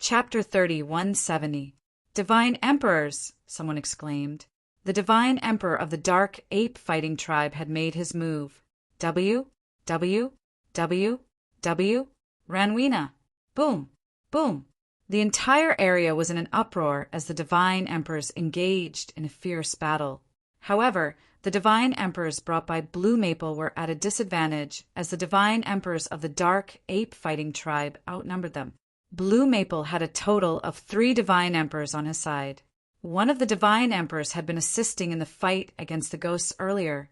Chapter 30, 170. Divine Emperors, someone exclaimed. The Divine Emperor of the Dark Ape Fighting Tribe had made his move. W, W, W, W, Ranweena. Boom, boom. The entire area was in an uproar as the Divine Emperors engaged in a fierce battle. However, the Divine Emperors brought by Blue Maple were at a disadvantage as the Divine Emperors of the Dark Ape Fighting Tribe outnumbered them. Blue Maple had a total of 3 Divine Emperors on his side. One of the Divine Emperors had been assisting in the fight against the ghosts earlier,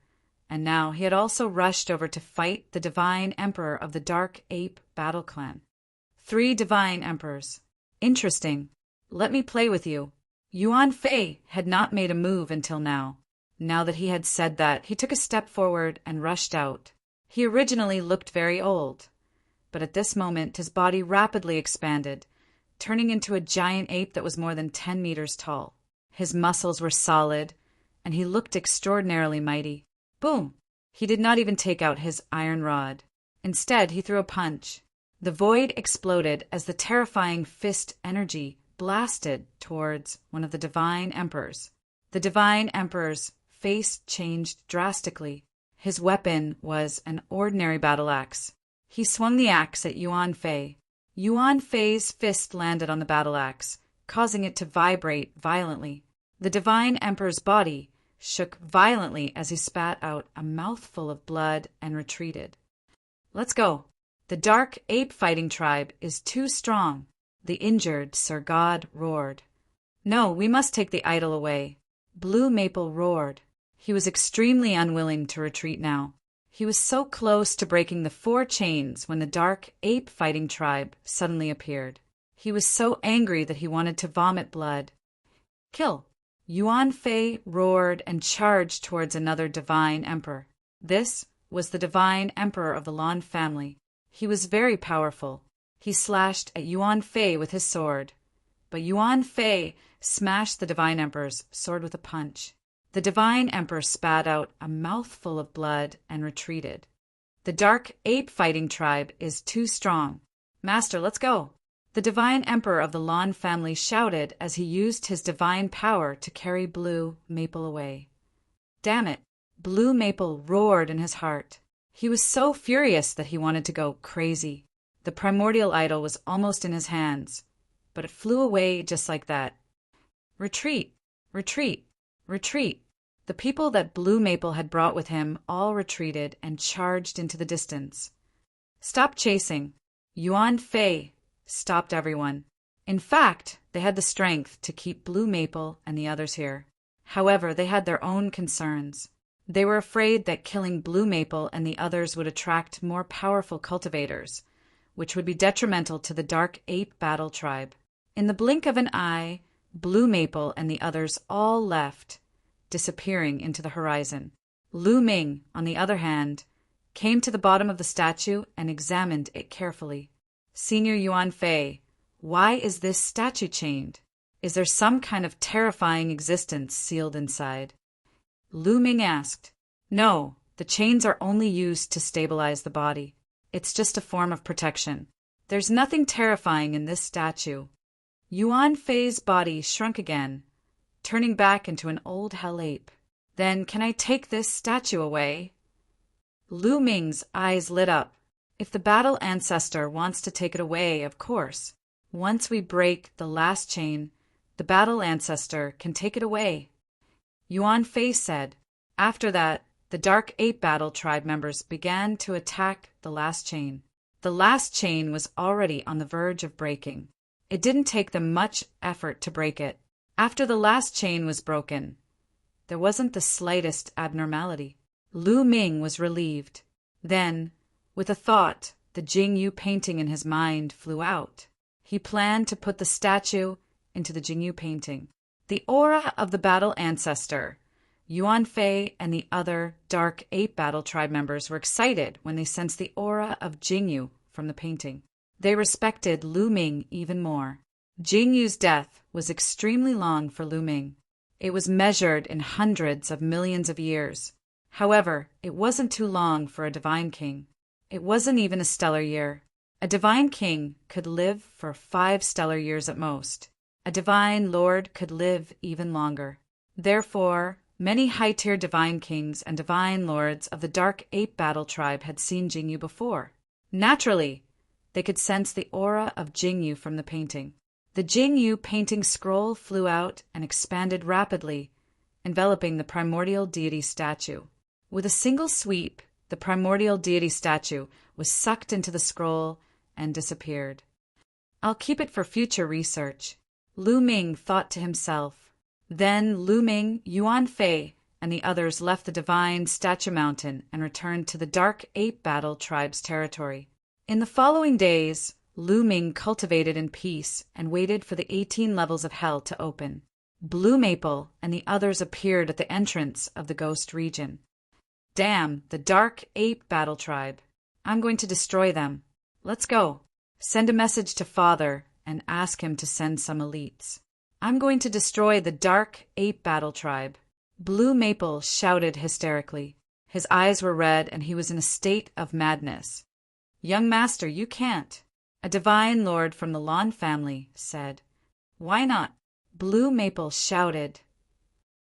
and now he had also rushed over to fight the Divine Emperor of the Dark Ape Battle Clan. 3 Divine Emperors. Interesting. Let me play with you. Yuan Fei had not made a move until now. Now that he had said that, he took a step forward and rushed out. He originally looked very old, but at this moment his body rapidly expanded, turning into a giant ape that was more than 10 meters tall. His muscles were solid, and he looked extraordinarily mighty. Boom! He did not even take out his iron rod. Instead, he threw a punch. The void exploded as the terrifying fist energy blasted towards one of the Divine Emperors. The Divine Emperor's face changed drastically. His weapon was an ordinary battle axe. He swung the axe at Yuan Fei. Yuan Fei's fist landed on the battle axe, causing it to vibrate violently. The Divine Emperor's body shook violently as he spat out a mouthful of blood and retreated. Let's go. The Dark Ape Fighting Tribe is too strong, the injured Sir God roared. No, we must take the idol away. Blue Maple roared. He was extremely unwilling to retreat now. He was so close to breaking the 4 chains when the Dark Ape Fighting Tribe suddenly appeared. He was so angry that he wanted to vomit blood. Kill! Yuan Fei roared and charged towards another Divine Emperor. This was the Divine Emperor of the Lan family. He was very powerful. He slashed at Yuan Fei with his sword, but Yuan Fei smashed the Divine Emperor's sword with a punch. The Divine Emperor spat out a mouthful of blood and retreated. The Dark Ape Fighting Tribe is too strong. Master, let's go. The Divine Emperor of the Lan family shouted as he used his divine power to carry Blue Maple away. Damn it! Blue Maple roared in his heart. He was so furious that he wanted to go crazy. The primordial idol was almost in his hands, but it flew away just like that. Retreat! Retreat! Retreat! The people that Blue Maple had brought with him all retreated and charged into the distance. Stop chasing! Yuan Fei stopped everyone. In fact, they had the strength to keep Blue Maple and the others here. However, they had their own concerns. They were afraid that killing Blue Maple and the others would attract more powerful cultivators, which would be detrimental to the Dark Ape Battle Tribe. In the blink of an eye, Blue Maple and the others all left, disappearing into the horizon. Lu Ming, on the other hand, came to the bottom of the statue and examined it carefully. Senior Yuan Fei, why is this statue chained? Is there some kind of terrifying existence sealed inside? Lu Ming asked. No, the chains are only used to stabilize the body. It's just a form of protection. There's nothing terrifying in this statue. Yuan Fei's body shrunk again, turning back into an old hell ape. Then can I take this statue away? Lu Ming's eyes lit up. If the battle ancestor wants to take it away, of course. Once we break the last chain, the battle ancestor can take it away. Yuan Fei said. After that, the Dark Ape Battle Tribe members began to attack the last chain. The last chain was already on the verge of breaking. It didn't take them much effort to break it. After the last chain was broken, there wasn't the slightest abnormality. Lu Ming was relieved. Then, with a thought, the Jingyu painting in his mind flew out. He planned to put the statue into the Jingyu painting. The aura of the battle ancestor, Yuan Fei and the other Dark Ape Battle Tribe members were excited when they sensed the aura of Jingyu from the painting. They respected Lu Ming even more. Jingyu's death was extremely long for Lu Ming. It was measured in hundreds of millions of years. However, it wasn't too long for a divine king. It wasn't even a stellar year. A divine king could live for 5 stellar years at most. A divine lord could live even longer. Therefore, many high-tier divine kings and divine lords of the Dark Ape Battle Tribe had seen Jingyu before. Naturally, they could sense the aura of Jingyu from the painting. The Jingyu painting scroll flew out and expanded rapidly, enveloping the primordial deity statue. With a single sweep, the primordial deity statue was sucked into the scroll and disappeared. I'll keep it for future research, Lu Ming thought to himself. Then Lu Ming, Yuan Fei, and the others left the divine statue mountain and returned to the Dark Ape Battle Tribe's territory. In the following days, Lu Ming cultivated in peace and waited for the 18 levels of hell to open. Blue Maple and the others appeared at the entrance of the ghost region. Damn, the Dark Ape Battle Tribe. I'm going to destroy them. Let's go. Send a message to Father and ask him to send some elites. I'm going to destroy the Dark Ape Battle Tribe. Blue Maple shouted hysterically. His eyes were red and he was in a state of madness. Young master, you can't. A divine lord from the Lawn family said. Why not? Blue Maple shouted.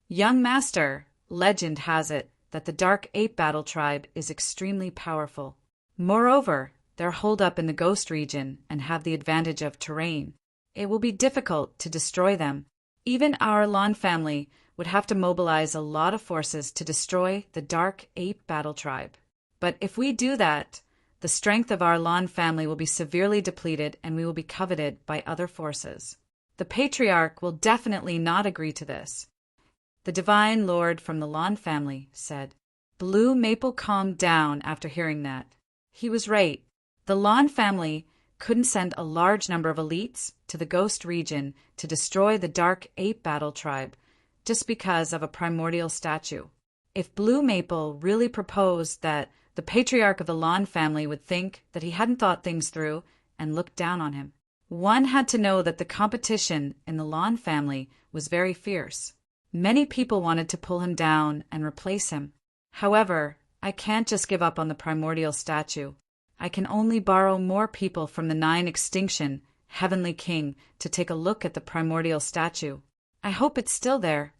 Young master, legend has it that the Dark Ape Battle Tribe is extremely powerful. Moreover, they're holed up in the ghost region and have the advantage of terrain. It will be difficult to destroy them. Even our Lawn family would have to mobilize a lot of forces to destroy the Dark Ape Battle Tribe. But if we do that, the strength of our Lawn family will be severely depleted and we will be coveted by other forces. The Patriarch will definitely not agree to this. The Divine Lord from the Lawn family said. Blue Maple calmed down after hearing that. He was right. The Lawn family couldn't send a large number of elites to the ghost region to destroy the Dark Ape Battle Tribe just because of a primordial statue. If Blue Maple really proposed that, the Patriarch of the Lawn family would think that he hadn't thought things through and look down on him. One had to know that the competition in the Lawn family was very fierce. Many people wanted to pull him down and replace him. However, I can't just give up on the primordial statue. I can only borrow more people from the 9 Extinction, Heavenly King, to take a look at the primordial statue. I hope it's still there.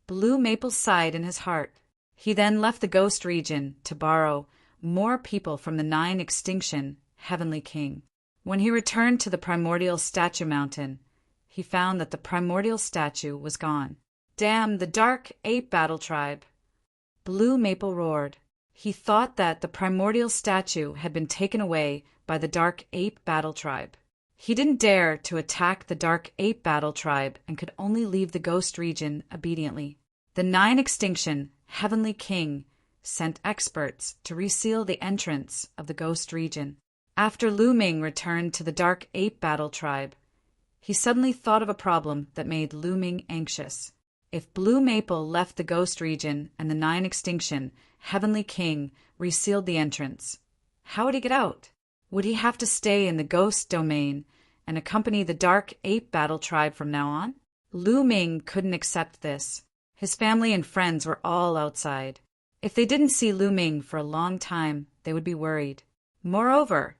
Blue Maple sighed in his heart. He then left the ghost region to borrow more people from the 9 Extinction, Heavenly King. When he returned to the primordial statue mountain, he found that the primordial statue was gone. Damn the Dark Ape Battle Tribe! Blue Maple roared. He thought that the primordial statue had been taken away by the Dark Ape Battle Tribe. He didn't dare to attack the Dark Ape Battle Tribe and could only leave the ghost region obediently. The 9 Extinction, Heavenly King, sent experts to reseal the entrance of the ghost region. After Lu Ming returned to the Dark Ape Battle Tribe, he suddenly thought of a problem that made Lu Ming anxious. If Blue Maple left the ghost region and the 9 Extinction, Heavenly King, resealed the entrance, how would he get out? Would he have to stay in the ghost domain and accompany the Dark Ape Battle Tribe from now on? Lu Ming couldn't accept this. His family and friends were all outside. If they didn't see Lu Ming for a long time, they would be worried. Moreover,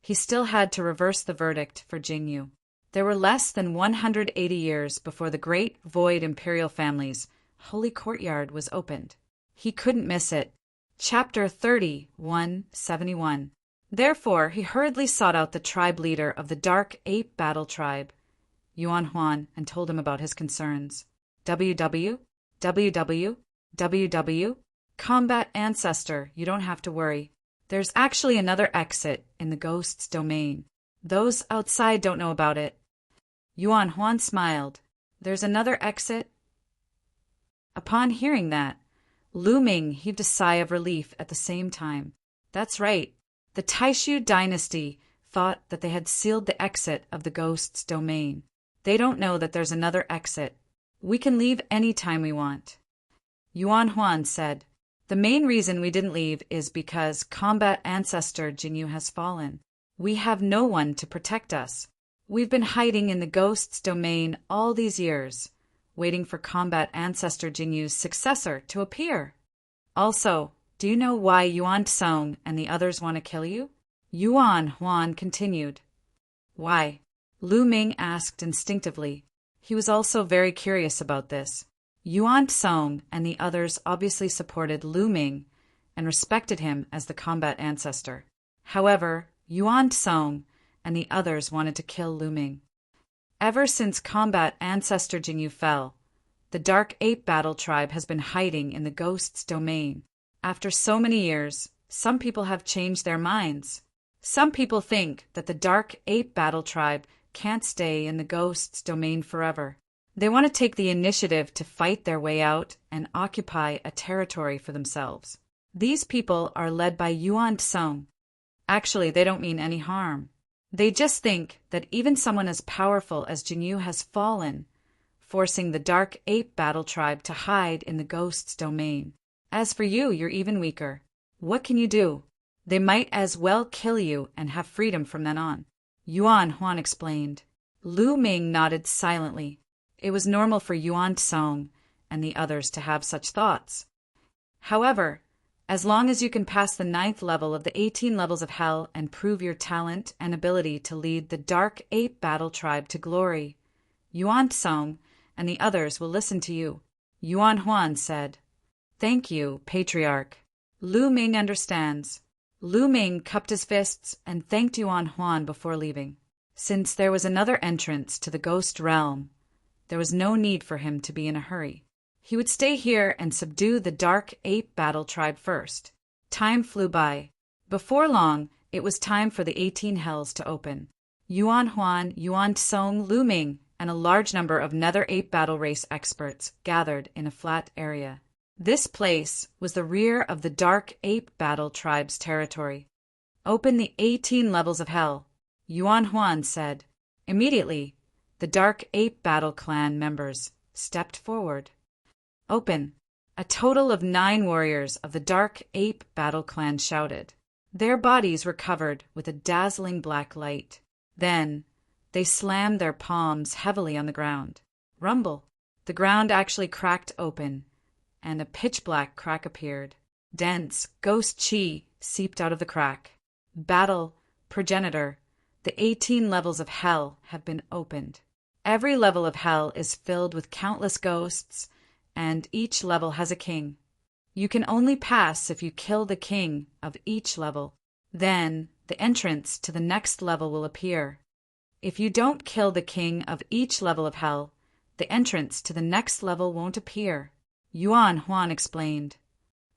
he still had to reverse the verdict for Jingyu. There were less than 180 years before the Great Void Imperial Family's Holy Courtyard was opened. He couldn't miss it. Chapter 30:171. Therefore, he hurriedly sought out the tribe leader of the Dark Ape Battle Tribe, Yuan Huan, and told him about his concerns. WW. Combat Ancestor, you don't have to worry. There's actually another exit in the ghost's domain. Those outside don't know about it. Yuan Huan smiled. There's another exit? Upon hearing that, Lu Ming heaved a sigh of relief at the same time. That's right. The Taishu dynasty thought that they had sealed the exit of the ghost's domain. They don't know that there's another exit. We can leave any time we want. Yuan Huan said, the main reason we didn't leave is because Combat Ancestor Jingyu has fallen. We have no one to protect us. We've been hiding in the ghost's domain all these years, waiting for Combat Ancestor Jingyu's successor to appear. Also, do you know why Yuan Tsong and the others want to kill you? Yuan Huan continued. Why? Lu Ming asked instinctively. He was also very curious about this. Yuan Song and the others obviously supported Lu Ming and respected him as the combat ancestor. However, Yuan Song and the others wanted to kill Lu Ming. Ever since combat ancestor Jingyu fell, the Dark Ape Battle Tribe has been hiding in the Ghost's domain. After so many years, some people have changed their minds. Some people think that the Dark Ape Battle Tribe can't stay in the Ghost's domain forever. They want to take the initiative to fight their way out and occupy a territory for themselves. These people are led by Yuan Song. Actually, they don't mean any harm. They just think that even someone as powerful as Jingyu has fallen, forcing the Dark Ape Battle Tribe to hide in the Ghost's domain. As for you, you're even weaker. What can you do? They might as well kill you and have freedom from then on. Yuan Huan explained. Lu Ming nodded silently. It was normal for Yuan Song and the others to have such thoughts. However, as long as you can pass the 9th level of the 18 levels of hell and prove your talent and ability to lead the Dark Ape Battle Tribe to glory, Yuan Song and the others will listen to you. Yuan Huan said. Thank you, Patriarch. Lu Ming understands. Lu Ming cupped his fists and thanked Yuan Huan before leaving. Since there was another entrance to the Ghost Realm, there was no need for him to be in a hurry. He would stay here and subdue the Dark Ape Battle Tribe first. Time flew by. Before long, it was time for the 18 Hells to open. Yuan Huan, Yuan Song, Lu Ming, and a large number of Nether Ape Battle Race experts gathered in a flat area. This place was the rear of the Dark Ape Battle Tribe's territory. Open the 18 levels of hell, Yuan Huan said. Immediately, the Dark Ape Battle Clan members stepped forward. Open. A total of 9 warriors of the Dark Ape Battle Clan shouted. Their bodies were covered with a dazzling black light. Then, they slammed their palms heavily on the ground. Rumble. The ground actually cracked open, and a pitch-black crack appeared. Dense ghost chi seeped out of the crack. Battle, progenitor, the 18 levels of hell have been opened. Every level of hell is filled with countless ghosts, and each level has a king. You can only pass if you kill the king of each level. Then, the entrance to the next level will appear. If you don't kill the king of each level of hell, the entrance to the next level won't appear. Yuan Huan explained.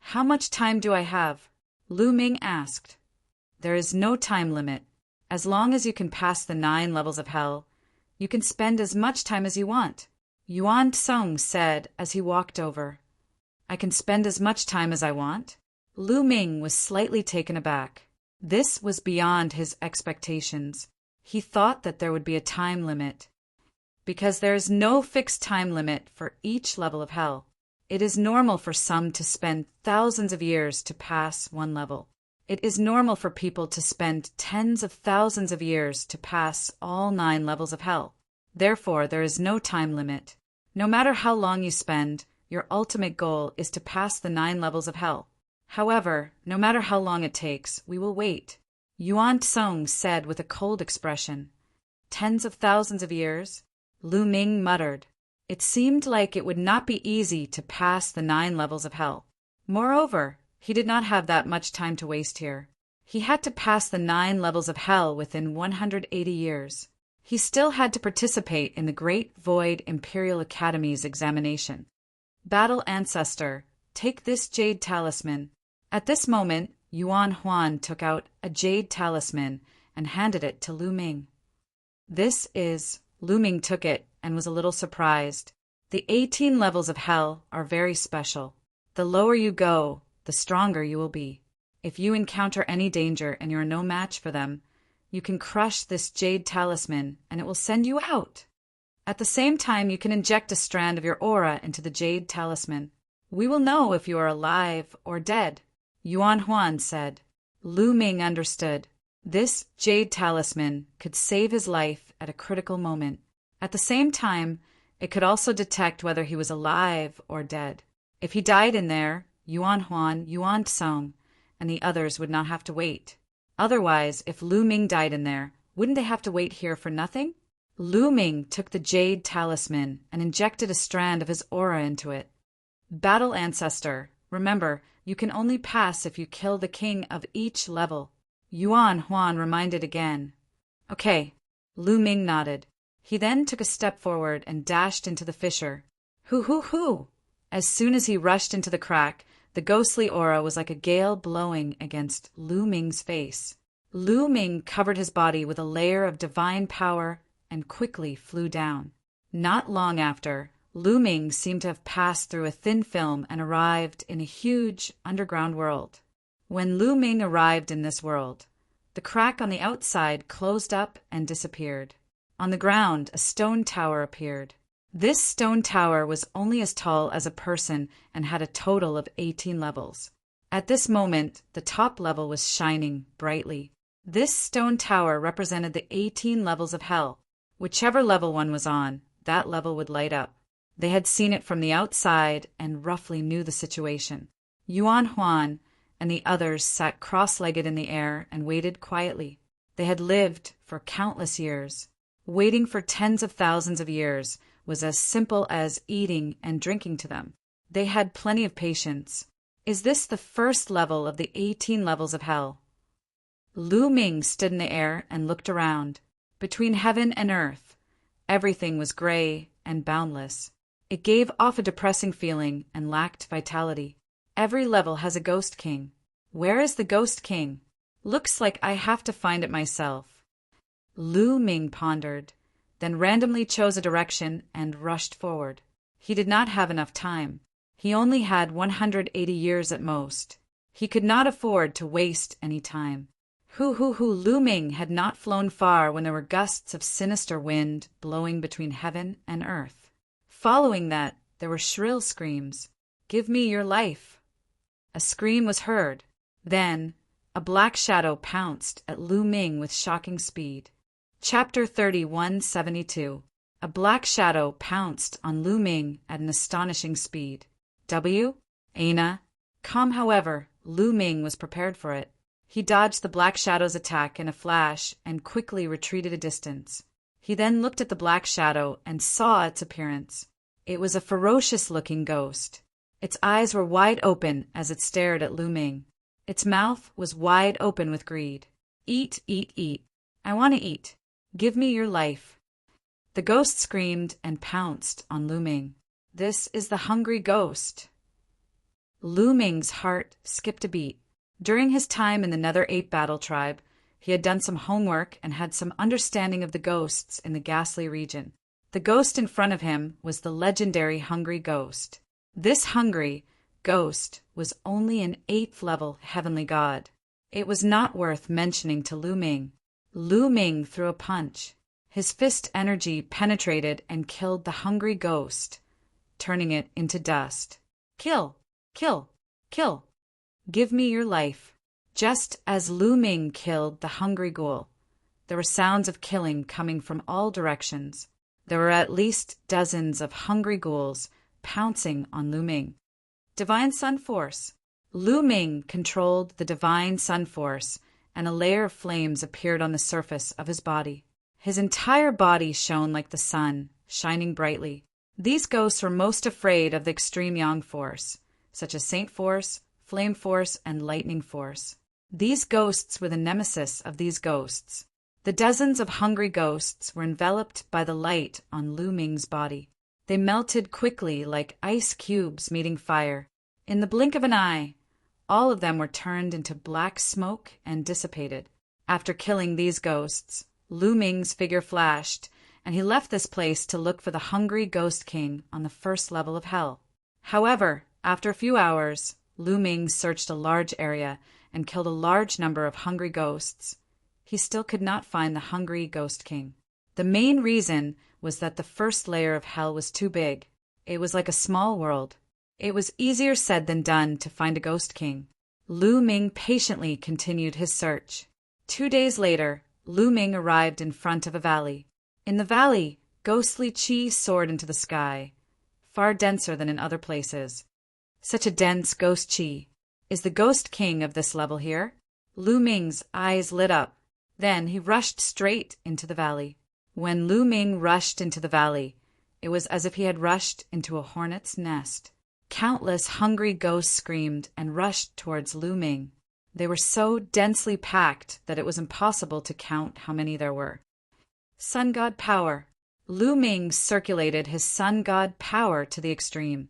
How much time do I have? Lu Ming asked. There is no time limit. As long as you can pass the 9 levels of hell, you can spend as much time as you want. Yuan Song said as he walked over. I can spend as much time as I want? Lu Ming was slightly taken aback. This was beyond his expectations. He thought that there would be a time limit. Because there is no fixed time limit for each level of hell. It is normal for some to spend thousands of years to pass one level. It is normal for people to spend tens of thousands of years to pass all 9 levels of hell. Therefore, there is no time limit. No matter how long you spend, your ultimate goal is to pass the 9 levels of hell. However, no matter how long it takes, we will wait. Yuan Song said with a cold expression. Tens of thousands of years? Lu Ming muttered. It seemed like it would not be easy to pass the 9 levels of hell. Moreover, he did not have that much time to waste here. He had to pass the 9 levels of hell within 180 years. He still had to participate in the Great Void Imperial Academy's examination. Battle Ancestor, take this jade talisman. At this moment, Yuan Huan took out a jade talisman and handed it to Lu Ming. This is... Lu Ming took it and was a little surprised. The 18 levels of hell are very special. The lower you go, the stronger you will be. If you encounter any danger and you are no match for them, you can crush this jade talisman and it will send you out. At the same time, you can inject a strand of your aura into the jade talisman. We will know if you are alive or dead, Yuan Huan said. Lu Ming understood. This jade talisman could save his life at a critical moment. At the same time, it could also detect whether he was alive or dead. If he died in there, Yuan Huan, Yuan Song, and the others would not have to wait. Otherwise, if Lu Ming died in there, wouldn't they have to wait here for nothing? Lu Ming took the jade talisman and injected a strand of his aura into it. Battle Ancestor, remember, you can only pass if you kill the king of each level. Yuan Huan reminded again. Okay. Lu Ming nodded. He then took a step forward and dashed into the fissure. Hoo hoo hoo! As soon as he rushed into the crack, the ghostly aura was like a gale blowing against Lu Ming's face. Lu Ming covered his body with a layer of divine power and quickly flew down. Not long after, Lu Ming seemed to have passed through a thin film and arrived in a huge underground world. When Lu Ming arrived in this world, the crack on the outside closed up and disappeared. On the ground, a stone tower appeared. This stone tower was only as tall as a person and had a total of 18 levels. At this moment, the top level was shining brightly. This stone tower represented the 18 levels of hell. Whichever level one was on, that level would light up. They had seen it from the outside and roughly knew the situation. Yuan Huan and the others sat cross-legged in the air and waited quietly. They had lived for countless years. Waiting for tens of thousands of years was as simple as eating and drinking to them. They had plenty of patience. Is this the first level of the 18 levels of hell? Lu Ming stood in the air and looked around. Between heaven and earth, everything was gray and boundless. It gave off a depressing feeling and lacked vitality. Every level has a ghost king. Where is the ghost king? Looks like I have to find it myself. Lu Ming pondered, then randomly chose a direction and rushed forward. He did not have enough time. He only had 180 years at most. He could not afford to waste any time. Lu Ming had not flown far when there were gusts of sinister wind blowing between heaven and earth. Following that, there were shrill screams. Give me your life. A scream was heard. Then, a black shadow pounced at Lu Ming with shocking speed. Chapter 3172. A black shadow pounced on Lu Ming at an astonishing speed. Ana. However, Lu Ming was prepared for it. He dodged the black shadow's attack in a flash and quickly retreated a distance. He then looked at the black shadow and saw its appearance. It was a ferocious-looking ghost. Its eyes were wide open as it stared at Lu Ming. Its mouth was wide open with greed. Eat, eat, eat. I want to eat. Give me your life. The ghost screamed and pounced on Lu Ming. This is the hungry ghost. Lu Ming's heart skipped a beat. During his time in the Nether Ape Battle Tribe, he had done some homework and had some understanding of the ghosts in the ghastly region. The ghost in front of him was the legendary Hungry Ghost. This hungry ghost was only an 8th level heavenly god. It was not worth mentioning to Lu Ming. Lu Ming threw a punch. His fist energy penetrated and killed the hungry ghost, turning it into dust. Kill! Kill! Kill! Give me your life. Just as Lu Ming killed the hungry ghoul, there were sounds of killing coming from all directions. There were at least dozens of hungry ghouls pouncing on Lu Ming. Divine Sun Force. Lu Ming controlled the Divine Sun Force, and a layer of flames appeared on the surface of his body. His entire body shone like the sun, shining brightly. These ghosts were most afraid of the extreme Yang Force, such as Saint Force, Flame Force, and Lightning Force. These ghosts were the nemesis of these ghosts. The dozens of hungry ghosts were enveloped by the light on Lu Ming's body. They melted quickly like ice cubes meeting fire. In the blink of an eye, all of them were turned into black smoke and dissipated. After killing these ghosts, Lu Ming's figure flashed, and he left this place to look for the hungry Ghost King on the 1st level of hell. However, after a few hours, Lu Ming searched a large area and killed a large number of hungry ghosts. He still could not find the hungry Ghost King. The main reason was that the 1st layer of hell was too big. It was like a small world. It was easier said than done to find a Ghost King. Lu Ming patiently continued his search. 2 days later, Lu Ming arrived in front of a valley. In the valley, ghostly chi soared into the sky, far denser than in other places. Such a dense ghost chi. Is the Ghost King of this level here? Lu Ming's eyes lit up. Then he rushed straight into the valley. When Lu Ming rushed into the valley, it was as if he had rushed into a hornet's nest. Countless hungry ghosts screamed and rushed towards Lu Ming. They were so densely packed that it was impossible to count how many there were. Sun God power. Lu Ming circulated his sun god power to the extreme,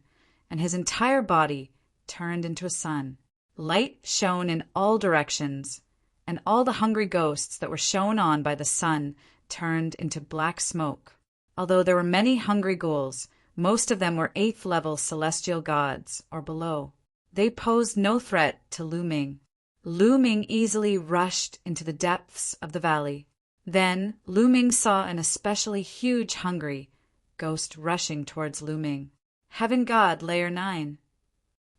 and his entire body turned into a sun. Light shone in all directions, and all the hungry ghosts that were shone on by the sun turned into black smoke. Although there were many hungry ghouls, most of them were 8th level celestial gods or below. They posed no threat to Lu Ming. Lu Ming easily rushed into the depths of the valley. Then Lu Ming saw an especially huge hungry ghost rushing towards Lu Ming. Heaven God Layer 9.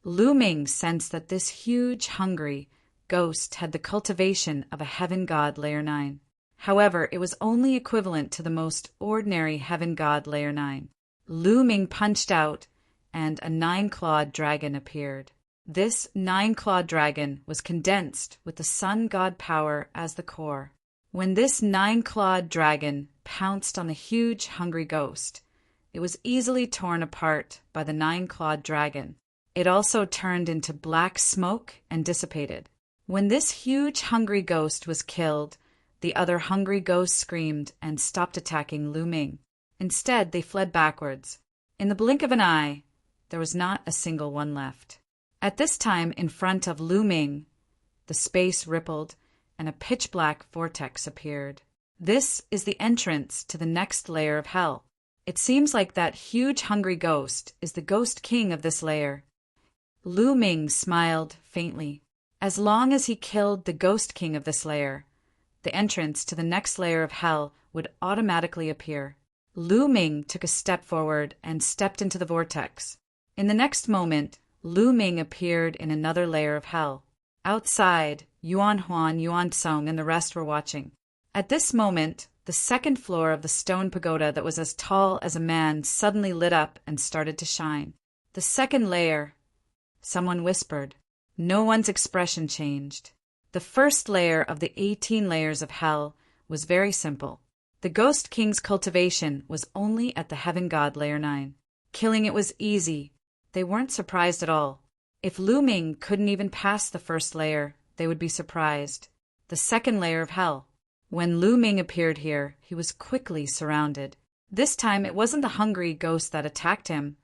Lu Ming sensed that this huge hungry ghost had the cultivation of a Heaven God Layer 9. However, it was only equivalent to the most ordinary Heaven God Layer 9. Lu Ming punched out, and a 9-clawed dragon appeared. This 9-clawed dragon was condensed with the sun god power as the core. When this 9-clawed dragon pounced on the huge hungry ghost, it was easily torn apart by the 9-clawed dragon. It also turned into black smoke and dissipated. When this huge hungry ghost was killed, the other hungry ghosts screamed and stopped attacking Lu Ming. Instead, they fled backwards. In the blink of an eye, there was not a single one left. At this time, in front of Lu Ming, the space rippled and a pitch-black vortex appeared. This is the entrance to the next layer of hell. It seems like that huge hungry ghost is the ghost king of this layer. Lu Ming smiled faintly. As long as he killed the ghost king of this layer, the entrance to the next layer of hell would automatically appear. Lu Ming took a step forward and stepped into the vortex. In the next moment, Lu Ming appeared in another layer of hell. Outside, Yuan Huan, Yuan Tsong, and the rest were watching. At this moment, the second floor of the stone pagoda that was as tall as a man suddenly lit up and started to shine. The second layer, someone whispered. No one's expression changed. The first layer of the 18 layers of hell was very simple. The Ghost King's cultivation was only at the Heaven God Layer 9. Killing it was easy. They weren't surprised at all. If Lu Ming couldn't even pass the first layer, they would be surprised. The second layer of hell. When Lu Ming appeared here, he was quickly surrounded. This time it wasn't the hungry ghost that attacked him,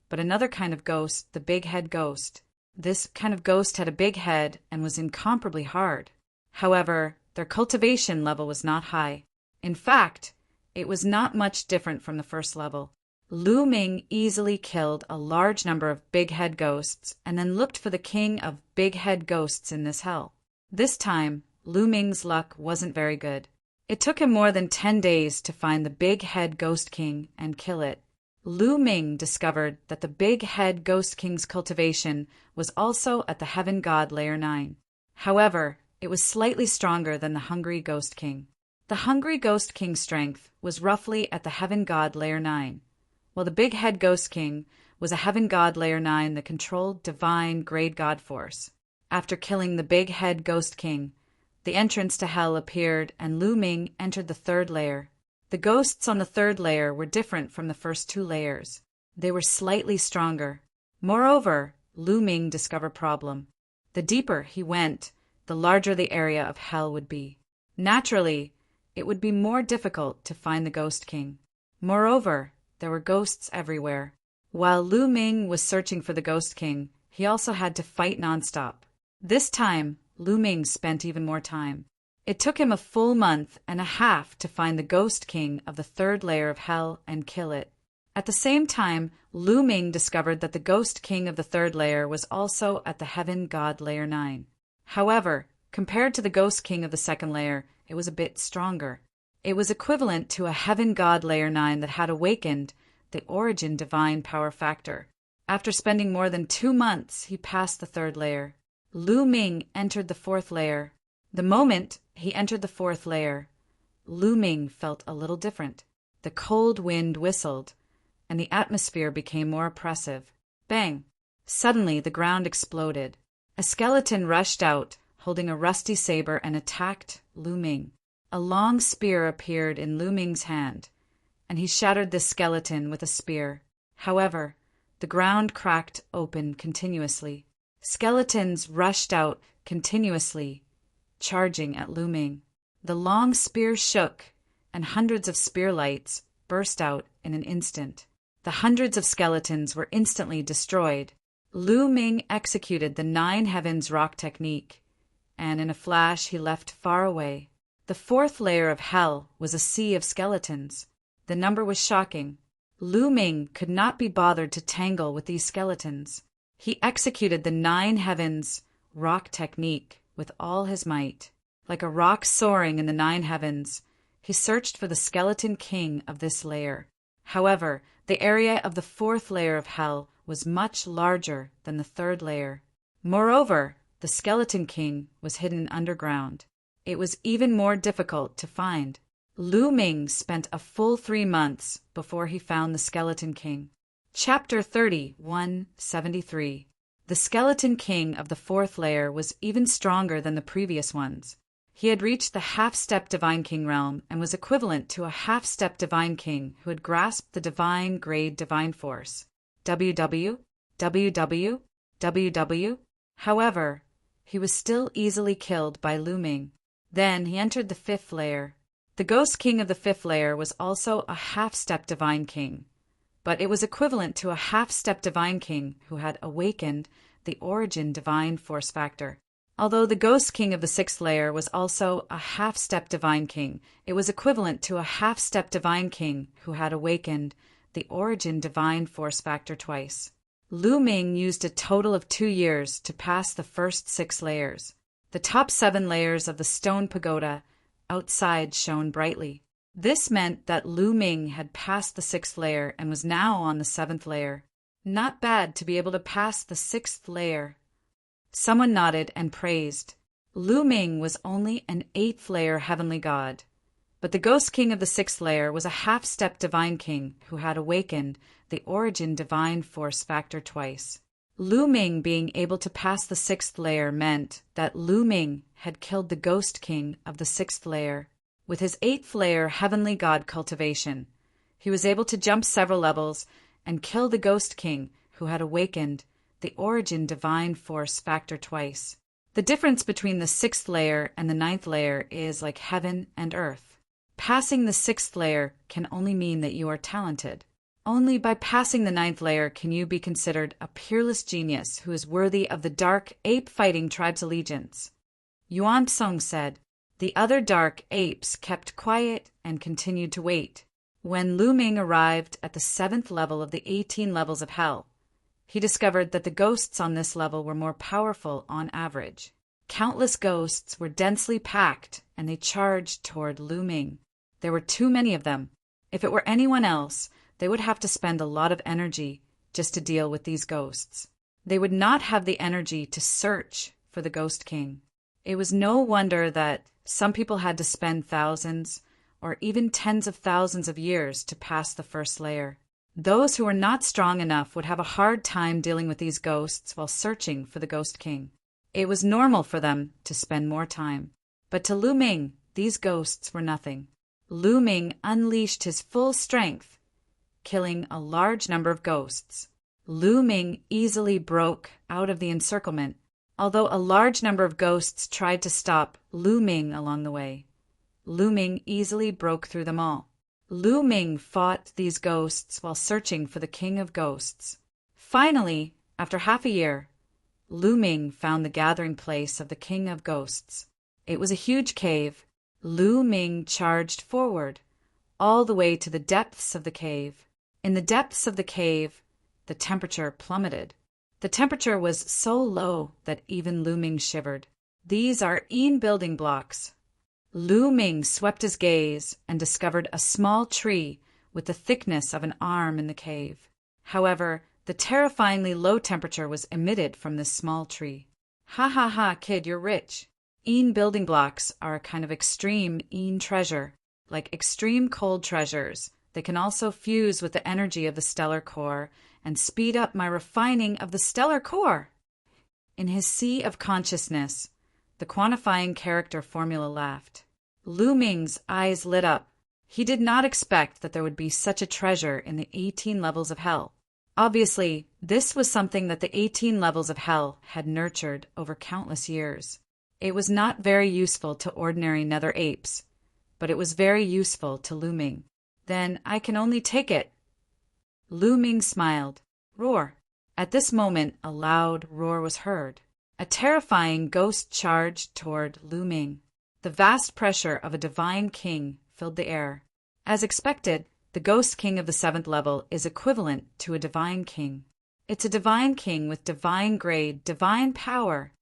but another kind of ghost, the big head ghost. This kind of ghost had a big head and was incomparably hard. However, their cultivation level was not high. In fact, it was not much different from the first level. Lu Ming easily killed a large number of big head ghosts and then looked for the king of big head ghosts in this hell. This time, Lu Ming's luck wasn't very good. It took him more than 10 days to find the big head ghost king and kill it. Lu Ming discovered that the big head ghost king's cultivation was also at the Heaven God Layer 9. However, it was slightly stronger than the hungry ghost king. The hungry ghost king's strength was roughly at the Heaven God Layer 9, while the big head ghost king was a Heaven God Layer 9 that controlled divine grade god force. After killing the big head ghost king, the entrance to hell appeared and Lu Ming entered the third layer. The ghosts on the third layer were different from the first 2 layers. They were slightly stronger. Moreover, Lu Ming discovered a problem. The deeper he went, the larger the area of hell would be. Naturally, it would be more difficult to find the Ghost King. Moreover, there were ghosts everywhere. While Lu Ming was searching for the Ghost King, he also had to fight nonstop. This time, Lu Ming spent even more time. It took him a full month and a half to find the Ghost King of the third layer of hell and kill it. At the same time, Lu Ming discovered that the Ghost King of the third layer was also at the Heaven God Layer 9. However, compared to the Ghost King of the second layer, it was a bit stronger. It was equivalent to a Heaven God Layer 9 that had awakened the origin divine power factor. After spending more than 2 months, he passed the third layer. Lu Ming entered the fourth layer. The moment he entered the fourth layer, Lu Ming felt a little different. The cold wind whistled, and the atmosphere became more oppressive. Bang! Suddenly the ground exploded. A skeleton rushed out, holding a rusty saber, and attacked Lu Ming. A long spear appeared in Lu Ming's hand, and he shattered this skeleton with a spear. However, the ground cracked open continuously. Skeletons rushed out continuously, charging at Lu Ming. The long spear shook, and hundreds of spear lights burst out in an instant. The hundreds of skeletons were instantly destroyed. Lu Ming executed the 9 heavens rock technique, and in a flash he left far away. The 4th layer of hell was a sea of skeletons. The number was shocking. Lu Ming could not be bothered to tangle with these skeletons. He executed the 9 heavens rock technique with all his might. Like a rock soaring in the 9 heavens, he searched for the skeleton king of this layer. However, the area of the 4th layer of hell was much larger than the 3rd layer. Moreover, the skeleton king was hidden underground. It was even more difficult to find. Lu Ming spent a full 3 months before he found the skeleton king. Chapter 30:173. The skeleton king of the 4th layer was even stronger than the previous ones. He had reached the half-step Divine King realm and was equivalent to a half-step Divine King who had grasped the divine grade Divine Force. WW, WW, WW. However, he was still easily killed by Lu Ming. Then he entered the 5th layer. The Ghost King of the 5th layer was also a half-step Divine King, but it was equivalent to a half-step Divine King who had awakened the origin Divine Force factor. Although the Ghost King of the 6th layer was also a half-step Divine King, it was equivalent to a half-step Divine King who had awakened the origin Divine Force factor twice. Lu Ming used a total of 2 years to pass the first 6 layers. The top 7 layers of the stone pagoda outside shone brightly. This meant that Lu Ming had passed the 6th layer and was now on the 7th layer. Not bad to be able to pass the 6th layer. Someone nodded and praised. Lu Ming was only an 8th layer heavenly god, but the Ghost King of the 6th layer was a half-step Divine King who had awakened the origin Divine Force factor twice. Lu Ming being able to pass the 6th layer meant that Lu Ming had killed the Ghost King of the 6th layer. With his 8th layer heavenly god cultivation, he was able to jump several levels and kill the Ghost King who had awakened the origin Divine Force factor twice. The difference between the 6th layer and the 9th layer is like heaven and earth. Passing the 6th layer can only mean that you are talented. Only by passing the 9th layer can you be considered a peerless genius who is worthy of the dark ape fighting tribe's allegiance. Yuan Tsung said. The other dark apes kept quiet and continued to wait. When Lu Ming arrived at the 7th level of the 18 levels of hell, he discovered that the ghosts on this level were more powerful on average. Countless ghosts were densely packed, and they charged toward Lu Ming. There were too many of them. If it were anyone else, they would have to spend a lot of energy just to deal with these ghosts. They would not have the energy to search for the Ghost King. It was no wonder that some people had to spend thousands or even tens of thousands of years to pass the first layer. Those who were not strong enough would have a hard time dealing with these ghosts while searching for the Ghost King. It was normal for them to spend more time. But to Lu Ming, these ghosts were nothing. Lu Ming unleashed his full strength, killing a large number of ghosts. Lu Ming easily broke out of the encirclement, although a large number of ghosts tried to stop Lu Ming along the way. Lu Ming easily broke through them all. Lu Ming fought these ghosts while searching for the King of Ghosts. Finally, after half a year, Lu Ming found the gathering place of the King of Ghosts. It was a huge cave. Lu Ming charged forward, all the way to the depths of the cave. In the depths of the cave, the temperature plummeted. The temperature was so low that even Lu Ming shivered. These are building blocks. Lu Ming swept his gaze and discovered a small tree with the thickness of an arm in the cave. However, the terrifyingly low temperature was emitted from this small tree. Ha ha ha, kid, you're rich. Building blocks are a kind of extreme treasure. Like extreme cold treasures, they can also fuse with the energy of the stellar core and speed up my refining of the stellar core. In his sea of consciousness, The quantifying character formula laughed. Lu Ming's eyes lit up. He did not expect that there would be such a treasure in the 18 levels of hell. Obviously, this was something that the 18 levels of hell had nurtured over countless years. It was not very useful to ordinary nether apes, but it was very useful to Lu Ming. Then I can only take it. Lu Ming smiled. Roar. At this moment, a loud roar was heard. A terrifying ghost charged toward Lu Ming. The vast pressure of a divine king filled the air. As expected, the ghost king of the 7th level is equivalent to a divine king. It's a divine king with divine grade, divine power.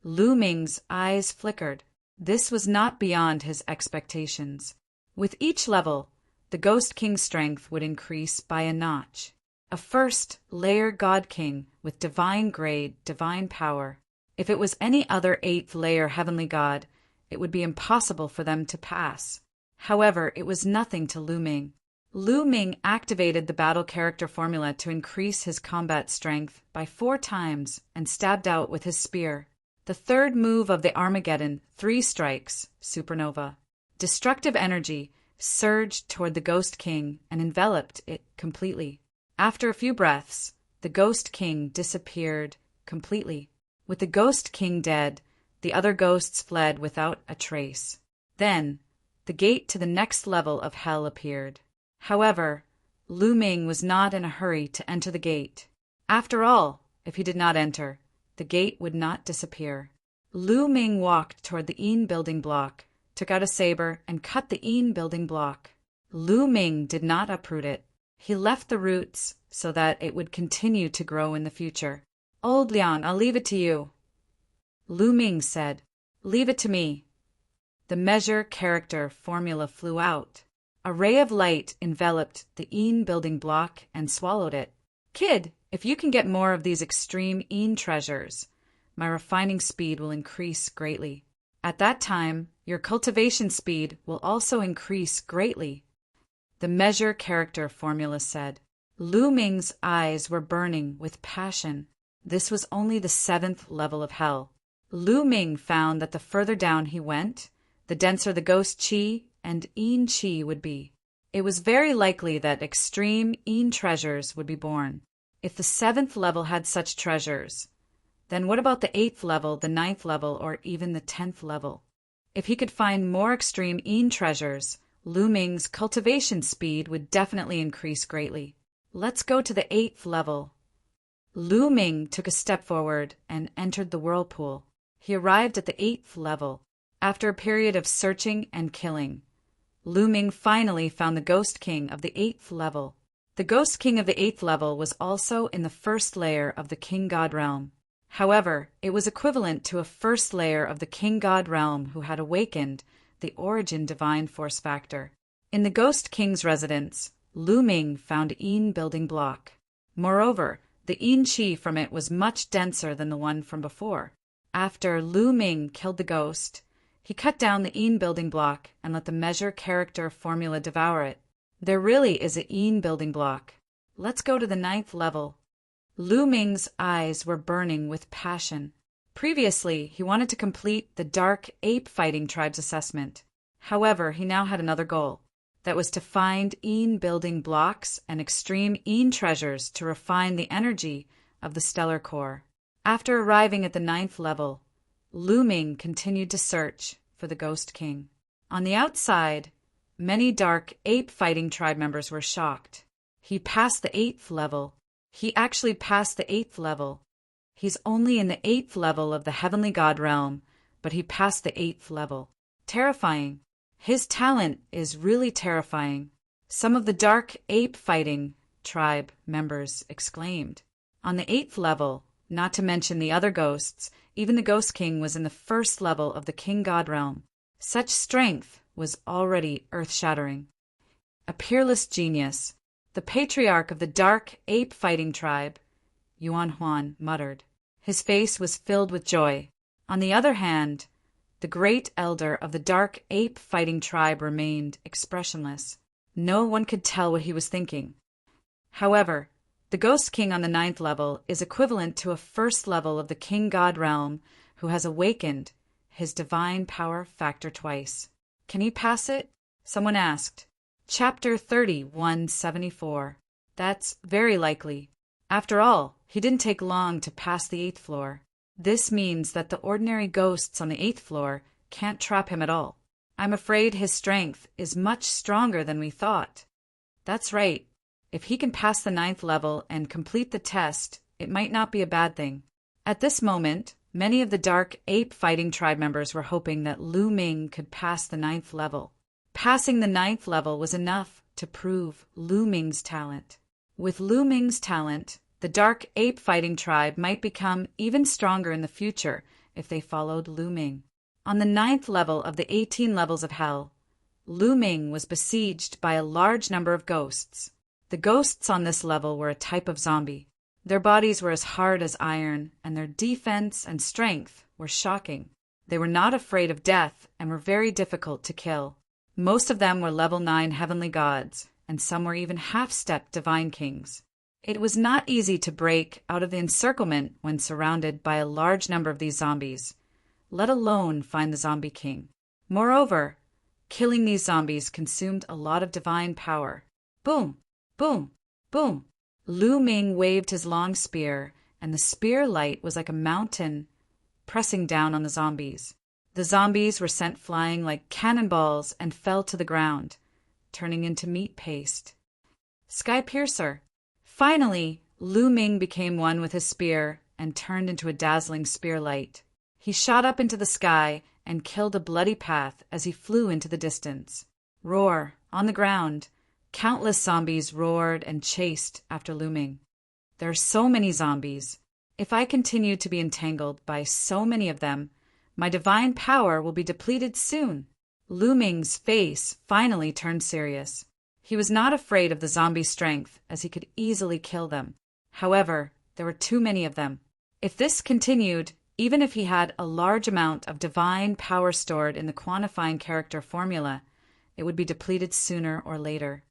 Lu Ming's eyes flickered. This was not beyond his expectations. With each level, the ghost king's strength would increase by a notch. A first-layer god king with divine grade, divine power. If it was any other 8th-layer heavenly god, it would be impossible for them to pass. However, it was nothing to Lu Ming. Lu Ming activated the battle character formula to increase his combat strength by 4 times and stabbed out with his spear. The third move of the Armageddon 3 strikes, supernova. Destructive energy surged toward the Ghost King and enveloped it completely. After a few breaths, the Ghost King disappeared completely. With the Ghost King dead, the other ghosts fled without a trace. Then, the gate to the next level of hell appeared. However, Lu Ming was not in a hurry to enter the gate. After all, if he did not enter, the gate would not disappear. Lu Ming walked toward the Een building block, took out a saber, and cut the Een building block. Lu Ming did not uproot it. He left the roots so that it would continue to grow in the future. Old Lian, I'll leave it to you. Lu Ming said, Leave it to me. The measure character formula flew out. A ray of light enveloped the Een building block and swallowed it. Kid, if you can get more of these extreme Een treasures, my refining speed will increase greatly. At that time, your cultivation speed will also increase greatly. The measure character formula said. Lu Ming's eyes were burning with passion. This was only the 7th level of hell. Lu Ming found that the further down he went, the denser the ghost chi and Een chi would be. It was very likely that extreme Een treasures would be born. If the 7th level had such treasures, then what about the 8th level, the 9th level, or even the 10th level? If he could find more extreme Een treasures, Lu Ming's cultivation speed would definitely increase greatly. Let's go to the 8th level. Lu Ming took a step forward and entered the whirlpool. He arrived at the 8th level. After a period of searching and killing, Lu Ming finally found the Ghost King of the 8th level. The Ghost King of the 8th level was also in the first layer of the King God realm. However, it was equivalent to a first layer of the King God realm who had awakened the origin divine force factor. In the Ghost King's residence, Lu Ming found Een building block. Moreover, the Een chi from it was much denser than the one from before. After Lu Ming killed the ghost, he cut down the Een building block and let the measure character formula devour it. There really is a Een building block. Let's go to the 9th level. Lu Ming's eyes were burning with passion. Previously, he wanted to complete the Dark Ape Fighting Tribe's assessment. However, he now had another goal. That was to find Een building blocks and extreme Een treasures to refine the energy of the stellar core. After arriving at the 9th level, Lu Ming continued to search for the Ghost King. On the outside, many Dark Ape Fighting Tribe members were shocked. He passed the 8th level. He actually passed the 8th level. He's only in the 8th level of the Heavenly God realm, but he passed the 8th level. Terrifying. His talent is really terrifying. Some of the Dark Ape Fighting Tribe members exclaimed. On the 8th level, not to mention the other ghosts, even the Ghost King was in the first level of the King God realm. Such strength was already earth-shattering. A peerless genius, the patriarch of the Dark Ape Fighting Tribe, Yuan Huan muttered. His face was filled with joy. On the other hand, the great elder of the Dark Ape Fighting Tribe remained expressionless. No one could tell what he was thinking. However, the Ghost King on the 9th level is equivalent to a first level of the King God realm who has awakened his divine power factor twice. Can he pass it? Someone asked. Chapter 3174. That's very likely. After all, he didn't take long to pass the 8th floor. This means that the ordinary ghosts on the 8th floor can't trap him at all. I'm afraid his strength is much stronger than we thought. That's right. If he can pass the 9th level and complete the test, it might not be a bad thing. At this moment, many of the Dark Ape Fighting Tribe members were hoping that Lu Ming could pass the 9th level. Passing the 9th level was enough to prove Lu Ming's talent. With Lu Ming's talent, the Dark Ape Fighting Tribe might become even stronger in the future if they followed Lu Ming. On the 9th level of the 18 levels of hell, Lu Ming was besieged by a large number of ghosts. The ghosts on this level were a type of zombie. Their bodies were as hard as iron, and their defense and strength were shocking. They were not afraid of death and were very difficult to kill. Most of them were level 9 heavenly gods, and some were even half-step divine kings. It was not easy to break out of the encirclement when surrounded by a large number of these zombies, let alone find the zombie king. Moreover, killing these zombies consumed a lot of divine power. Boom! Boom! Boom! Lu Ming waved his long spear, and the spear light was like a mountain pressing down on the zombies. The zombies were sent flying like cannonballs and fell to the ground, turning into meat paste. Sky Piercer. Finally, Lu Ming became one with his spear and turned into a dazzling spear light. He shot up into the sky and killed a bloody path as he flew into the distance. Roar! On the ground, countless zombies roared and chased after Lu Ming. There are so many zombies. If I continue to be entangled by so many of them, my divine power will be depleted soon. Lu Ming's face finally turned serious. He was not afraid of the zombie strength, as he could easily kill them. However, there were too many of them. If this continued, even if he had a large amount of divine power stored in the quantifying character formula, it would be depleted sooner or later.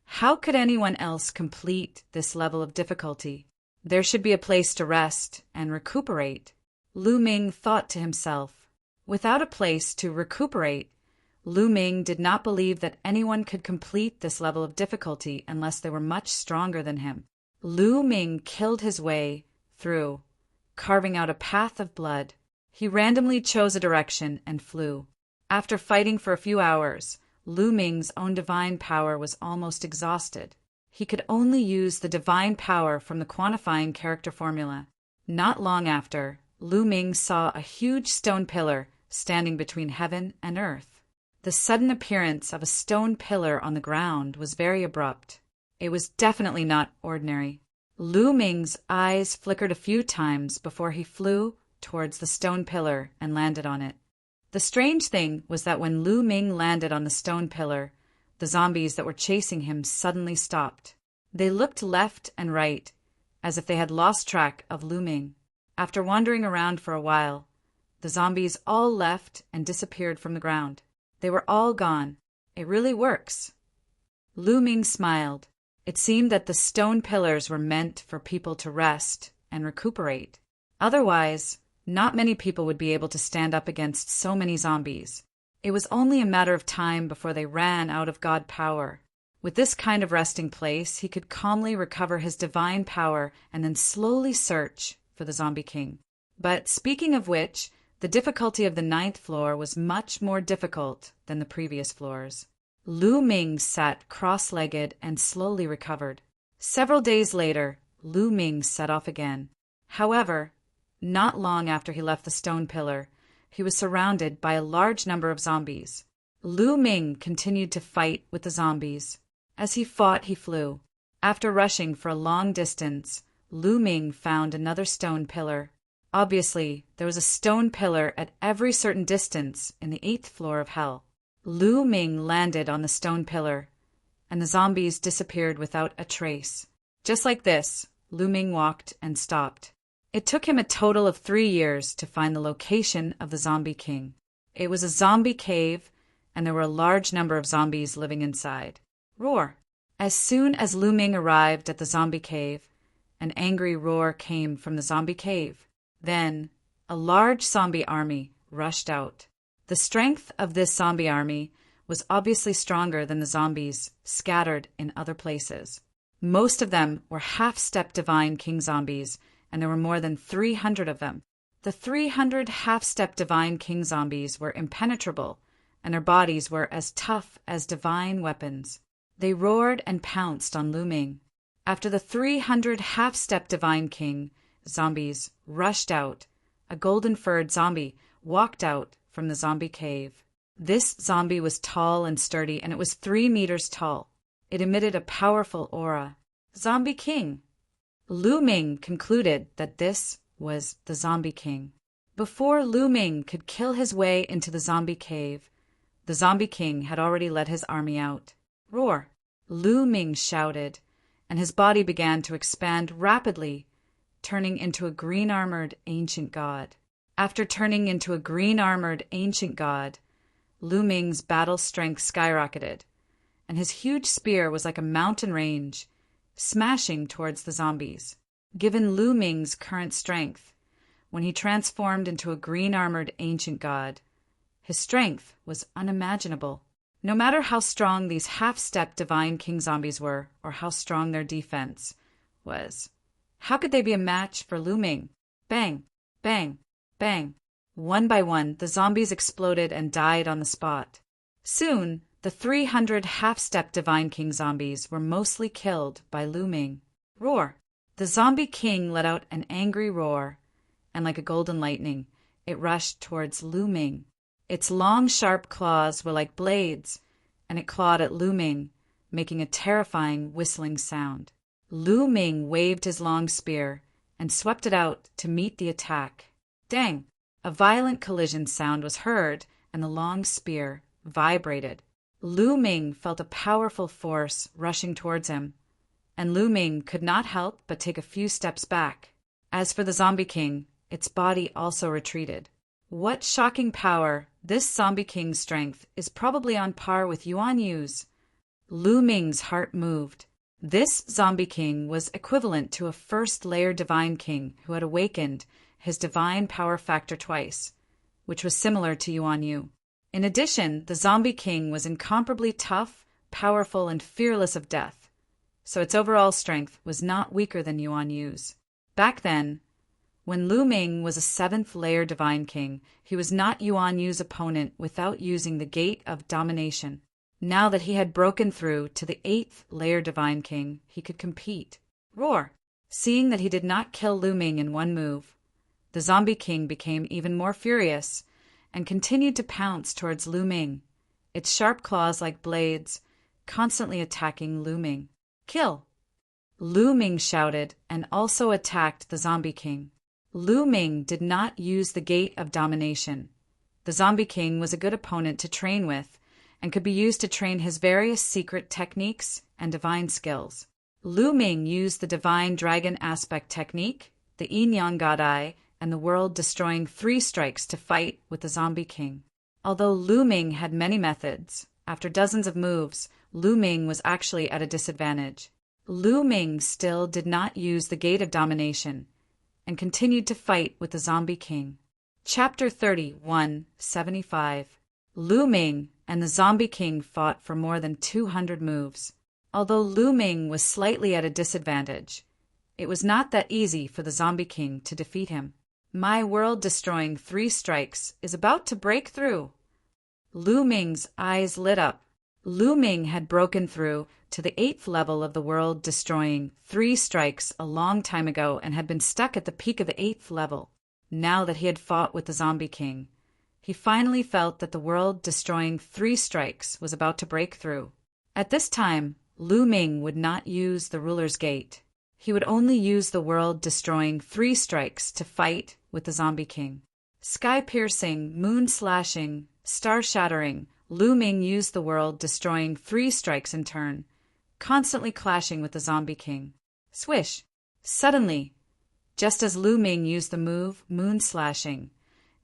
How could anyone else complete this level of difficulty? There should be a place to rest and recuperate. Lu Ming thought to himself. Without a place to recuperate, Lu Ming did not believe that anyone could complete this level of difficulty unless they were much stronger than him. Lu Ming killed his way through, carving out a path of blood. He randomly chose a direction and flew. After fighting for a few hours, Lu Ming's own divine power was almost exhausted. He could only use the divine power from the quantifying character formula. Not long after, Lu Ming saw a huge stone pillar standing between heaven and earth. The sudden appearance of a stone pillar on the ground was very abrupt. It was definitely not ordinary. Lu Ming's eyes flickered a few times before he flew towards the stone pillar and landed on it. The strange thing was that when Lu Ming landed on the stone pillar, the zombies that were chasing him suddenly stopped. They looked left and right, as if they had lost track of Lu Ming. After wandering around for a while, the zombies all left and disappeared from the ground. They were all gone. It really works. Lu Ming smiled. It seemed that the stone pillars were meant for people to rest and recuperate. Otherwise, not many people would be able to stand up against so many zombies. It was only a matter of time before they ran out of God power. With this kind of resting place, he could calmly recover his divine power and then slowly search for the Zombie King. But speaking of which, the difficulty of the 9th floor was much more difficult than the previous floors. Lu Ming sat cross-legged and slowly recovered. Several days later, Lu Ming set off again. However, not long after he left the stone pillar, he was surrounded by a large number of zombies. Lu Ming continued to fight with the zombies. As he fought, he flew. After rushing for a long distance, Lu Ming found another stone pillar. Obviously, there was a stone pillar at every certain distance in the 8th floor of hell. Lu Ming landed on the stone pillar, and the zombies disappeared without a trace. Just like this, Lu Ming walked and stopped. It took him a total of 3 years to find the location of the Zombie King. It was a zombie cave, and there were a large number of zombies living inside. Roar! As soon as Lu Ming arrived at the zombie cave, an angry roar came from the zombie cave. Then, a large zombie army rushed out. The strength of this zombie army was obviously stronger than the zombies scattered in other places. Most of them were half-step divine king zombies, and there were more than 300 of them. The 300 half-step divine king zombies were impenetrable, and their bodies were as tough as divine weapons. They roared and pounced on Lu Ming. After the 300 half-step divine king zombies rushed out, a golden-furred zombie walked out from the zombie cave. This zombie was tall and sturdy, and it was 3 meters tall. It emitted a powerful aura. Zombie King. Lu Ming concluded that this was the Zombie King. Before Lu Ming could kill his way into the zombie cave, the Zombie King had already led his army out. Roar! Lu Ming shouted, and his body began to expand rapidly, turning into a green-armored ancient god. After turning into a green-armored ancient god, Lu Ming's battle strength skyrocketed, and his huge spear was like a mountain range, smashing towards the zombies. Given Lu Ming's current strength, when he transformed into a green-armored ancient god, his strength was unimaginable. No matter how strong these half-step divine king zombies were, or how strong their defense was, how could they be a match for Lu Ming? Bang! Bang! Bang! One by one, the zombies exploded and died on the spot. Soon, the 300 half-step divine king zombies were mostly killed by Lu Ming. Roar! The zombie king let out an angry roar, and like a golden lightning, it rushed towards Lu Ming. Its long, sharp claws were like blades, and it clawed at Lu Ming, making a terrifying whistling sound. Lu Ming waved his long spear and swept it out to meet the attack. Dang! A violent collision sound was heard, and the long spear vibrated. Lu Ming felt a powerful force rushing towards him, and Lu Ming could not help but take a few steps back. As for the Zombie King, its body also retreated. What shocking power! This Zombie King's strength is probably on par with Yuan Yu's. Lu Ming's heart moved. This Zombie King was equivalent to a first-layer divine king who had awakened his divine power factor twice, which was similar to Yuan Yu. In addition, the Zombie King was incomparably tough, powerful, and fearless of death, so its overall strength was not weaker than Yuan Yu's. Back then, when Lu Ming was a 7th-layer divine king, he was not Yuan Yu's opponent without using the Gate of Domination. Now that he had broken through to the 8th-layer divine king, he could compete. Roar! Seeing that he did not kill Lu Ming in one move, the Zombie King became even more furious and continued to pounce towards Lu Ming, its sharp claws like blades, constantly attacking Lu Ming. Kill! Lu Ming shouted and also attacked the Zombie King. Lu Ming did not use the Gate of Domination. The Zombie King was a good opponent to train with and could be used to train his various secret techniques and divine skills. Lu Ming used the Divine Dragon Aspect Technique, the Yin-Yang God Eye, and the world-destroying 3 strikes to fight with the Zombie King. Although Lu Ming had many methods, after dozens of moves, Lu Ming was actually at a disadvantage. Lu Ming still did not use the Gate of Domination and continued to fight with the Zombie King. Chapter 31:75. Lu Ming and the Zombie King fought for more than 200 moves. Although Lu Ming was slightly at a disadvantage, it was not that easy for the Zombie King to defeat him. My world-destroying 3 strikes is about to break through. Lu Ming's eyes lit up. Lu Ming had broken through to the 8th level of the world-destroying 3 strikes a long time ago and had been stuck at the peak of the 8th level. Now that he had fought with the Zombie King, he finally felt that the world-destroying 3 strikes was about to break through. At this time, Lu Ming would not use the Ruler's Gate. He would only use the world-destroying 3 strikes to fight with the Zombie King. Sky-piercing, moon-slashing, star-shattering, Lu Ming used the world-destroying 3 strikes in turn, constantly clashing with the Zombie King. Swish! Suddenly, just as Lu Ming used the move moon-slashing,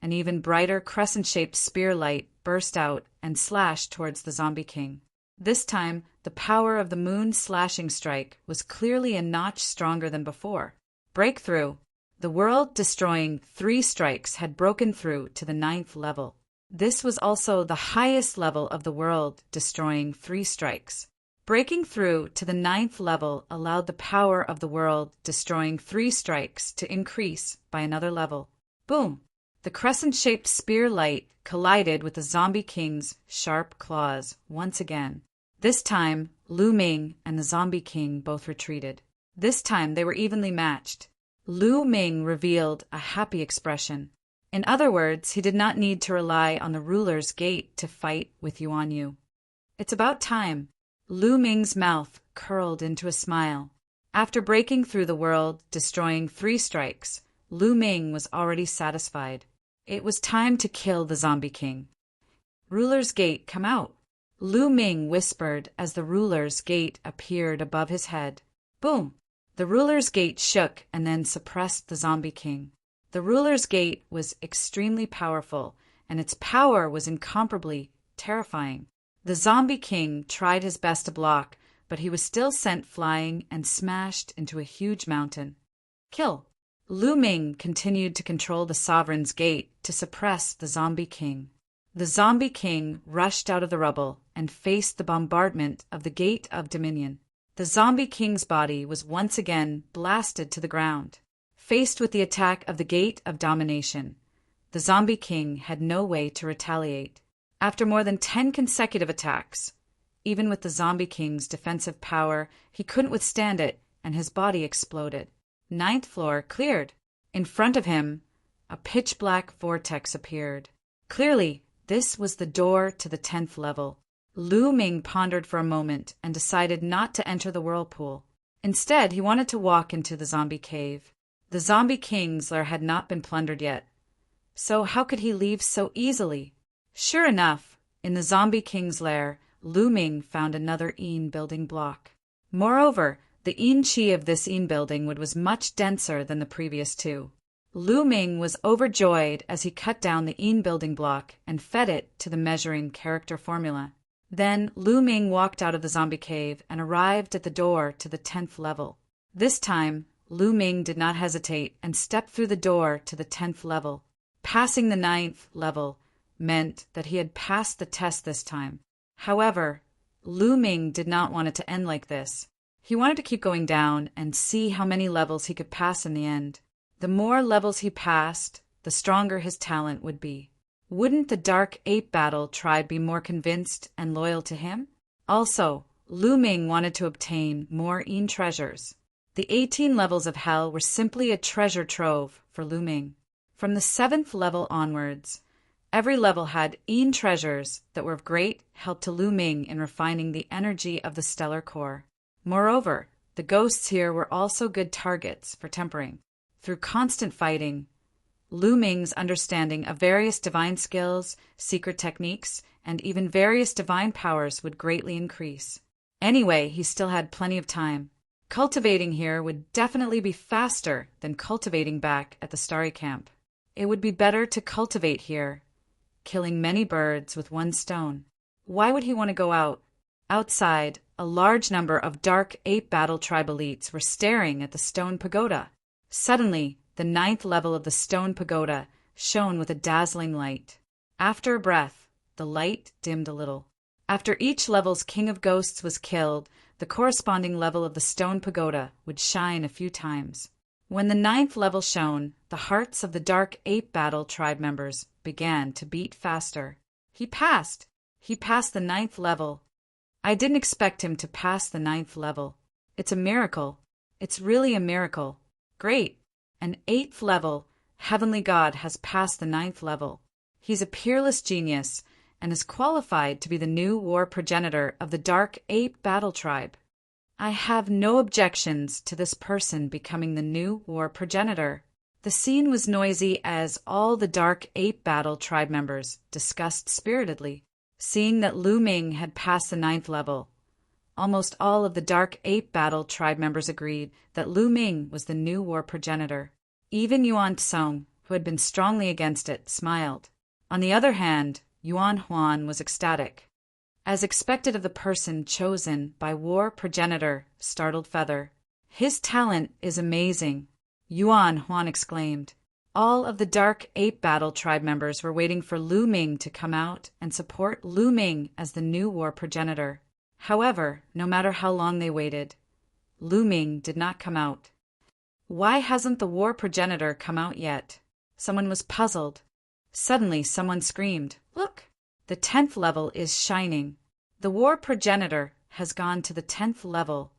an even brighter crescent-shaped spear light burst out and slashed towards the Zombie King. This time, the power of the moon-slashing strike was clearly a notch stronger than before. Breakthrough! The world-destroying 3 strikes had broken through to the 9th level. This was also the highest level of the world-destroying 3 strikes. Breaking through to the 9th level allowed the power of the world-destroying 3 strikes to increase by another level. Boom! The crescent-shaped spear light collided with the Zombie King's sharp claws once again. This time, Lu Ming and the Zombie King both retreated. This time they were evenly matched. Lu Ming revealed a happy expression. In other words, he did not need to rely on the ruler's gate to fight with Yuan Yu. It's about time. Lu Ming's mouth curled into a smile. After breaking through the world, destroying 3 strikes, Lu Ming was already satisfied. It was time to kill the Zombie King. Ruler's gate, come out. Lu Ming whispered as the ruler's gate appeared above his head. Boom! The ruler's gate shook and then suppressed the Zombie King. The ruler's gate was extremely powerful, and its power was incomparably terrifying. The Zombie King tried his best to block, but he was still sent flying and smashed into a huge mountain. Kill! Lu Ming continued to control the sovereign's gate to suppress the Zombie King. The Zombie King rushed out of the rubble and faced the bombardment of the Gate of Dominion. The Zombie King's body was once again blasted to the ground. Faced with the attack of the Gate of Domination, the Zombie King had no way to retaliate. After more than 10 consecutive attacks, even with the Zombie King's defensive power, he couldn't withstand it, and his body exploded. 9th floor cleared. In front of him, a pitch-black vortex appeared. Clearly, this was the door to the 10th level. Lu Ming pondered for a moment and decided not to enter the whirlpool. Instead, he wanted to walk into the zombie cave. The Zombie King's lair had not been plundered yet, so how could he leave so easily? Sure enough, in the Zombie King's lair, Lu Ming found another Yin building block. Moreover, the Yin chi of this Yin building wood was much denser than the previous 2. Lu Ming was overjoyed as he cut down the Yin building block and fed it to the measuring character formula. Then Lu Ming walked out of the zombie cave and arrived at the door to the 10th level. This time, Lu Ming did not hesitate and stepped through the door to the 10th level. Passing the 9th level meant that he had passed the test this time. However, Lu Ming did not want it to end like this. He wanted to keep going down and see how many levels he could pass in the end. The more levels he passed, the stronger his talent would be. Wouldn't the Dark Ape Battle tribe be more convinced and loyal to him? Also, Lu Ming wanted to obtain more Yin treasures. The 18 levels of hell were simply a treasure trove for Lu Ming. From the 7th level onwards, every level had Yin treasures that were of great help to Lu Ming in refining the energy of the stellar core. Moreover, the ghosts here were also good targets for tempering. Through constant fighting, Lu Ming's understanding of various divine skills, secret techniques, and even various divine powers would greatly increase. Anyway, he still had plenty of time. Cultivating here would definitely be faster than cultivating back at the Starry Camp. It would be better to cultivate here, killing many birds with one stone. Why would he want to go out? Outside, a large number of Dark Ape Battle tribe elites were staring at the stone pagoda. Suddenly, the 9th level of the stone pagoda shone with a dazzling light. After a breath, the light dimmed a little. After each level's king of ghosts was killed, the corresponding level of the stone pagoda would shine a few times. When the 9th level shone, the hearts of the Dark Ape Battle tribe members began to beat faster. He passed! He passed the 9th level. I didn't expect him to pass the 9th level. It's a miracle. It's really a miracle. Great! An 8th level heavenly god has passed the 9th level. He's a peerless genius and is qualified to be the new war progenitor of the Dark Ape Battle tribe. I have no objections to this person becoming the new war progenitor. The scene was noisy as all the Dark Ape Battle tribe members discussed spiritedly. Seeing that Lu Ming had passed the 9th level, almost all of the Dark Ape Battle tribe members agreed that Lu Ming was the new war progenitor. Even Yuan Tsong, who had been strongly against it, smiled. On the other hand, Yuan Huan was ecstatic. As expected of the person chosen by war progenitor Startled Feather, his talent is amazing. Yuan, Huan exclaimed. All of the Dark Ape Battle tribe members were waiting for Lu Ming to come out and support Lu Ming as the new war progenitor. However, no matter how long they waited, Lu Ming did not come out. Why hasn't the war progenitor come out yet? Someone was puzzled. Suddenly, someone screamed, "Look! The 10th level is shining. The war progenitor has gone to the 10th level."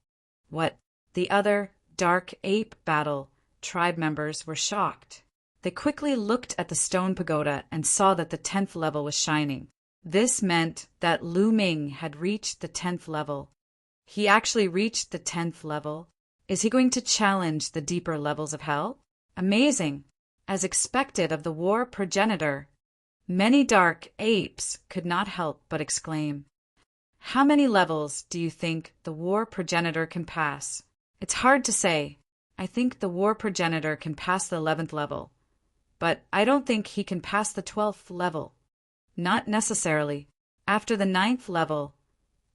What? The other Dark Ape Battle tribe members were shocked. They quickly looked at the stone pagoda and saw that the 10th level was shining. This meant that Lu Ming had reached the 10th level. He actually reached the 10th level. Is he going to challenge the deeper levels of hell? Amazing! As expected of the war progenitor, many dark apes could not help but exclaim, "How many levels do you think the war progenitor can pass?" It's hard to say. I think the war progenitor can pass the 11th level, but I don't think he can pass the 12th level. Not necessarily. After the 9th level,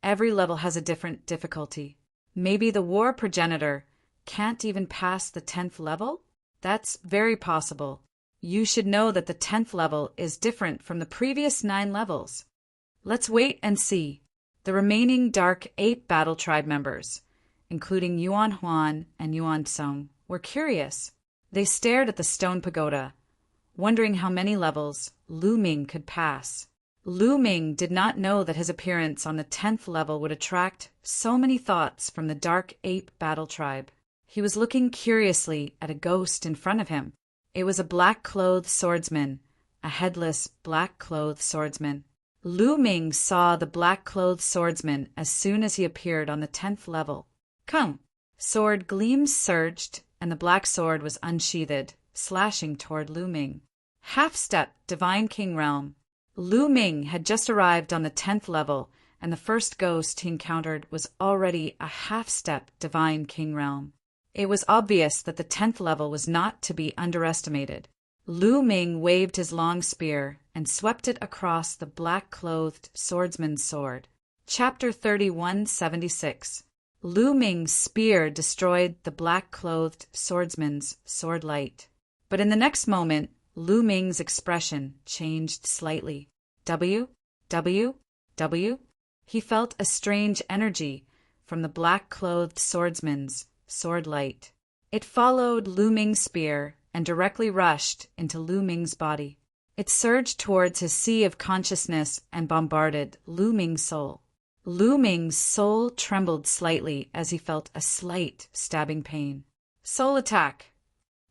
every level has a different difficulty. Maybe the war progenitor can't even pass the 10th level? That's very possible. You should know that the 10th level is different from the previous 9 levels. Let's wait and see. The remaining Dark Ape Battle tribe members, including Yuan Huan and Yuan Tsung, were curious. They stared at the stone pagoda, wondering how many levels Lu Ming could pass. Lu Ming did not know that his appearance on the 10th level would attract so many thoughts from the Dark Ape Battle tribe. He was looking curiously at a ghost in front of him. It was a black-clothed swordsman, a headless, black-clothed swordsman. Lu Ming saw the black-clothed swordsman as soon as he appeared on the 10th level. "Come!" Sword gleams surged, and the black sword was unsheathed, slashing toward Lu Ming. Half-step, Divine King Realm. Lu Ming had just arrived on the 10th level, and the first ghost he encountered was already a half-step Divine King Realm. It was obvious that the 10th level was not to be underestimated. Lu Ming waved his long spear and swept it across the black-clothed swordsman's sword. Chapter 3176. Lu Ming's spear destroyed the black-clothed swordsman's sword light. But in the next moment, Lu Ming's expression changed slightly. W? He felt a strange energy from the black-clothed swordsman's sword light. It followed Lu Ming's spear and directly rushed into Lu Ming's body. It surged towards his sea of consciousness and bombarded Lu Ming's soul. Lu Ming's soul trembled slightly as he felt a slight stabbing pain. Soul attack!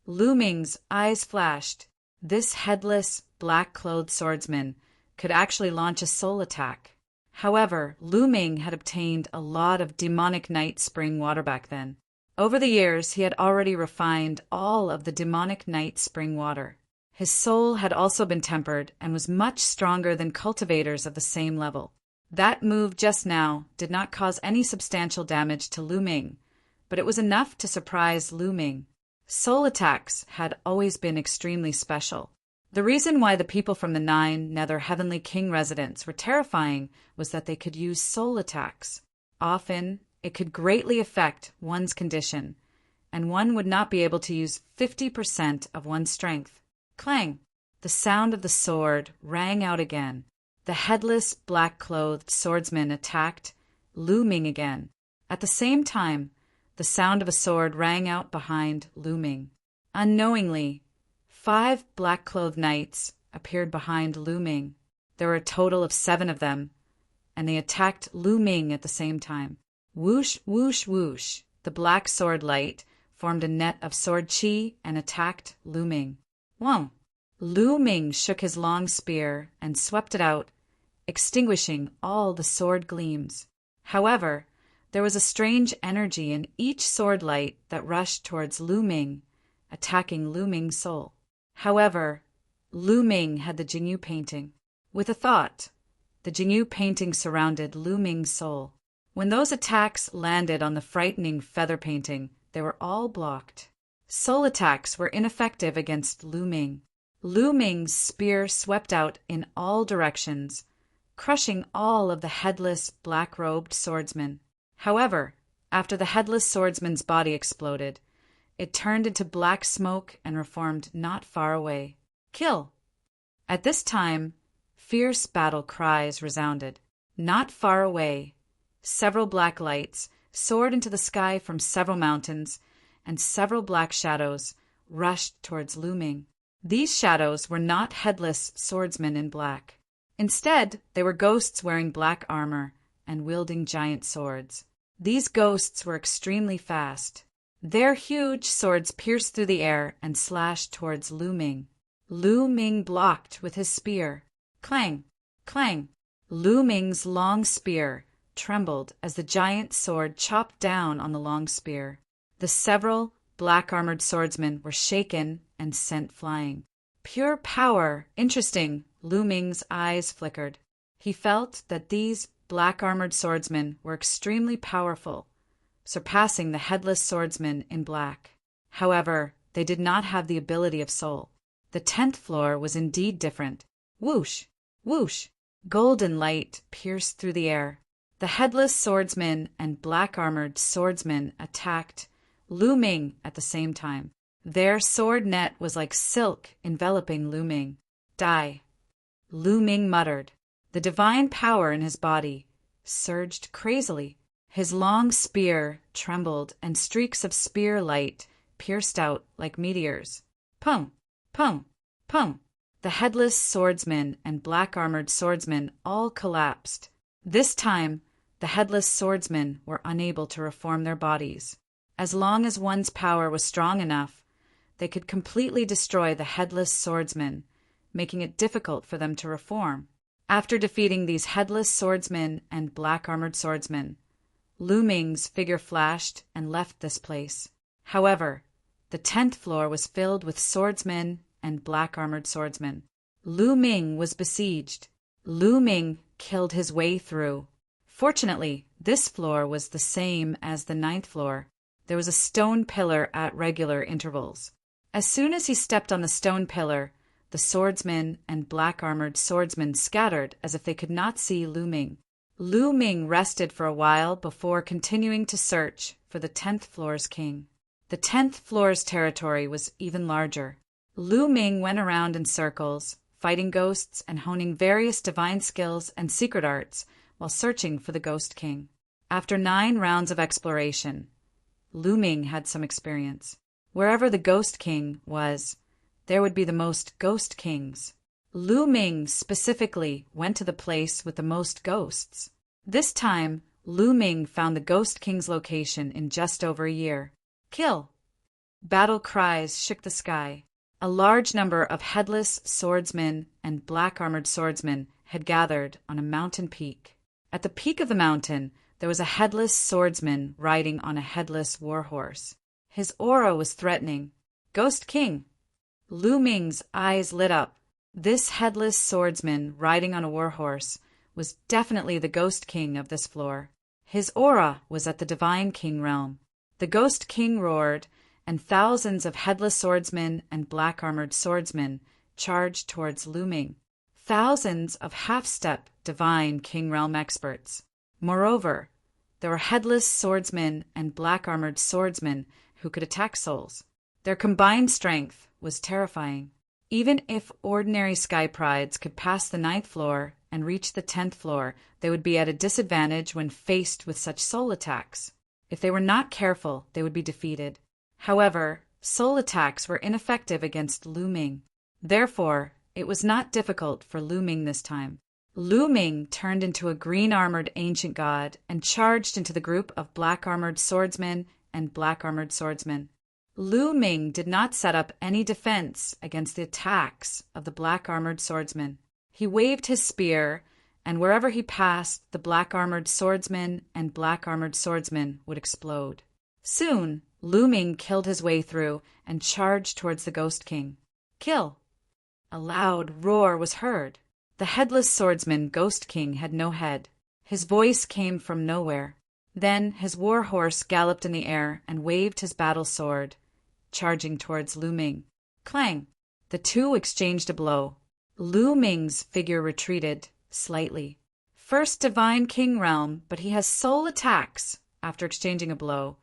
Lu Ming's eyes flashed. This headless, black-clothed swordsman could actually launch a soul attack. However, Lu Ming had obtained a lot of demonic night spring water back then. Over the years, he had already refined all of the demonic night spring water. His soul had also been tempered and was much stronger than cultivators of the same level. That move just now did not cause any substantial damage to Lu Ming, but it was enough to surprise Lu Ming. Soul attacks had always been extremely special. The reason why the people from the 9 Nether Heavenly King residents were terrifying was that they could use soul attacks. Often, it could greatly affect one's condition, and one would not be able to use 50% of one's strength. Clang! The sound of the sword rang out again. The headless, black-clothed swordsman attacked Lu Ming again. At the same time, the sound of a sword rang out behind Lu Ming. Unknowingly, 5 black-clothed knights appeared behind Lu Ming. There were a total of 7 of them, and they attacked Lu Ming at the same time. Whoosh, whoosh, whoosh. The black sword light formed a net of sword chi and attacked Lu Ming. Whoa! Lu Ming shook his long spear and swept it out, extinguishing all the sword gleams. However, there was a strange energy in each sword light that rushed towards Lu Ming, attacking Lu Ming's soul. However, Lu Ming had the Jingyu painting. With a thought, the Jingyu painting surrounded Lu Ming's soul. When those attacks landed on the frightening feather painting, they were all blocked. Soul attacks were ineffective against Lu Ming. Lu Ming's spear swept out in all directions, crushing all of the headless, black-robed swordsmen. However, after the headless swordsman's body exploded, It turned into black smoke and reformed not far away. Kill! At this time, fierce battle cries resounded. Not far away, several black lights soared into the sky from several mountains, and several black shadows rushed towards Lu Ming. These shadows were not headless swordsmen in black. Instead, they were ghosts wearing black armor and wielding giant swords. These ghosts were extremely fast. Their huge swords pierced through the air and slashed towards Lu Ming. Lu Ming blocked with his spear. Clang! Clang! Lu Ming's long spear trembled as the giant sword chopped down on the long spear. The several black-armored swordsmen were shaken and sent flying. Pure power! Interesting! Lu Ming's eyes flickered. He felt that these black-armored swordsmen were extremely powerful, surpassing the headless swordsmen in black. However, they did not have the ability of soul. The 10th floor was indeed different. Whoosh! Whoosh! Golden light pierced through the air. The headless swordsmen and black-armored swordsmen attacked Lu Ming at the same time. Their sword net was like silk enveloping Lu Ming. Die! Lu Ming muttered. The divine power in his body surged crazily. His long spear trembled, and streaks of spear light pierced out like meteors. Pum! Pum! Pum! The headless swordsmen and black-armored swordsmen all collapsed. This time, the headless swordsmen were unable to reform their bodies. As long as one's power was strong enough, they could completely destroy the headless swordsmen, making it difficult for them to reform. After defeating these headless swordsmen and black-armored swordsmen, Lu Ming's figure flashed and left this place. However, the 10th floor was filled with swordsmen and black-armored swordsmen. Lu Ming was besieged. Lu Ming killed his way through. Fortunately, this floor was the same as the 9th floor. There was a stone pillar at regular intervals. As soon as he stepped on the stone pillar, the swordsmen and black-armored swordsmen scattered as if they could not see Lu Ming. Lu Ming rested for a while before continuing to search for the 10th floor's king. The 10th floor's territory was even larger. Lu Ming went around in circles, fighting ghosts and honing various divine skills and secret arts while searching for the Ghost King. After 9 rounds of exploration, Lu Ming had some experience. Wherever the Ghost King was, there would be the most Ghost Kings. Lu Ming specifically went to the place with the most ghosts. This time, Lu Ming found the Ghost King's location in just over a year. Kill! Battle cries shook the sky. A large number of headless swordsmen and black-armored swordsmen had gathered on a mountain peak. At the peak of the mountain, there was a headless swordsman riding on a headless warhorse. His aura was threatening. Ghost King! Lu Ming's eyes lit up. This headless swordsman riding on a warhorse was definitely the Ghost King of this floor. His aura was at the Divine King realm. The Ghost King roared, and thousands of headless swordsmen and black-armored swordsmen charged towards Lu Ming. Thousands of half-step Divine King realm experts. Moreover, there were headless swordsmen and black-armored swordsmen who could attack souls. Their combined strength was terrifying. Even if ordinary sky prides could pass the 9th floor and reach the 10th floor, they would be at a disadvantage when faced with such soul attacks. If they were not careful, they would be defeated. However, soul attacks were ineffective against Lu Ming. Therefore, it was not difficult for Lu Ming this time. Lu Ming turned into a green-armored ancient god and charged into the group of black-armored swordsmen and black-armored swordsmen. Lu Ming did not set up any defense against the attacks of the black-armored swordsmen. He waved his spear, and wherever he passed, the black-armored swordsmen and black-armored swordsmen would explode. Soon, Lu Ming killed his way through and charged towards the Ghost King. Kill! A loud roar was heard. The headless swordsman Ghost King had no head. His voice came from nowhere. Then his war horse galloped in the air and waved his battle sword, charging towards Lu Ming. Clang! The two exchanged a blow. Lu Ming's figure retreated slightly. First Divine King realm, but he has soul attacks. After exchanging a blow,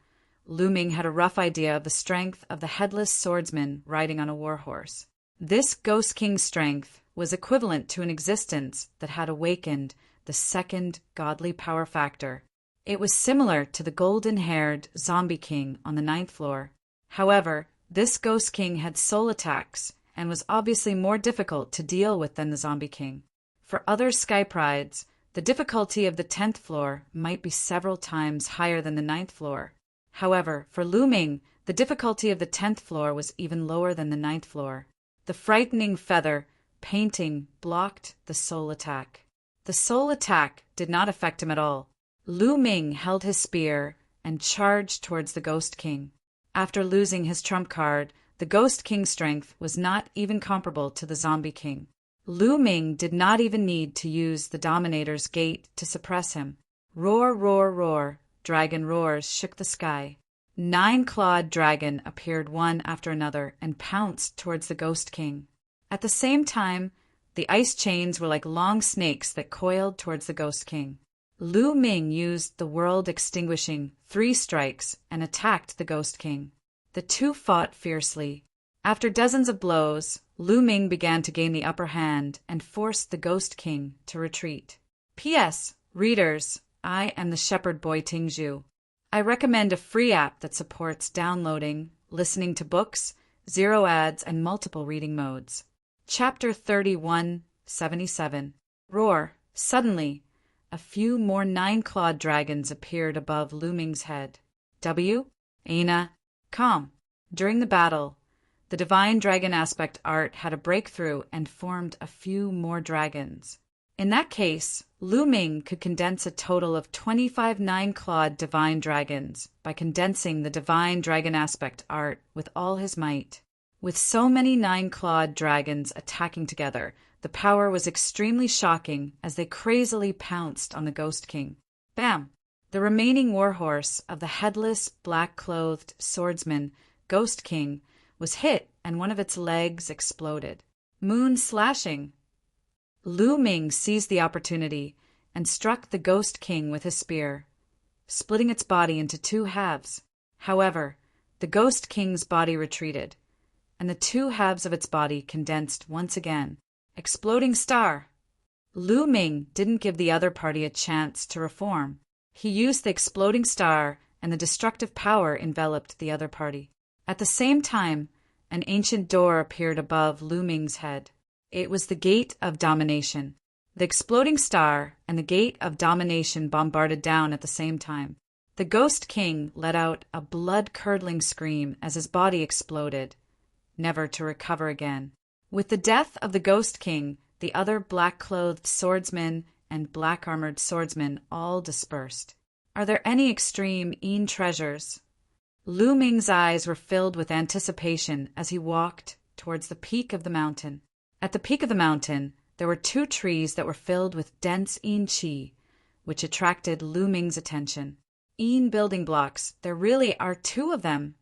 Lu Ming had a rough idea of the strength of the headless swordsman riding on a warhorse. This Ghost King's strength was equivalent to an existence that had awakened the second godly power factor. It was similar to the golden-haired zombie king on the 9th floor. However, this Ghost King had soul attacks and was obviously more difficult to deal with than the zombie king. For other Sky Prides, the difficulty of the 10th floor might be several times higher than the 9th floor. However, for Lu Ming, the difficulty of the 10th floor was even lower than the 9th floor. The frightening feather painting blocked the soul attack. The soul attack did not affect him at all. Lu Ming held his spear and charged towards the Ghost King. After losing his trump card, the Ghost King's strength was not even comparable to the Zombie King. Lu Ming did not even need to use the Dominator's Gate to suppress him. Roar, roar, roar, dragon roars shook the sky. 9-clawed dragon appeared one after another and pounced towards the Ghost King. At the same time, the ice chains were like long snakes that coiled towards the Ghost King. Lu Ming used the world-extinguishing 3 strikes and attacked the Ghost King. The two fought fiercely. After dozens of blows, Lu Ming began to gain the upper hand and forced the Ghost King to retreat. P.S. Readers, I am the Shepherd Boy Tingzhu. I recommend a free app that supports downloading, listening to books, 0 ads, and multiple reading modes. Chapter 3177. Roar. Suddenly, a few more 9-clawed dragons appeared above Lu Ming's head. Ana. Calm. During the battle, the Divine Dragon Aspect art had a breakthrough and formed a few more dragons. In that case, Lu Ming could condense a total of 25 9-clawed divine dragons by condensing the Divine Dragon Aspect art with all his might. With so many 9-clawed dragons attacking together, the power was extremely shocking as they crazily pounced on the Ghost King. Bam! The remaining warhorse of the headless, black-clothed swordsman, Ghost King, was hit and one of its legs exploded. Moon slashing! Lu Ming seized the opportunity and struck the Ghost King with his spear, splitting its body into 2 halves. However, the Ghost King's body retreated, and the 2 halves of its body condensed once again. Exploding star! Lu Ming didn't give the other party a chance to reform. He used the exploding star, and the destructive power enveloped the other party. At the same time, an ancient door appeared above Lu Ming's head. It was the Gate of Domination. The exploding star and the Gate of Domination bombarded down at the same time. The Ghost King let out a blood-curdling scream as his body exploded, never to recover again. With the death of the Ghost King, the other black-clothed swordsmen and black-armored swordsmen all dispersed. Are there any extreme Een treasures? Lu Ming's eyes were filled with anticipation as he walked towards the peak of the mountain. At the peak of the mountain, there were 2 trees that were filled with dense Een Qi, which attracted Lu Ming's attention. Een building blocks, there really are 2 of them.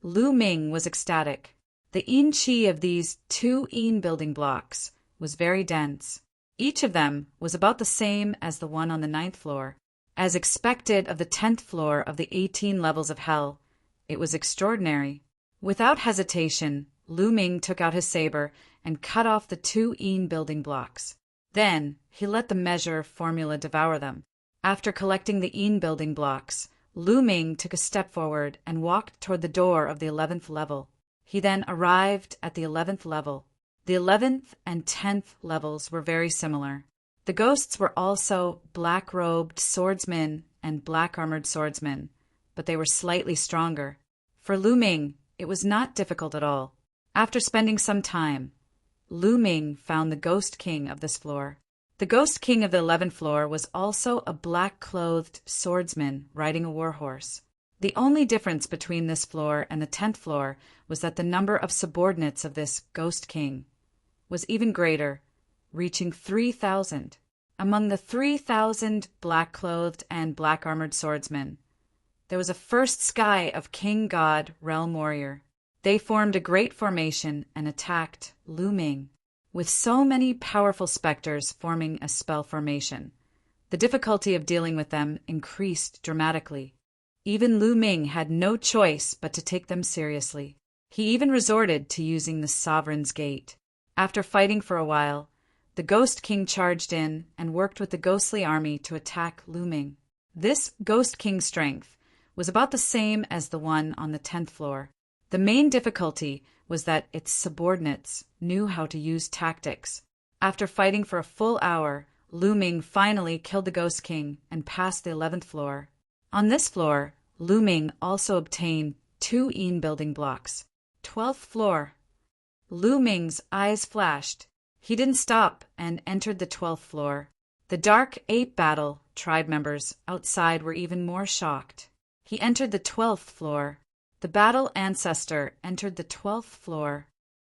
Lu Ming was ecstatic. The Een Qi of these 2 Een building blocks was very dense. Each of them was about the same as the one on the 9th floor. As expected of the 10th floor of the 18 levels of hell, it was extraordinary. Without hesitation, Lu Ming took out his saber and cut off the 2 Een building blocks. Then he let the measure formula devour them. After collecting the Een building blocks, Lu Ming took a step forward and walked toward the door of the 11th level. He then arrived at the 11th level. The 11th and 10th levels were very similar. The ghosts were also black-robed swordsmen and black-armored swordsmen, but they were slightly stronger. For Lu Ming, it was not difficult at all. After spending some time, Lu Ming found the Ghost King of this floor. The Ghost King of the 11th floor was also a black-clothed swordsman riding a warhorse. The only difference between this floor and the 10th floor was that the number of subordinates of this Ghost King was even greater, reaching 3,000. Among the 3,000 black-clothed and black-armored swordsmen, there was a first sky of King God Realm Warrior. They formed a great formation and attacked Lu Ming. With so many powerful specters forming a spell formation, the difficulty of dealing with them increased dramatically. Even Lu Ming had no choice but to take them seriously. He even resorted to using the Sovereign's Gate. After fighting for a while, the Ghost King charged in and worked with the ghostly army to attack Lu Ming. This Ghost King's strength was about the same as the one on the 10th floor. The main difficulty was that its subordinates knew how to use tactics. After fighting for a full hour, Lu Ming finally killed the Ghost King and passed the 11th floor. On this floor, Lu Ming also obtained 2 building blocks. 12th floor. Lu Ming's eyes flashed. He didn't stop and entered the 12th floor. The Dark Ape Battle tribe members outside were even more shocked. He entered the 12th floor. The Battle Ancestor entered the 12th floor.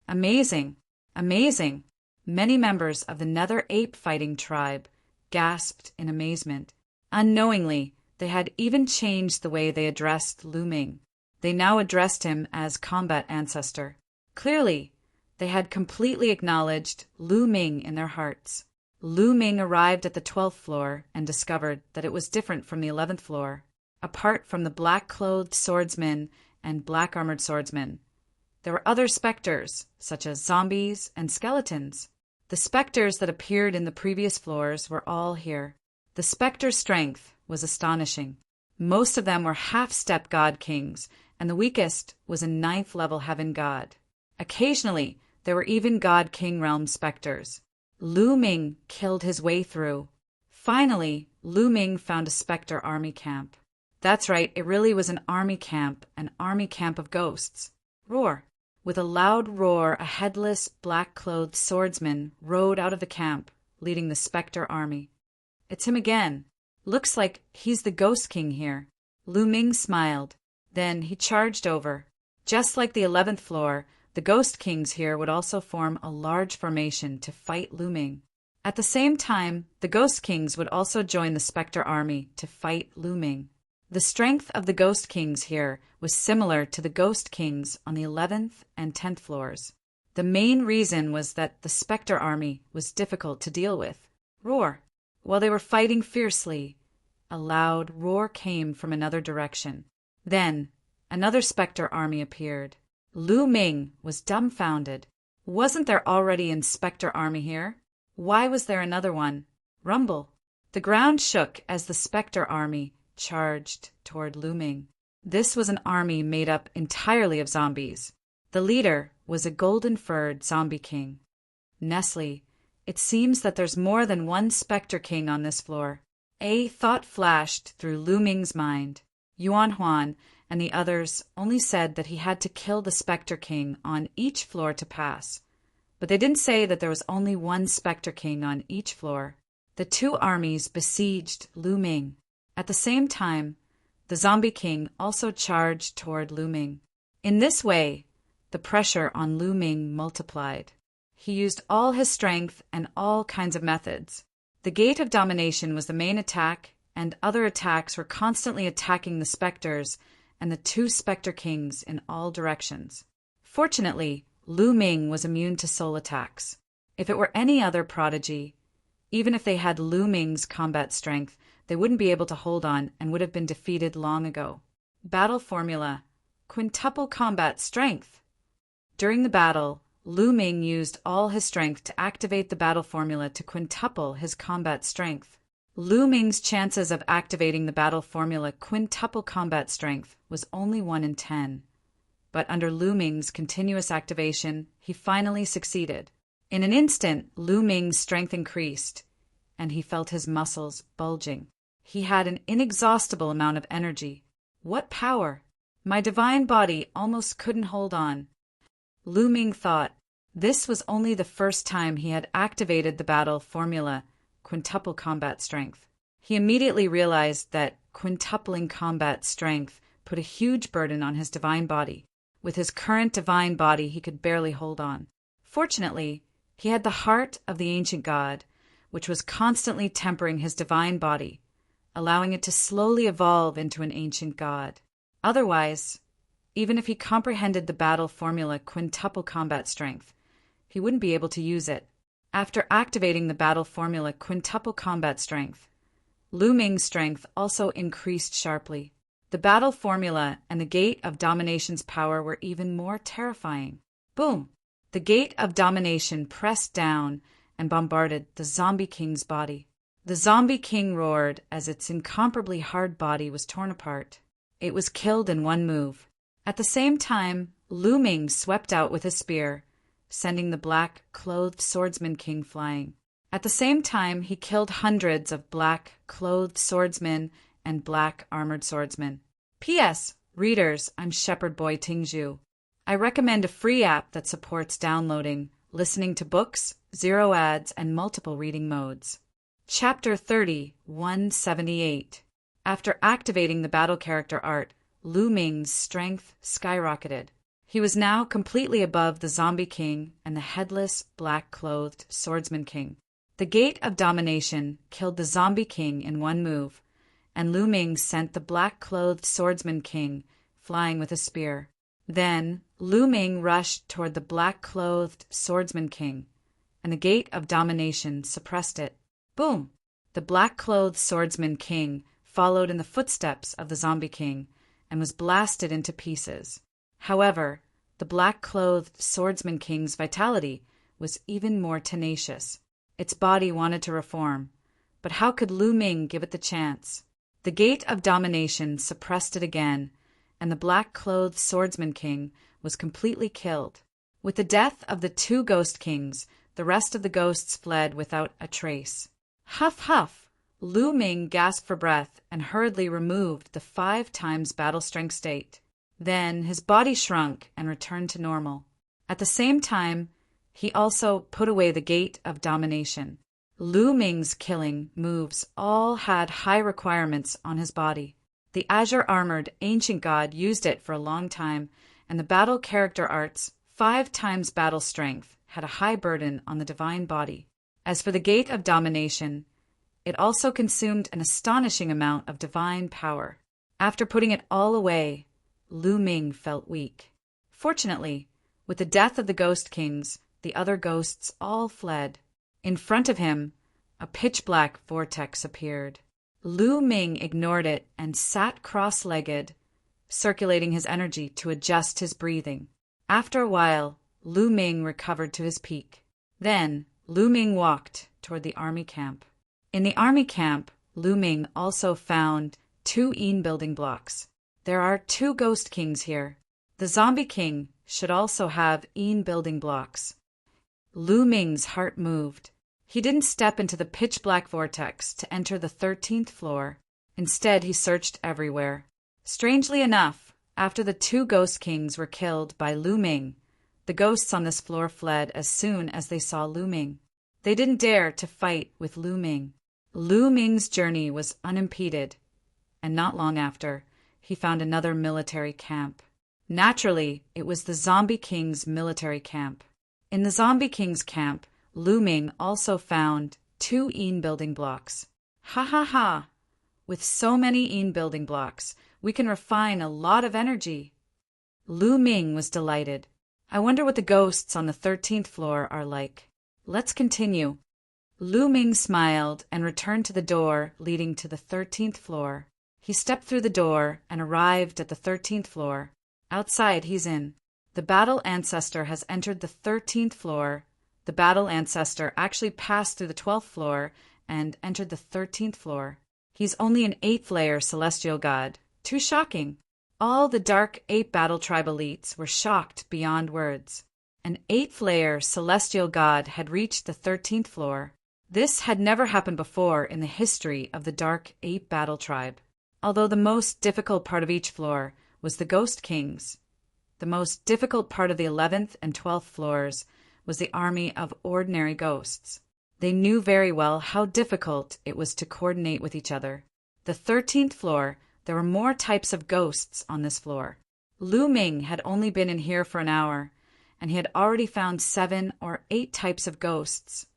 Amazing! Amazing! Many members of the Nether Ape Fighting Tribe gasped in amazement. Unknowingly, they had even changed the way they addressed Lu Ming. They now addressed him as Combat Ancestor. Clearly, they had completely acknowledged Lu Ming in their hearts. Lu Ming arrived at the 12th floor and discovered that it was different from the 11th floor. Apart from the black-clothed swordsmen and black-armored swordsmen, there were other specters, such as zombies and skeletons. The specters that appeared in the previous floors were all here. The specter's strength was astonishing. Most of them were half-step god kings, and the weakest was a 9th level heaven god. Occasionally, there were even god king realm specters. Lu Ming killed his way through. Finally, Lu Ming found a specter army camp. That's right, it really was an army camp of ghosts. Roar! With a loud roar, a headless, black-clothed swordsman rode out of the camp, leading the specter army. It's him again. Looks like he's the Ghost King here. Lu Ming smiled. Then he charged over. Just like the 11th floor, the Ghost Kings here would also form a large formation to fight Lu Ming. At the same time, the Ghost Kings would also join the Spectre army to fight Lu Ming. The strength of the Ghost Kings here was similar to the Ghost Kings on the 11th and 10th floors. The main reason was that the Spectre army was difficult to deal with. Roar! While they were fighting fiercely, a loud roar came from another direction. Then, another Spectre army appeared. Lu Ming was dumbfounded. Wasn't there already an Spectre army here? Why was there another one? Rumble! The ground shook as the Spectre army charged toward Lu Ming. This was an army made up entirely of zombies. The leader was a golden-furred zombie king. Nestle, it seems that there's more than one Spectre king on this floor. A thought flashed through Lu Ming's mind. Yuan Huan and the others only said that he had to kill the Spectre king on each floor to pass. But they didn't say that there was only one Spectre king on each floor. The 2 armies besieged Lu Ming. At the same time, the Zombie King also charged toward Lu Ming. In this way, the pressure on Lu Ming multiplied. He used all his strength and all kinds of methods. The Gate of Domination was the main attack, and other attacks were constantly attacking the Spectres and the 2 Spectre Kings in all directions. Fortunately, Lu Ming was immune to soul attacks. If it were any other prodigy, even if they had Lu Ming's combat strength, they wouldn't be able to hold on and would have been defeated long ago. Battle Formula: Quintuple Combat Strength. During the battle, Lu Ming used all his strength to activate the battle formula to quintuple his combat strength. Lu Ming's chances of activating the battle formula quintuple combat strength was only 1 in 10. But under Lu Ming's continuous activation, he finally succeeded. In an instant, Lu Ming's strength increased, and he felt his muscles bulging. He had an inexhaustible amount of energy. What power! My divine body almost couldn't hold on. Lu Ming thought. This was only the first time he had activated the battle formula, quintuple combat strength. He immediately realized that quintupling combat strength put a huge burden on his divine body. With his current divine body, he could barely hold on. Fortunately, he had the heart of the ancient god, which was constantly tempering his divine body, allowing it to slowly evolve into an ancient god. Otherwise, even if he comprehended the battle formula quintuple combat strength, he wouldn't be able to use it. After activating the battle formula quintuple combat strength, Lu Ming's strength also increased sharply. The battle formula and the Gate of Domination's power were even more terrifying. Boom! The Gate of Domination pressed down and bombarded the Zombie King's body. The Zombie King roared as its incomparably hard body was torn apart. It was killed in one move. At the same time, Lu Ming swept out with his spear, sending the black-clothed swordsman king flying. At the same time, he killed hundreds of black-clothed swordsmen and black-armored swordsmen. P.S. Readers, I'm Shepherd Boy Tingzhu. I recommend a free app that supports downloading, listening to books, zero ads, and multiple reading modes. Chapter 30, 178. After activating the battle character art, Lu Ming's strength skyrocketed. He was now completely above the Zombie King and the headless, black-clothed Swordsman King. The Gate of Domination killed the Zombie King in one move, and Lu Ming sent the black-clothed Swordsman King flying with a spear. Then, Lu Ming rushed toward the black-clothed Swordsman King, and the Gate of Domination suppressed it. Boom! The black-clothed Swordsman King followed in the footsteps of the Zombie King and was blasted into pieces. However, the black-clothed Swordsman King's vitality was even more tenacious. Its body wanted to reform, but how could Lu Ming give it the chance? The Gate of Domination suppressed it again, and the black-clothed Swordsman King was completely killed. With the death of the two Ghost Kings, the rest of the ghosts fled without a trace. Huff, huff! Lu Ming gasped for breath and hurriedly removed the 5 times battle strength state. Then his body shrunk and returned to normal. At the same time, he also put away the Gate of Domination. Lu Ming's killing moves all had high requirements on his body. The azure-armored ancient god used it for a long time, and the battle character art's 5 times battle strength had a high burden on the divine body. As for the Gate of Domination, it also consumed an astonishing amount of divine power. After putting it all away, Lu Ming felt weak. Fortunately, with the death of the Ghost Kings, the other ghosts all fled. In front of him, a pitch-black vortex appeared. Lu Ming ignored it and sat cross-legged, circulating his energy to adjust his breathing. After a while, Lu Ming recovered to his peak. Then, Lu Ming walked toward the army camp. In the army camp, Lu Ming also found 2 building blocks. There are 2 Ghost Kings here. The Zombie King should also have building blocks. Lu Ming's heart moved. He didn't step into the pitch-black vortex to enter the 13th floor. Instead, he searched everywhere. Strangely enough, after the 2 Ghost Kings were killed by Lu Ming, the ghosts on this floor fled as soon as they saw Lu Ming. They didn't dare to fight with Lu Ming. Lu Ming's journey was unimpeded, and not long after, he found another military camp. Naturally, it was the Zombie King's military camp. In the Zombie King's camp, Lu Ming also found 2 building blocks. Ha ha ha! With so many building blocks, we can refine a lot of energy. Lu Ming was delighted. I wonder what the ghosts on the 13th floor are like. Let's continue. Lu Ming smiled and returned to the door leading to the 13th floor. He stepped through the door and arrived at the 13th floor. Outside, he's in. The battle ancestor has entered the 13th floor. The battle ancestor actually passed through the 12th floor and entered the 13th floor. He's only an 8th layer celestial god. Too shocking. All the Dark Ape Battle Tribe elites were shocked beyond words. An 8th layer celestial god had reached the 13th floor. This had never happened before in the history of the Dark Ape Battle Tribe. Although the most difficult part of each floor was the Ghost Kings, the most difficult part of the 11th and 12th floors was the army of ordinary ghosts. They knew very well how difficult it was to coordinate with each other. The 13th floor, there were more types of ghosts on this floor. Lu Ming had only been in here for an hour, and he had already found 7 or 8 types of ghosts,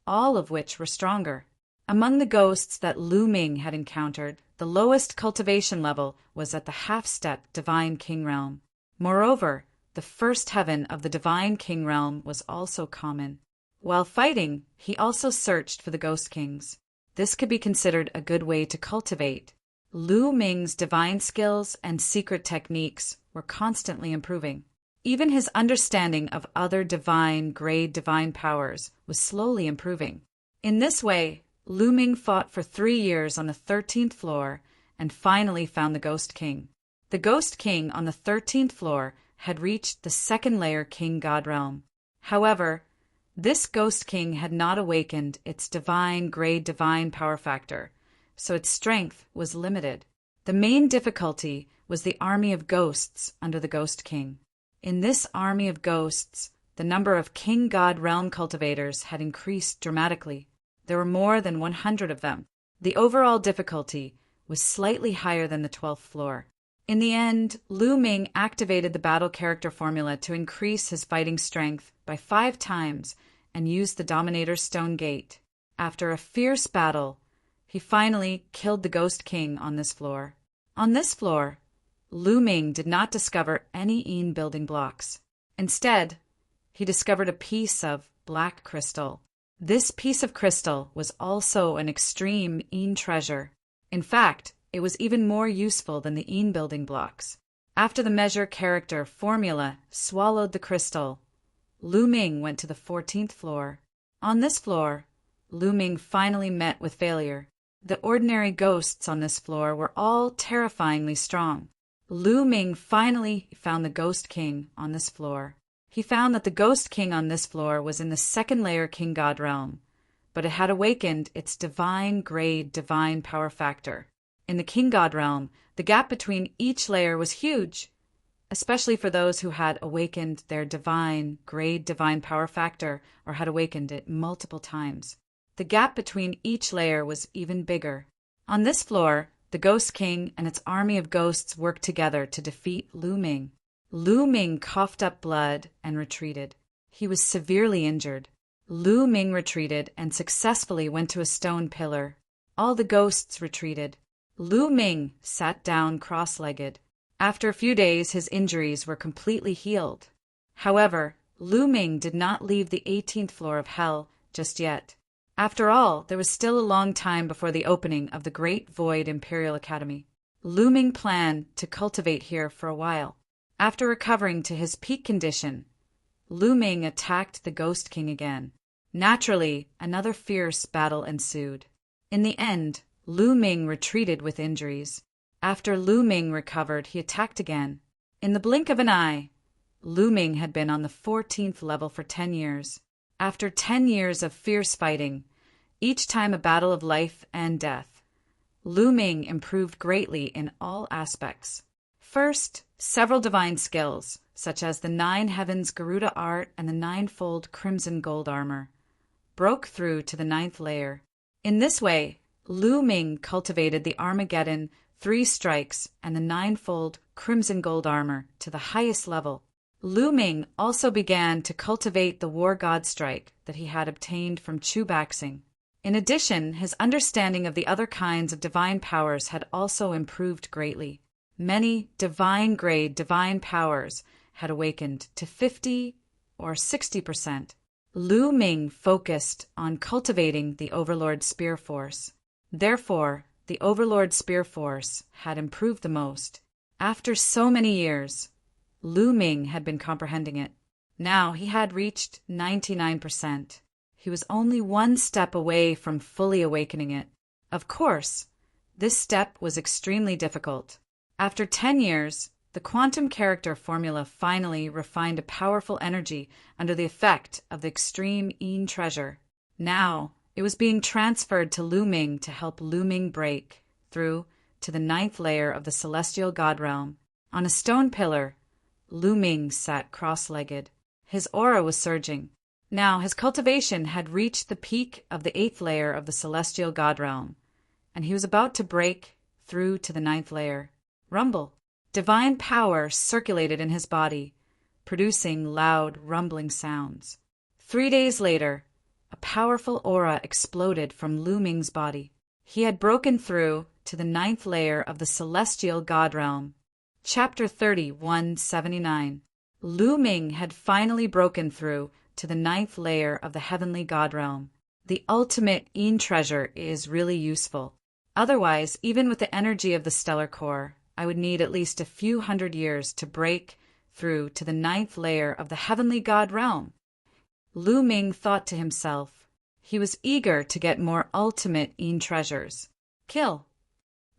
all of which were stronger. Among the ghosts that Lu Ming had encountered, the lowest cultivation level was at the half-step Divine King Realm. Moreover, the first heaven of the Divine King Realm was also common. While fighting, he also searched for the Ghost Kings. This could be considered a good way to cultivate. Lu Ming's divine skills and secret techniques were constantly improving. Even his understanding of other grade divine powers was slowly improving. In this way, Lu Ming fought for 3 years on the 13th floor and finally found the Ghost King. The Ghost King on the 13th floor had reached the second layer King God realm. However, this Ghost King had not awakened its grade divine power factor, so its strength was limited. The main difficulty was the army of ghosts under the Ghost King. In this army of ghosts, the number of King God realm cultivators had increased dramatically. There were more than 100 of them. The overall difficulty was slightly higher than the 12th floor. In the end, Lu Ming activated the battle character formula to increase his fighting strength by 5 times and used the Dominator's Stone Gate. After a fierce battle, he finally killed the Ghost King on this floor. On this floor, Lu Ming did not discover any Yin building blocks. Instead, he discovered a piece of black crystal. This piece of crystal was also an extreme Yin treasure. In fact, it was even more useful than the Yin building blocks. After the measure character formula swallowed the crystal, Lu Ming went to the 14th floor. On this floor, Lu Ming finally met with failure. The ordinary ghosts on this floor were all terrifyingly strong. Lu Ming finally found the Ghost King on this floor. He found that the Ghost King on this floor was in the second layer King God realm, but it had awakened its grade divine power factor. In the King God realm, the gap between each layer was huge, especially for those who had awakened their grade divine power factor or had awakened it multiple times. The gap between each layer was even bigger. On this floor, the Ghost King and its army of ghosts worked together to defeat Lu Ming. Lu Ming coughed up blood and retreated. He was severely injured. Lu Ming retreated and successfully went to a stone pillar. All the ghosts retreated. Lu Ming sat down cross-legged. After a few days, his injuries were completely healed. However, Lu Ming did not leave the 18th floor of Hell just yet. After all, there was still a long time before the opening of the Great Void Imperial Academy. Lu Ming planned to cultivate here for a while. After recovering to his peak condition, Lu Ming attacked the Ghost King again. Naturally, another fierce battle ensued. In the end, Lu Ming retreated with injuries. After Lu Ming recovered, he attacked again. In the blink of an eye, Lu Ming had been on the 14th level for 10 years. After 10 years of fierce fighting, each time a battle of life and death, Lu Ming improved greatly in all aspects. First, several divine skills, such as the 9 Heavens Garuda art and the 9-fold Crimson Gold armor, broke through to the 9th layer. In this way, Lu Ming cultivated the Armageddon 3 strikes and the 9-fold Crimson Gold armor to the highest level. Lu Ming also began to cultivate the War God strike that he had obtained from Chu Baxing. In addition, his understanding of the other kinds of divine powers had also improved greatly. Many grade divine powers had awakened to 50 or 60%. Lu Ming focused on cultivating the Overlord Spear Force. Therefore, the Overlord Spear Force had improved the most. After so many years, Lu Ming had been comprehending it. Now he had reached 99%. He was only one step away from fully awakening it. Of course, this step was extremely difficult. After 10 years, the quantum character formula finally refined a powerful energy under the effect of the extreme Yin treasure. Now, it was being transferred to Lu Ming to help Lu Ming break through to the 9th layer of the celestial god realm. On a stone pillar, Lu Ming sat cross-legged. His aura was surging. Now his cultivation had reached the peak of the 8th layer of the celestial god realm, and he was about to break through to the 9th layer. Rumble. Divine power circulated in his body, producing loud, rumbling sounds. 3 days later, a powerful aura exploded from Lu Ming's body. He had broken through to the 9th layer of the celestial god realm. Chapter 30:179. Lu Ming had finally broken through to the 9th layer of the heavenly god realm. The ultimate Yin treasure is really useful. Otherwise, even with the energy of the stellar core, I would need at least a few hundred years to break through to the ninth layer of the heavenly god realm. Lu Ming thought to himself. He was eager to get more ultimate Yin treasures. Kill.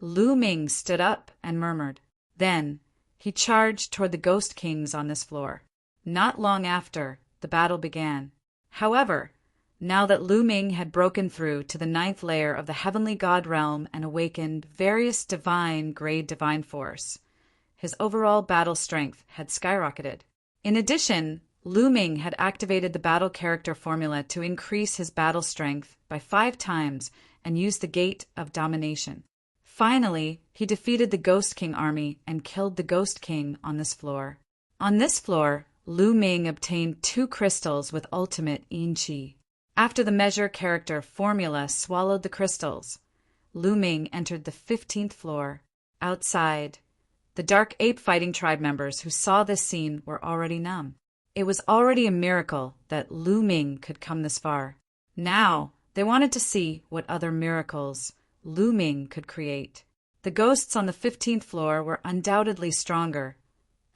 Lu Ming stood up and murmured. Then, he charged toward the ghost kings on this floor. Not long after, the battle began. However, now that Lu Ming had broken through to the ninth layer of the heavenly god realm and awakened various grade divine force, his overall battle strength had skyrocketed. In addition, Lu Ming had activated the battle character formula to increase his battle strength by 5 times and used the Gate of Domination. Finally, he defeated the Ghost King army and killed the Ghost King on this floor. On this floor, Lu Ming obtained 2 crystals with ultimate Yin Qi. After the measure character formula swallowed the crystals, Lu Ming entered the 15th floor. Outside, the Dark Ape Fighting Tribe members who saw this scene were already numb. It was already a miracle that Lu Ming could come this far. Now, they wanted to see what other miracles Lu Ming could create. The ghosts on the 15th floor were undoubtedly stronger,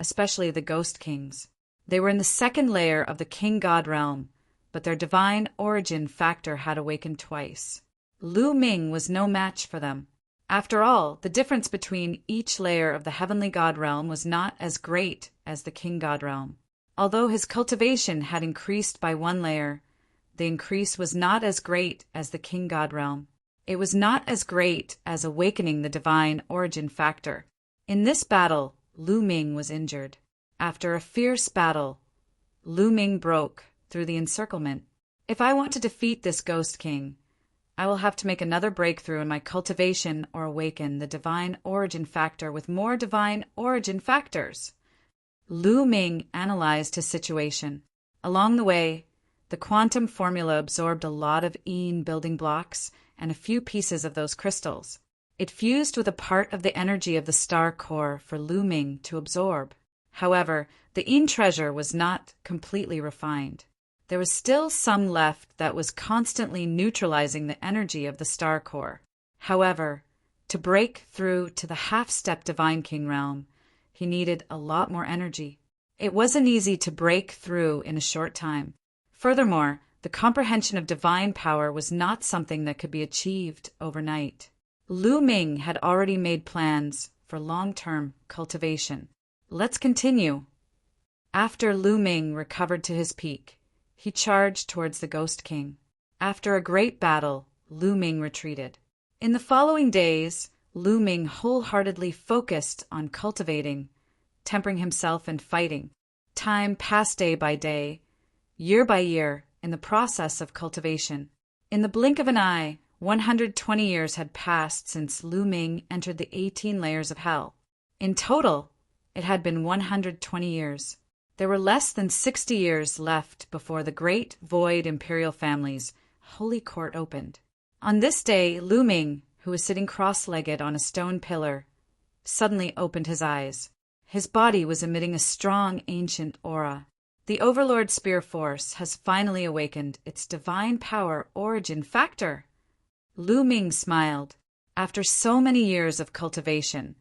especially the Ghost Kings. They were in the 2nd layer of the King God realm, but their divine origin factor had awakened twice. Lu Ming was no match for them. After all, the difference between each layer of the heavenly god realm was not as great as the King God realm. Although his cultivation had increased by 1 layer, the increase was not as great as the King God realm. It was not as great as awakening the divine origin factor. In this battle, Lu Ming was injured. After a fierce battle, Lu Ming broke through the encirclement. If I want to defeat this Ghost King, I will have to make another breakthrough in my cultivation or awaken the divine origin factor with more divine origin factors. Lu Ming analyzed his situation. Along the way, the quantum formula absorbed a lot of Yin building blocks and a few pieces of those crystals. It fused with a part of the energy of the star core for Lu Ming to absorb. However, the Yin treasure was not completely refined. There was still some left that was constantly neutralizing the energy of the star core. However, to break through to the half-step Divine King realm, he needed a lot more energy. It wasn't easy to break through in a short time. Furthermore, the comprehension of divine power was not something that could be achieved overnight. Lu Ming had already made plans for long-term cultivation. Let's continue. After Lu Ming recovered to his peak, he charged towards the Ghost King. After a great battle, Lu Ming retreated. In the following days, Lu Ming wholeheartedly focused on cultivating, tempering himself and fighting. Time passed day by day, year by year, in the process of cultivation. In the blink of an eye, 120 years had passed since Lu Ming entered the 18 layers of hell. In total, it had been 120 years. There were less than 60 years left before the great void imperial family's holy court opened. On this day, Lu Ming, who was sitting cross-legged on a stone pillar, suddenly opened his eyes. His body was emitting a strong ancient aura. The Overlord Spear Force has finally awakened its divine power origin factor. Lu Ming smiled. After so many years of cultivation,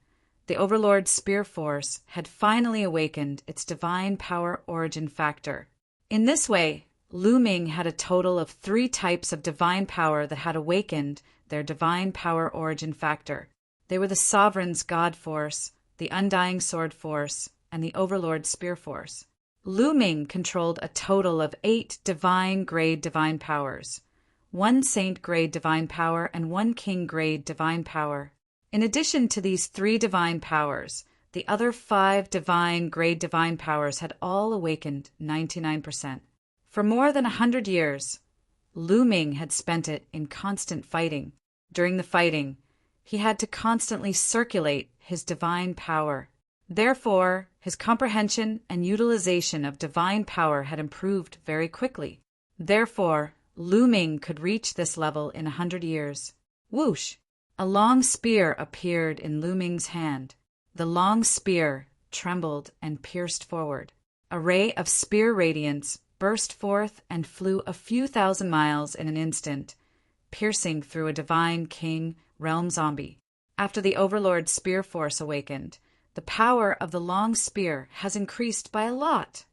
the Overlord Spear Force had finally awakened its divine power origin factor. In this way, Lu Ming had a total of 3 types of divine power that had awakened their divine power origin factor. They were the Sovereign's God Force, the Undying Sword Force, and the Overlord Spear Force. Lu Ming controlled a total of 8 divine-grade divine powers, 1 saint-grade divine power, and 1 king-grade divine power. In addition to these 3 divine powers, the other 5 divine-grade divine powers had all awakened 99%. For more than 100 years, Lu Ming had spent it in constant fighting. During the fighting, he had to constantly circulate his divine power. Therefore, his comprehension and utilization of divine power had improved very quickly. Therefore, Lu Ming could reach this level in 100 years. Whoosh! A long spear appeared in Lu Ming's hand. The long spear trembled and pierced forward. A ray of spear radiance burst forth and flew a few thousand miles in an instant, piercing through a divine king realm zombie. After the Overlord Spear Force awakened, the power of the long spear has increased by a lot.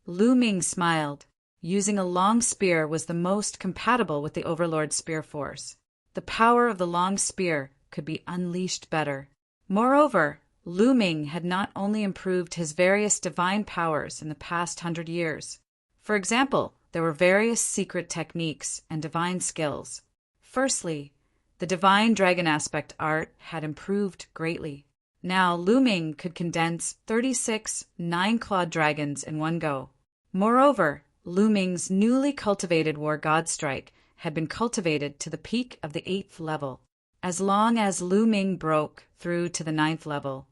Lu Ming smiled. Using a long spear was the most compatible with the Overlord Spear Force. The power of the long spear could be unleashed better. Moreover, Lu Ming had not only improved his various divine powers in the past 100 years. For example, there were various secret techniques and divine skills. Firstly, the divine dragon aspect art had improved greatly. Now Lu Ming could condense 36 nine-clawed dragons in one go. Moreover, Lu Ming's newly cultivated War God Strike had been cultivated to the peak of the 8th level. As long as Lu Ming broke through to the 9th level,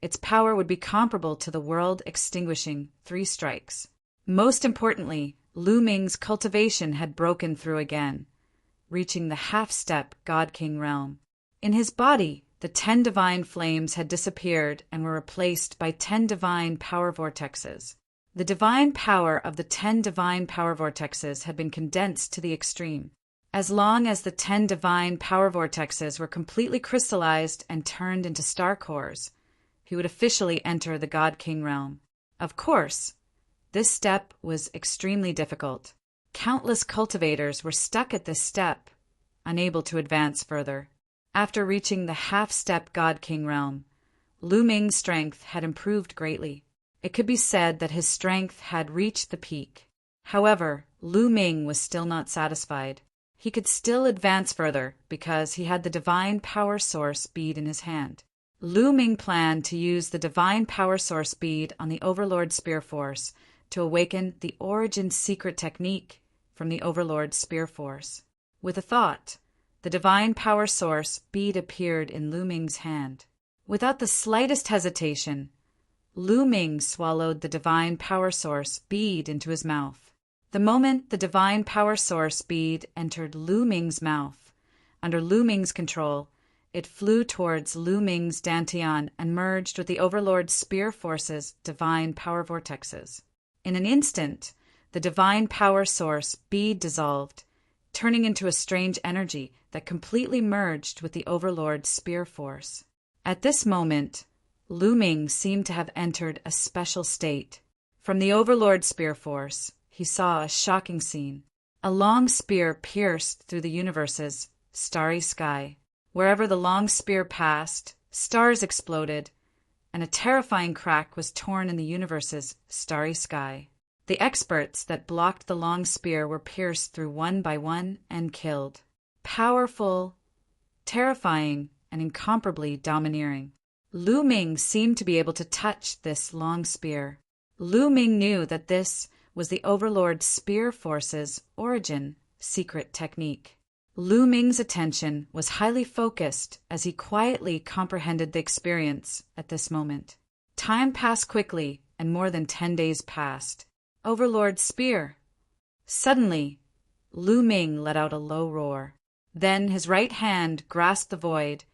its power would be comparable to the world-extinguishing 3 strikes. Most importantly, Lu Ming's cultivation had broken through again, reaching the half-step God King realm. In his body, the 10 divine flames had disappeared and were replaced by 10 divine power vortexes. The divine power of the 10 divine power vortexes had been condensed to the extreme. As long as the 10 divine power vortexes were completely crystallized and turned into star cores, he would officially enter the God King realm. Of course, this step was extremely difficult. Countless cultivators were stuck at this step, unable to advance further. After reaching the half-step God King realm, Lu Ming's strength had improved greatly. It could be said that his strength had reached the peak. However, Lu Ming was still not satisfied. He could still advance further because he had the Divine Power Source bead in his hand. Lu Ming planned to use the Divine Power Source bead on the Overlord Spear Force to awaken the Origin Secret Technique from the Overlord Spear Force. With a thought, the Divine Power Source bead appeared in Lu Ming's hand. Without the slightest hesitation, Lu Ming swallowed the Divine Power Source bead into his mouth. The moment the Divine Power Source bead entered Lu Ming's mouth, under Lu Ming's control, it flew towards Lu Ming's dantian and merged with the Overlord Spear Force's divine power vortexes. In an instant, the Divine Power Source bead dissolved, turning into a strange energy that completely merged with the Overlord Spear Force. At this moment, Lu Ming seemed to have entered a special state. From the Overlord Spear Force, he saw a shocking scene. A long spear pierced through the universe's starry sky. Wherever the long spear passed, stars exploded, and a terrifying crack was torn in the universe's starry sky. The experts that blocked the long spear were pierced through one by one and killed. Powerful, terrifying, and incomparably domineering. Lu Ming seemed to be able to touch this long spear. Lu Ming knew that this was the Overlord Spear Force's Origin Secret Technique. Lu Ming's attention was highly focused as he quietly comprehended the experience at this moment. Time passed quickly, and more than 10 days passed. Overlord Spear. Suddenly, Lu Ming let out a low roar. Then his right hand grasped the void,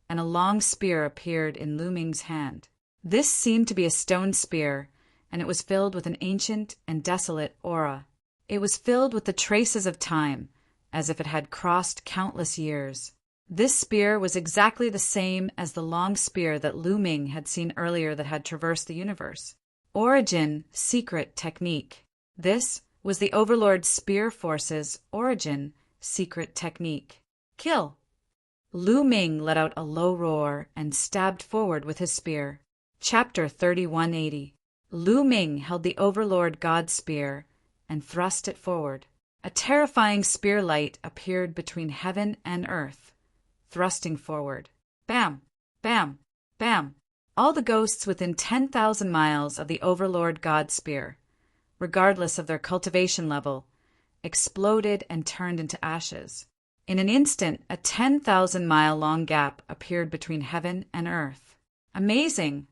and a long spear appeared in Lu Ming's hand. This seemed to be a stone spear, and it was filled with an ancient and desolate aura. It was filled with the traces of time, as if it had crossed countless years. This spear was exactly the same as the long spear that Lu Ming had seen earlier that had traversed the universe. Origin Secret Technique. This was the Overlord Spear Force's Origin Secret Technique. Kill! Lu Ming let out a low roar and stabbed forward with his spear. Chapter 3180. Lu Ming held the Overlord God Spear and thrust it forward. A terrifying spear light appeared between heaven and earth, thrusting forward. Bam! Bam! Bam! All the ghosts within 10,000 miles of the Overlord God Spear, regardless of their cultivation level, exploded and turned into ashes. In an instant, a 10,000-mile-long gap appeared between heaven and earth. Amazing!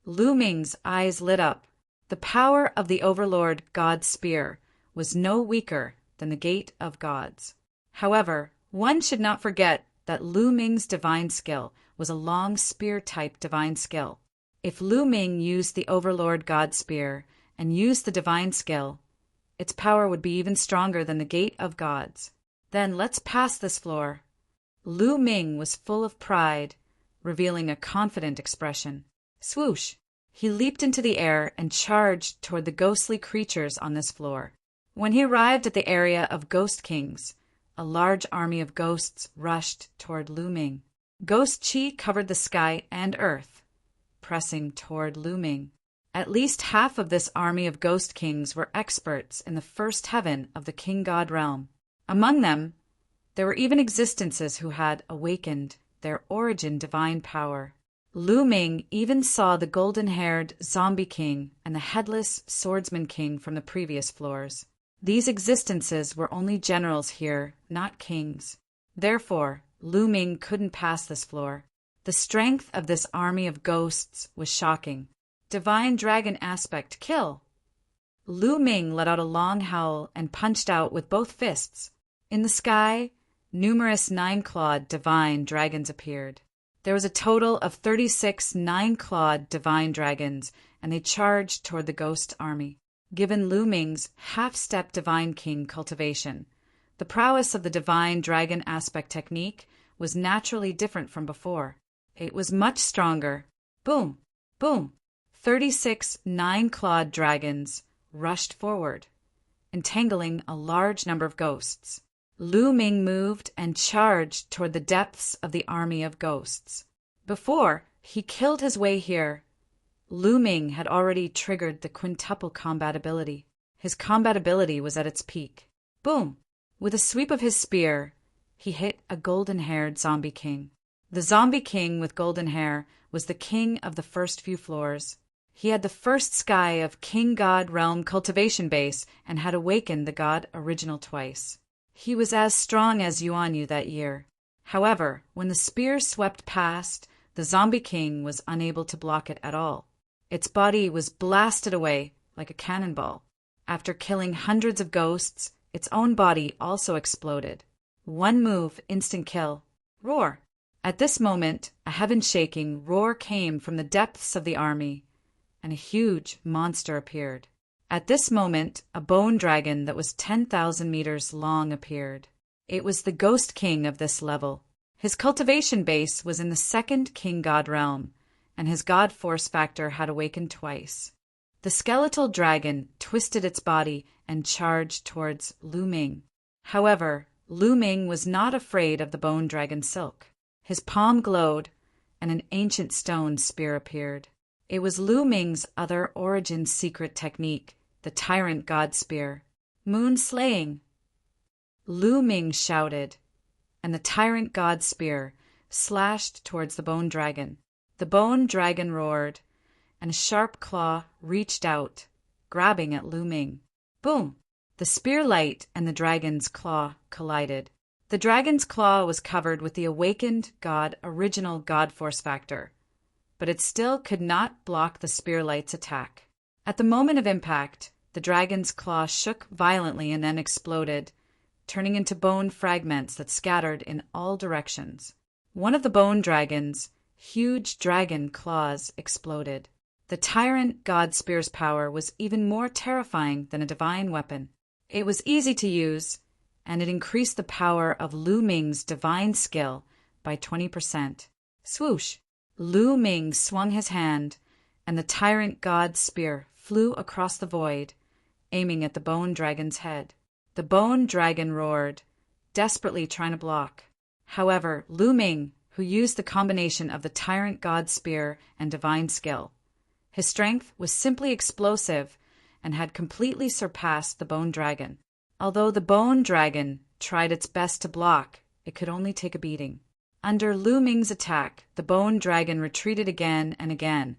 Lu Ming's eyes lit up. The power of the Overlord God Spear was no weaker than the Gate of Gods. However, one should not forget that Lu Ming's divine skill was a long spear-type divine skill. If Lu Ming used the Overlord God Spear and used the divine skill, its power would be even stronger than the Gate of Gods. Then let's pass this floor. Lu Ming was full of pride, revealing a confident expression. Swoosh! He leaped into the air and charged toward the ghostly creatures on this floor. When he arrived at the area of Ghost Kings, a large army of ghosts rushed toward Lu Ming. Ghost chi covered the sky and earth, pressing toward Lu Ming. At least half of this army of Ghost Kings were experts in the first heaven of the King God realm. Among them, there were even existences who had awakened their origin divine power. Lu Ming even saw the golden-haired Zombie King and the headless Swordsman King from the previous floors. These existences were only generals here, not kings. Therefore, Lu Ming couldn't pass this floor. The strength of this army of ghosts was shocking. Divine Dragon Aspect Kill! Lu Ming let out a long howl and punched out with both fists. In the sky, numerous nine-clawed divine dragons appeared. There was a total of 36 nine-clawed divine dragons, and they charged toward the ghost army. Given Lu Ming's half-step divine king cultivation, the prowess of the divine dragon aspect technique was naturally different from before. It was much stronger. Boom! Boom! 36 nine-clawed dragons rushed forward, entangling a large number of ghosts. Lu Ming moved and charged toward the depths of the army of ghosts. Before he killed his way here, Lu Ming had already triggered the quintuple combat ability. His combat ability was at its peak. Boom! With a sweep of his spear, he hit a golden-haired zombie king. The zombie king with golden hair was the king of the first few floors. He had the first sky of King God Realm cultivation base and had awakened the God Original twice. He was as strong as Yuan Yu that year. However, when the spear swept past, the zombie king was unable to block it at all. Its body was blasted away like a cannonball. After killing hundreds of ghosts, its own body also exploded. One move, instant kill. Roar! At this moment, a heaven-shaking roar came from the depths of the army, and a huge monster appeared. At this moment, a bone dragon that was 10,000 meters long appeared. It was the Ghost King of this level. His cultivation base was in the second King God realm, and his God force factor had awakened twice. The skeletal dragon twisted its body and charged towards Lu Ming. However, Lu Ming was not afraid of the bone dragon silk. His palm glowed, and an ancient stone spear appeared. It was Lu Ming's other origin secret technique, the Tyrant God Spear. Moon slaying! Lu Ming shouted, and the Tyrant God Spear slashed towards the bone dragon. The bone dragon roared, and a sharp claw reached out, grabbing at Lu Ming. Boom! The spear light and the dragon's claw collided. The dragon's claw was covered with the awakened God Original God Force factor, but it still could not block the spear light's attack. At the moment of impact, the dragon's claw shook violently and then exploded, turning into bone fragments that scattered in all directions. One of the bone dragon's huge dragon claws exploded. The Tyrant God Spear's power was even more terrifying than a divine weapon. It was easy to use, and it increased the power of Lu Ming's divine skill by 20%. Swoosh! Lu Ming swung his hand, and the Tyrant God Spear flew across the void, aiming at the bone dragon's head. The bone dragon roared, desperately trying to block. However, Lu Ming, who used the combination of the Tyrant God Spear and divine skill, his strength was simply explosive and had completely surpassed the bone dragon. Although the bone dragon tried its best to block, it could only take a beating. Under Lu Ming's attack, the bone dragon retreated again and again,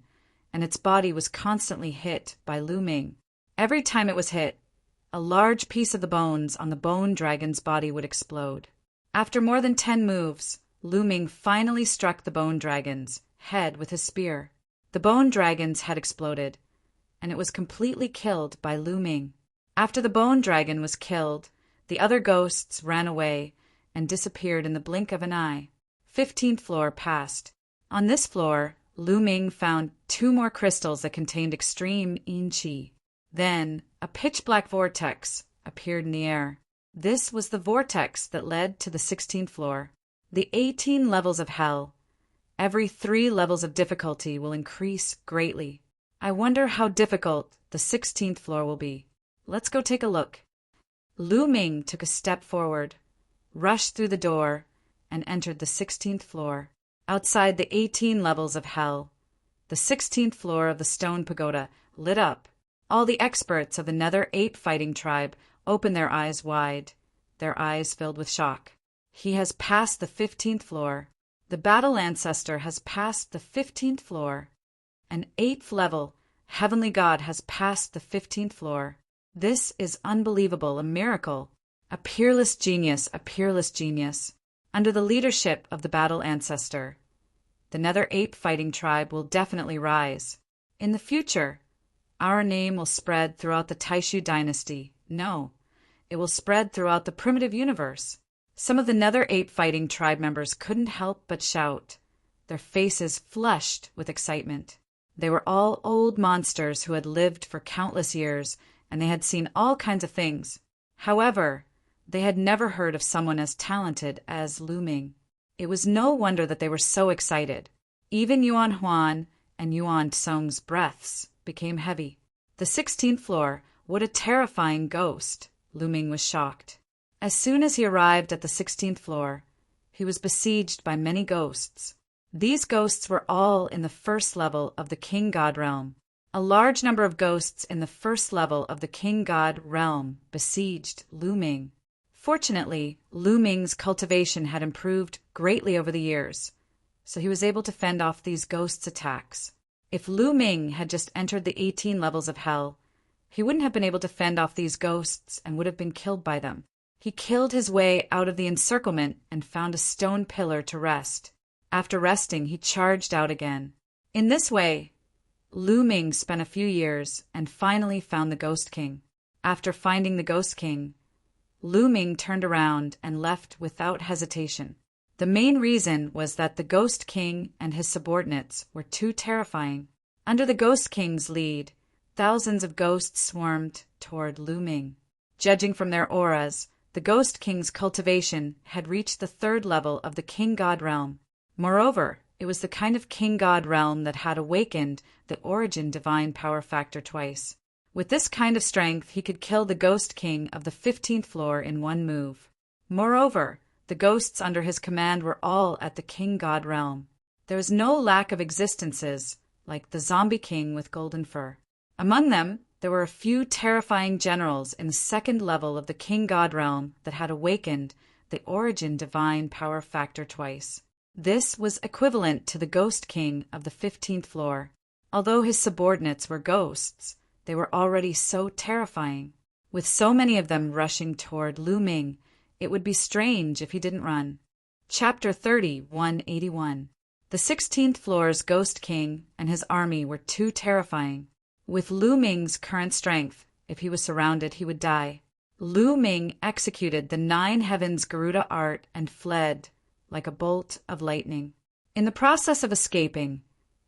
and its body was constantly hit by Lu Ming. Every time it was hit, a large piece of the bones on the bone dragon's body would explode. After more than 10 moves, Lu Ming finally struck the bone dragon's head with his spear. The bone dragon's head exploded, and it was completely killed by Lu Ming. After the bone dragon was killed, the other ghosts ran away and disappeared in the blink of an eye. 15th floor passed. On this floor, Lu Ming found 2 more crystals that contained extreme yin qi. Then, a pitch-black vortex appeared in the air. This was the vortex that led to the 16th floor. The 18 levels of hell. Every 3 levels of difficulty will increase greatly. I wonder how difficult the 16th floor will be. Let's go take a look. Lu Ming took a step forward, rushed through the door, and entered the 16th floor. Outside the 18 levels of hell, the 16th floor of the stone pagoda lit up. All the experts of the Nether Ape fighting tribe opened their eyes wide, their eyes filled with shock. He has passed the 15th floor. The battle ancestor has passed the 15th floor. An 8th level heavenly god has passed the 15th floor. This is unbelievable, a miracle. A peerless genius, a peerless genius. Under the leadership of the battle ancestor, the Nether Ape fighting tribe will definitely rise. In the future, our name will spread throughout the Taishu dynasty. No, it will spread throughout the primitive universe. Some of the Nether Ape fighting tribe members couldn't help but shout, their faces flushed with excitement. They were all old monsters who had lived for countless years, and they had seen all kinds of things. However, they had never heard of someone as talented as Lu Ming. It was no wonder that they were so excited. Even Yuan Huan and Yuan Tsong's breaths became heavy. The 16th floor, what a terrifying ghost! Lu Ming was shocked. As soon as he arrived at the 16th floor, he was besieged by many ghosts. These ghosts were all in the first level of the King God realm. A large number of ghosts in the first level of the King God realm besieged Lu Ming. Fortunately, Lu Ming's cultivation had improved greatly over the years, so he was able to fend off these ghosts' attacks. If Lu Ming had just entered the 18 levels of hell, he wouldn't have been able to fend off these ghosts and would have been killed by them. He killed his way out of the encirclement and found a stone pillar to rest. After resting, he charged out again. In this way, Lu Ming spent a few years and finally found the Ghost King. After finding the Ghost King, Lu Ming turned around and left without hesitation. The main reason was that the Ghost King and his subordinates were too terrifying. Under the Ghost King's lead, thousands of ghosts swarmed toward Lu Ming. Judging from their auras, the Ghost King's cultivation had reached the 3rd level of the King God realm. Moreover, it was the kind of King God realm that had awakened the origin divine power factor twice. With this kind of strength, he could kill the Ghost King of the 15th floor in one move. Moreover, the ghosts under his command were all at the King God realm. There was no lack of existences, like the Zombie King with golden fur. Among them, there were a few terrifying generals in the 2nd level of the King God realm that had awakened the origin divine power factor twice. This was equivalent to the Ghost King of the 15th floor. Although his subordinates were ghosts, they were already so terrifying. With so many of them rushing toward Lu Ming, it would be strange if he didn't run. Chapter 30, 181. The 16th floor's Ghost King and his army were too terrifying. With Lu Ming's current strength, if he was surrounded, he would die. Lu Ming executed the 9 heavens Garuda art and fled like a bolt of lightning. In the process of escaping,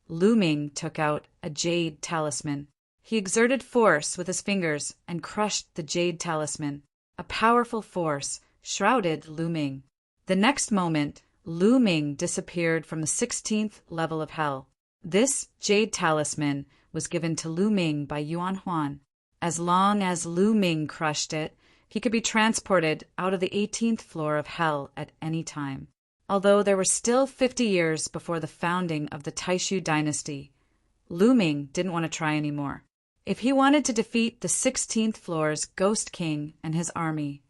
Lu Ming took out a jade talisman. He exerted force with his fingers and crushed the jade talisman. A powerful force shrouded Lu Ming. The next moment, Lu Ming disappeared from the 16th level of hell. This jade talisman was given to Lu Ming by Yuan Huan. As long as Lu Ming crushed it, he could be transported out of the 18th floor of hell at any time. Although there were still 50 years before the founding of the Taishu dynasty, Lu Ming didn't want to try anymore. If he wanted to defeat the 16th floor's Ghost King and his army,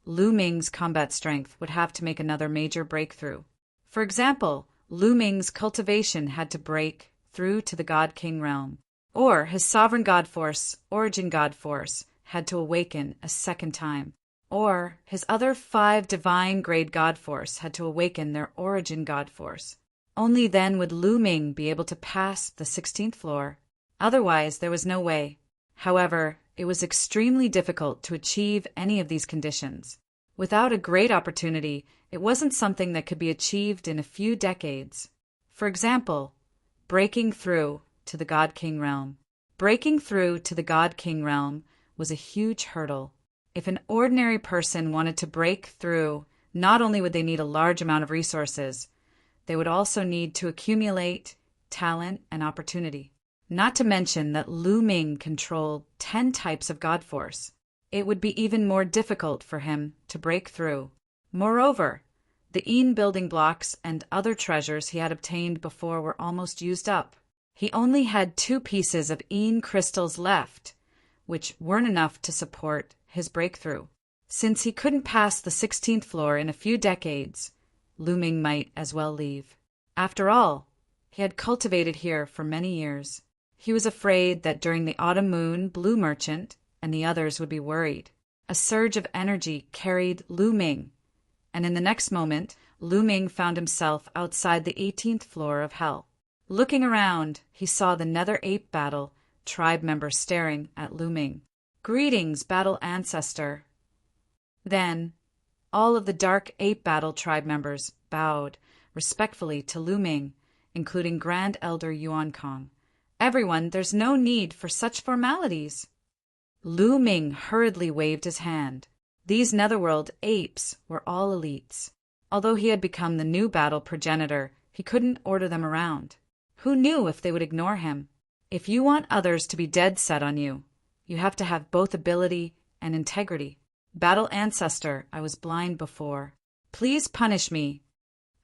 Lu Ming's combat strength would have to make another major breakthrough. For example, Lu Ming's cultivation had to break through to the God King realm, or his sovereign god force, origin god force, had to awaken a second time, or his other 5 divine grade god force had to awaken their origin god force. Only then would Lu Ming be able to pass the 16th floor. Otherwise, there was no way. However, it was extremely difficult to achieve any of these conditions. Without a great opportunity, it wasn't something that could be achieved in a few decades. For example, breaking through to the God King realm. Breaking through to the God King realm was a huge hurdle. If an ordinary person wanted to break through Not only would they need a large amount of resources, they would also need to accumulate talent and opportunity. Not to mention that Lu Ming controlled 10 types of God Force. It would be even more difficult for him to break through. Moreover, the Yin building blocks and other treasures he had obtained before were almost used up. He only had 2 pieces of Yin crystals left, which weren't enough to support his breakthrough. Since he couldn't pass the 16th floor in a few decades, Lu Ming might as well leave. After all, he had cultivated here for many years. He was afraid that during the autumn moon, Blue Merchant and the others would be worried. A surge of energy carried Lu Ming, and in the next moment, Lu Ming found himself outside the 18th floor of hell. Looking around, he saw the Nether Ape Battle tribe members staring at Lu Ming. "Greetings, Battle Ancestor." Then, all of the Dark Ape Battle tribe members bowed respectfully to Lu Ming, including Grand Elder Yuan Kong. "Everyone, there's no need for such formalities." Lu Ming hurriedly waved his hand. These Netherworld apes were all elites. Although he had become the new battle progenitor, he couldn't order them around. Who knew if they would ignore him? If you want others to be dead set on you, you have to have both ability and integrity. "Battle Ancestor, I was blind before. Please punish me."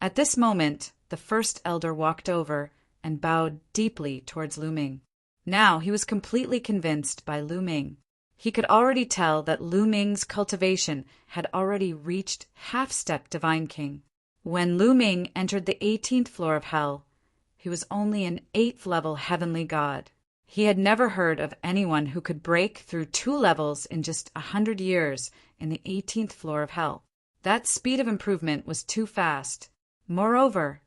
At this moment, the first elder walked over and bowed deeply towards Lu Ming. Now he was completely convinced by Lu Ming. He could already tell that Lu Ming's cultivation had already reached half-step Divine King. When Lu Ming entered the 18th floor of hell, he was only an 8th-level heavenly god. He had never heard of anyone who could break through 2 levels in just 100 years in the 18th floor of hell. That speed of improvement was too fast. Moreover,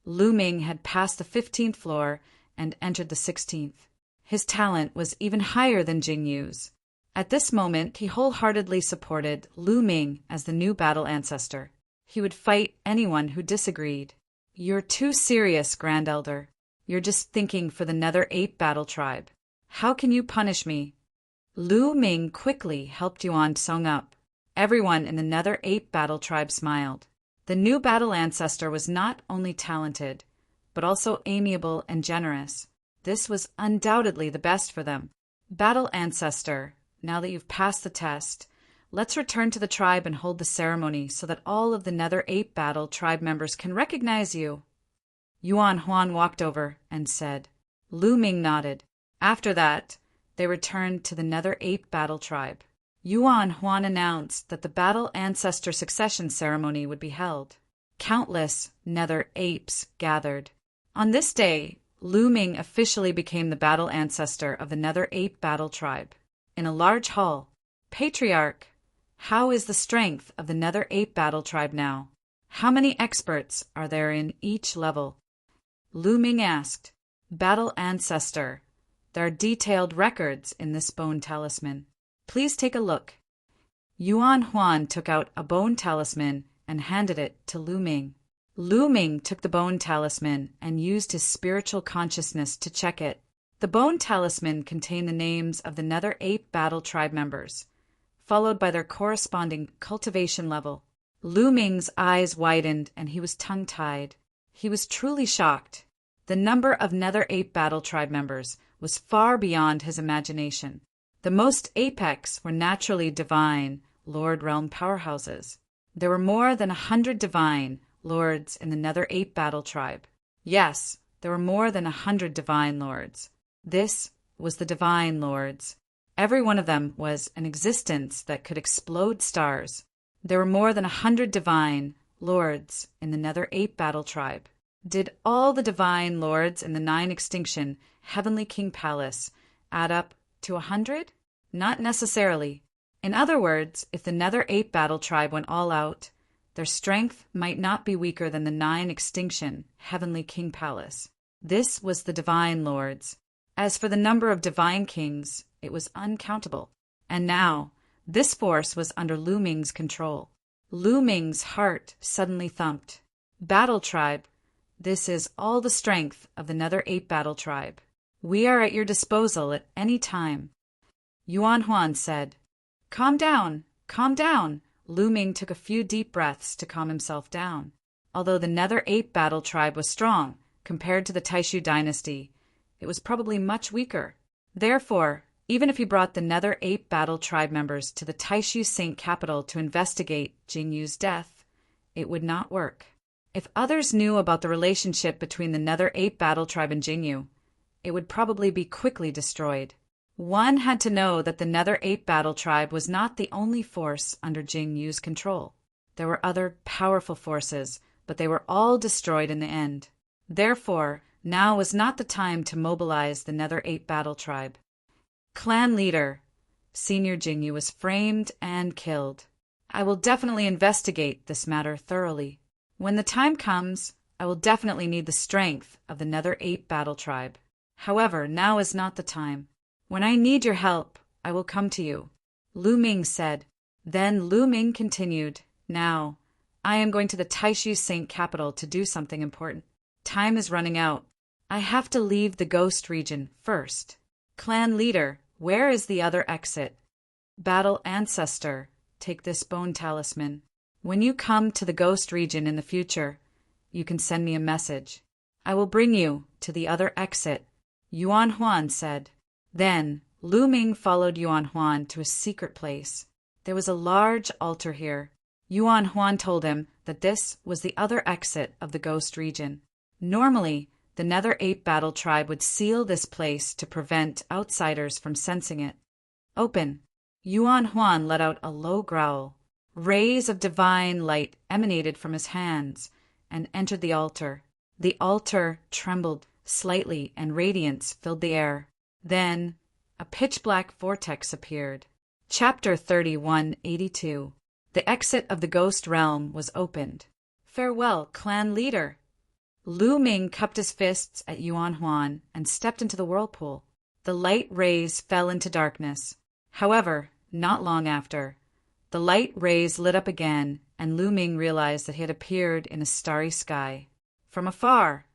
Lu Ming had passed the 15th floor and entered the 16th. His talent was even higher than Jing Yu's. At this moment, he wholeheartedly supported Lu Ming as the new battle ancestor. He would fight anyone who disagreed. "You're too serious, Grand Elder. You're just thinking for the Nether Ape Battle Tribe. How can you punish me?" Lu Ming quickly helped Yuan Song up. Everyone in the Nether Ape Battle Tribe smiled. The new battle ancestor was not only talented, but also amiable and generous. This was undoubtedly the best for them. "Battle Ancestor, now that you've passed the test, let's return to the tribe and hold the ceremony so that all of the Nether Ape Battle tribe members can recognize you." Yuan Huan walked over and said. Lu Ming nodded. After that, they returned to the Nether Ape Battle tribe. Yuan Huan announced that the Battle Ancestor succession ceremony would be held. Countless Nether apes gathered. On this day, Lu Ming officially became the Battle Ancestor of the Nether Ape Battle tribe. In a large hall, "Patriarch, how is the strength of the Nether Ape Battle tribe now? How many experts are there in each level?" Lu Ming asked. "Battle Ancestor, there are detailed records in this bone talisman. Please take a look." Yuan Huan took out a bone talisman and handed it to Lu Ming. Lu Ming took the bone talisman and used his spiritual consciousness to check it. The bone talisman contained the names of the Nether Ape Battle tribe members, followed by their corresponding cultivation level. Lu Ming's eyes widened and he was tongue-tied. He was truly shocked. The number of Nether Ape Battle tribe members was far beyond his imagination. The most apex were naturally divine Lord Realm powerhouses. There were more than 100 divine lords in the Nether Ape Battle tribe. Yes, there were more than 100 divine lords. This was the divine lords. Every one of them was an existence that could explode stars. There were more than 100 divine lords in the Nether Ape Battle tribe. Did all the divine lords in the 9 extinction Heavenly King Palace add up to 100? Not necessarily. In other words, if the Nether Ape Battle tribe went all out, their strength might not be weaker than the 9 extinction Heavenly King Palace. This was the divine lords. As for the number of divine kings, it was uncountable. And now, this force was under Lu Ming's control. Lu Ming's heart suddenly thumped. "Battle tribe, this is all the strength of the Nether Ape Battle tribe. We are at your disposal at any time." Yuan Huan said, calm down, Lu Ming took a few deep breaths to calm himself down. Although the Nether Ape Battle Tribe was strong, compared to the Taishu dynasty, it was probably much weaker. Therefore, even if he brought the Nether Ape Battle Tribe members to the Taishu Saint capital to investigate Jing Yu's death, it would not work. If others knew about the relationship between the Nether Ape Battle Tribe and Jing Yu, it would probably be quickly destroyed. One had to know that the Nether Ape Battle Tribe was not the only force under Jing Yu's control. There were other powerful forces, but they were all destroyed in the end. Therefore, now was not the time to mobilize the Nether Ape Battle Tribe. Clan leader, Senior Jing Yu was framed and killed. I will definitely investigate this matter thoroughly. When the time comes, I will definitely need the strength of the Nether Ape Battle Tribe. However, now is not the time. When I need your help, I will come to you, Lu Ming said. Then Lu Ming continued, Now, I am going to the Taishu Saint capital to do something important. Time is running out. I have to leave the ghost region first. Clan leader, where is the other exit? Battle ancestor, take this bone talisman. When you come to the ghost region in the future, you can send me a message. I will bring you to the other exit, Yuan Huan said. Then, Lu Ming followed Yuan Huan to a secret place. There was a large altar here. Yuan Huan told him that this was the other exit of the ghost region. Normally, the Nether Ape Battle Tribe would seal this place to prevent outsiders from sensing it. Open. Yuan Huan let out a low growl. Rays of divine light emanated from his hands and entered the altar. The altar trembled slightly and radiance filled the air. Then, a pitch-black vortex appeared. Chapter 3182. The exit of the ghost realm was opened. Farewell, clan leader. Lu Ming cupped his fists at Yuan Huan and stepped into the whirlpool. The light rays fell into darkness. However, not long after, the light rays lit up again, and Lu Ming realized that he had appeared in a starry sky. From afar,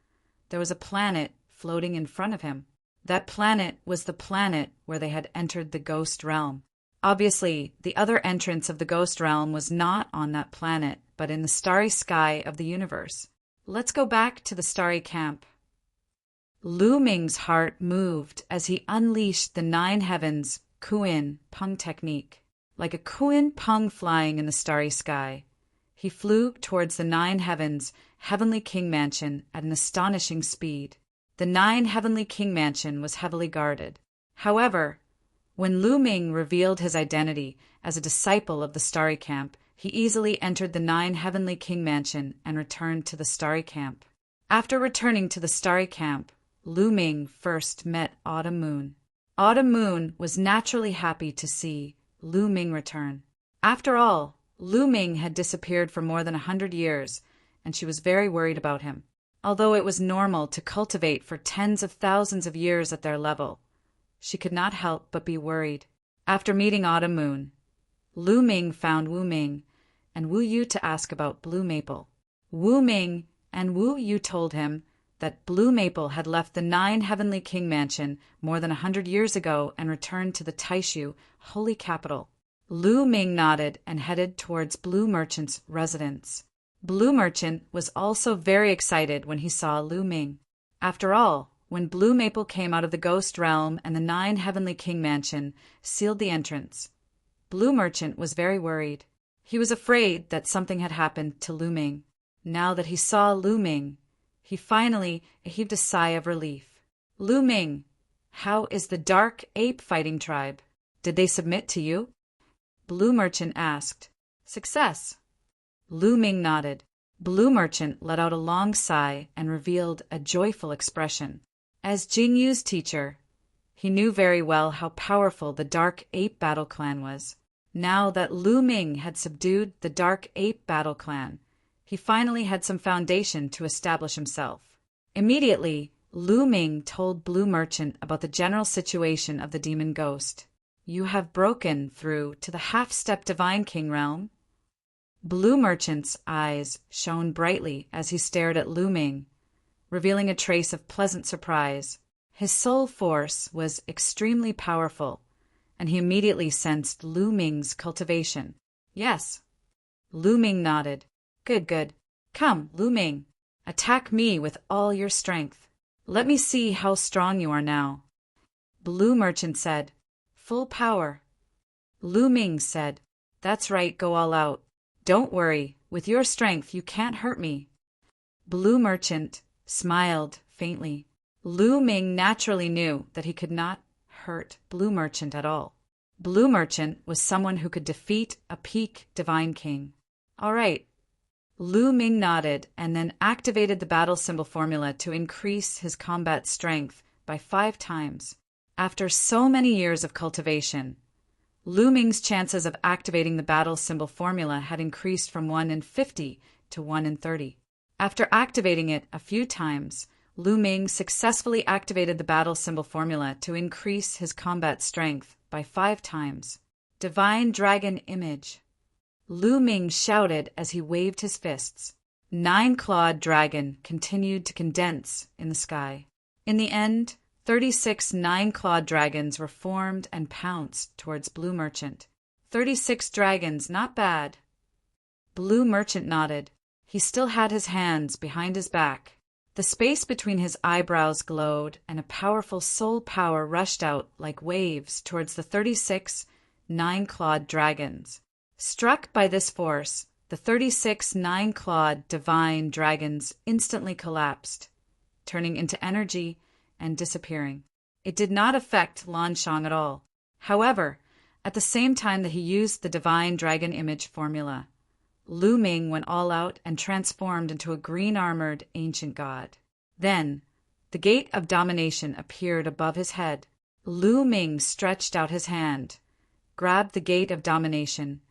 there was a planet floating in front of him. That planet was the planet where they had entered the ghost realm. Obviously, the other entrance of the ghost realm was not on that planet, but in the starry sky of the universe. Let's go back to the starry camp. Lu Ming's heart moved as he unleashed the 9 heavens Kuin Peng technique. Like a Kuin Peng flying in the starry sky, he flew towards the 9 heavens heavenly king mansion at an astonishing speed. The 9 heavenly king mansion was heavily guarded. However, when Lu Ming revealed his identity as a disciple of the starry camp, he easily entered the 9 heavenly king mansion and returned to the starry camp. After returning to the starry camp, Lu Ming first met Autumn Moon. Autumn Moon was naturally happy to see Lu Ming return. After all, Lu Ming had disappeared for more than 100 years, and she was very worried about him. Although it was normal to cultivate for tens of thousands of years at their level, she could not help but be worried. After meeting Autumn Moon, Lu Ming found Wu Ming and Wu Yu to ask about Blue Maple. Wu Ming and Wu Yu told him that Blue Maple had left the 9 heavenly king mansion more than 100 years ago and returned to the Taishu holy capital. Lu Ming nodded and headed towards Blue Merchant's residence. Blue Merchant was also very excited when he saw Lu Ming. After all, when Blue Maple came out of the ghost realm and the 9 heavenly king mansion sealed the entrance, Blue Merchant was very worried. He was afraid that something had happened to Lu Ming. Now that he saw Lu Ming, he finally heaved a sigh of relief. Lu Ming, how is the Dark Ape Fighting Tribe? Did they submit to you? Blue Merchant asked. Success. Lu Ming nodded. Blue Merchant let out a long sigh and revealed a joyful expression. As Jing Yu's teacher, he knew very well how powerful the Dark Ape Battle Clan was. Now that Lu Ming had subdued the Dark Ape Battle Clan, he finally had some foundation to establish himself. Immediately, Lu Ming told Blue Merchant about the general situation of the demon ghost. You have broken through to the half-step Divine King realm. Blue Merchant's eyes shone brightly as he stared at Lu Ming, revealing a trace of pleasant surprise. His soul force was extremely powerful, and he immediately sensed Lu Ming's cultivation. Yes, Lu Ming nodded. Good, good. Come, Lu Ming. Attack me with all your strength. Let me see how strong you are now. Blue Merchant said, Full power. Lu Ming said, That's right, go all out. Don't worry, with your strength you can't hurt me. Blue Merchant smiled faintly. Lu Ming naturally knew that he could not hurt Blue Merchant at all. Blue Merchant was someone who could defeat a peak divine king. All right. Lu Ming nodded and then activated the battle symbol formula to increase his combat strength by 5 times. After so many years of cultivation, Lu Ming's chances of activating the battle symbol formula had increased from 1 in 50 to 1 in 30. After activating it a few times, Lu Ming successfully activated the battle symbol formula to increase his combat strength by 5 times. Divine Dragon Image. Lu Ming shouted as he waved his fists. 9-clawed dragon continued to condense in the sky. In the end, 36 9-clawed dragons were formed and pounced towards Blue Merchant. 36 dragons, not bad. Blue Merchant nodded. He still had his hands behind his back. The space between his eyebrows glowed, and a powerful soul power rushed out like waves towards the 36 9-clawed dragons. Struck by this force, the 36 9-clawed divine dragons instantly collapsed, turning into energy and disappearing. It did not affect Lanshang at all. However, at the same time that he used the divine dragon image formula, Lu Ming went all out and transformed into a green-armored ancient god. Then, the Gate of Domination appeared above his head. Lu Ming stretched out his hand, grabbed the Gate of Domination,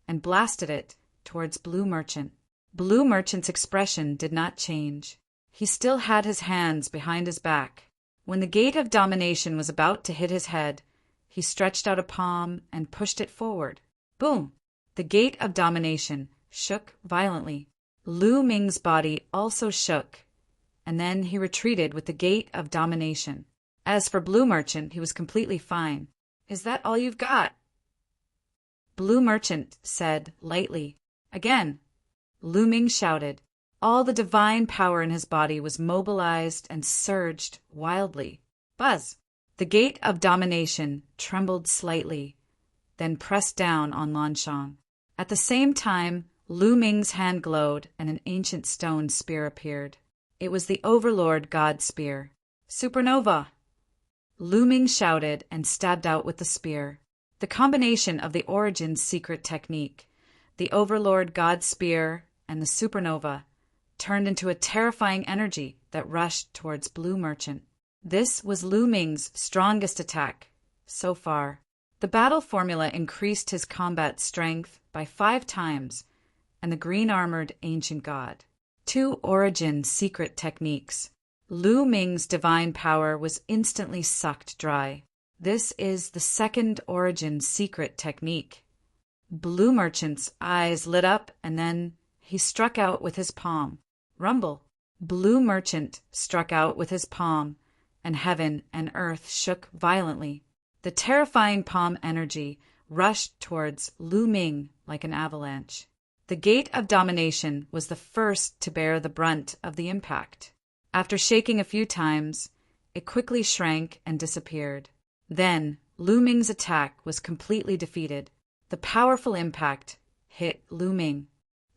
and blasted it towards Blue Merchant. Blue Merchant's expression did not change. He still had his hands behind his back. When the Gate of Domination was about to hit his head, he stretched out a palm and pushed it forward. Boom! The Gate of Domination shook violently. Lu Ming's body also shook, and then he retreated with the Gate of Domination. As for Blue Merchant, he was completely fine. Is that all you've got? Blue Merchant said lightly. Again, Lu Ming shouted. All the divine power in his body was mobilized and surged wildly. Buzz! The Gate of Domination trembled slightly, then pressed down on Lanshang. At the same time, Lu Ming's hand glowed and an ancient stone spear appeared. It was the Overlord God Spear. Supernova! Lu Ming shouted and stabbed out with the spear. The combination of the Origin's secret technique, the Overlord God Spear, and the Supernova turned into a terrifying energy that rushed towards Blue Merchant. This was Lu Ming's strongest attack so far. The battle formula increased his combat strength by 5 times, and the green-armored ancient god. 2 Origin secret techniques. Lu Ming's divine power was instantly sucked dry. This is the 2nd Origin secret technique. Blue Merchant's eyes lit up, and then he struck out with his palm. Rumble! Blue Merchant struck out with his palm, and heaven and earth shook violently. The terrifying palm energy rushed towards Lu Ming like an avalanche. The Gate of Domination was the first to bear the brunt of the impact. After shaking a few times, it quickly shrank and disappeared. Then, Lu Ming's attack was completely defeated. The powerful impact hit Lu Ming.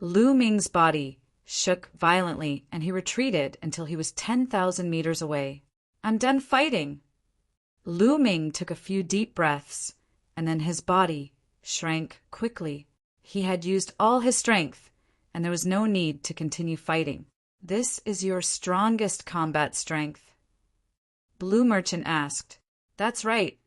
Lu Ming's body shook violently, and he retreated until he was 10,000 meters away. I'm done fighting. Lu Ming took a few deep breaths, and then his body shrank quickly. He had used all his strength, and there was no need to continue fighting. This is your strongest combat strength? Blue Merchant asked. That's right.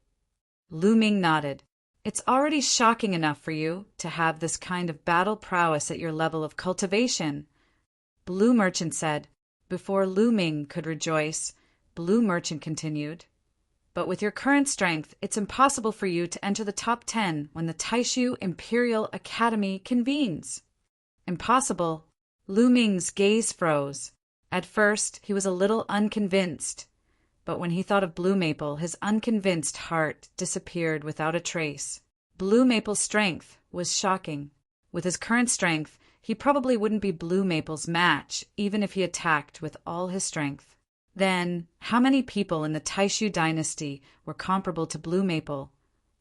Lu Ming nodded. It's already shocking enough for you to have this kind of battle prowess at your level of cultivation, Blue Merchant said. Before Lu Ming could rejoice, Blue Merchant continued. But with your current strength, it's impossible for you to enter the top 10 when the Taishu Imperial Academy convenes. Impossible. Lu Ming's gaze froze. At first, he was a little unconvinced, but when he thought of Blue Maple, his unconvinced heart disappeared without a trace. Blue Maple's strength was shocking. With his current strength, he probably wouldn't be Blue Maple's match, even if he attacked with all his strength. Then, how many people in the Taishu dynasty were comparable to Blue Maple,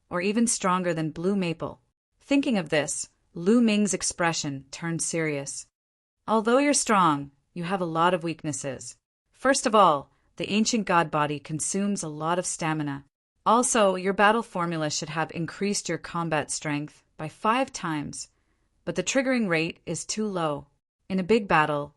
or even stronger than Blue Maple? Thinking of this, Lu Ming's expression turned serious. Although you're strong, you have a lot of weaknesses. First of all, the ancient god body consumes a lot of stamina. Also, your battle formula should have increased your combat strength by 5 times, but the triggering rate is too low. In a big battle,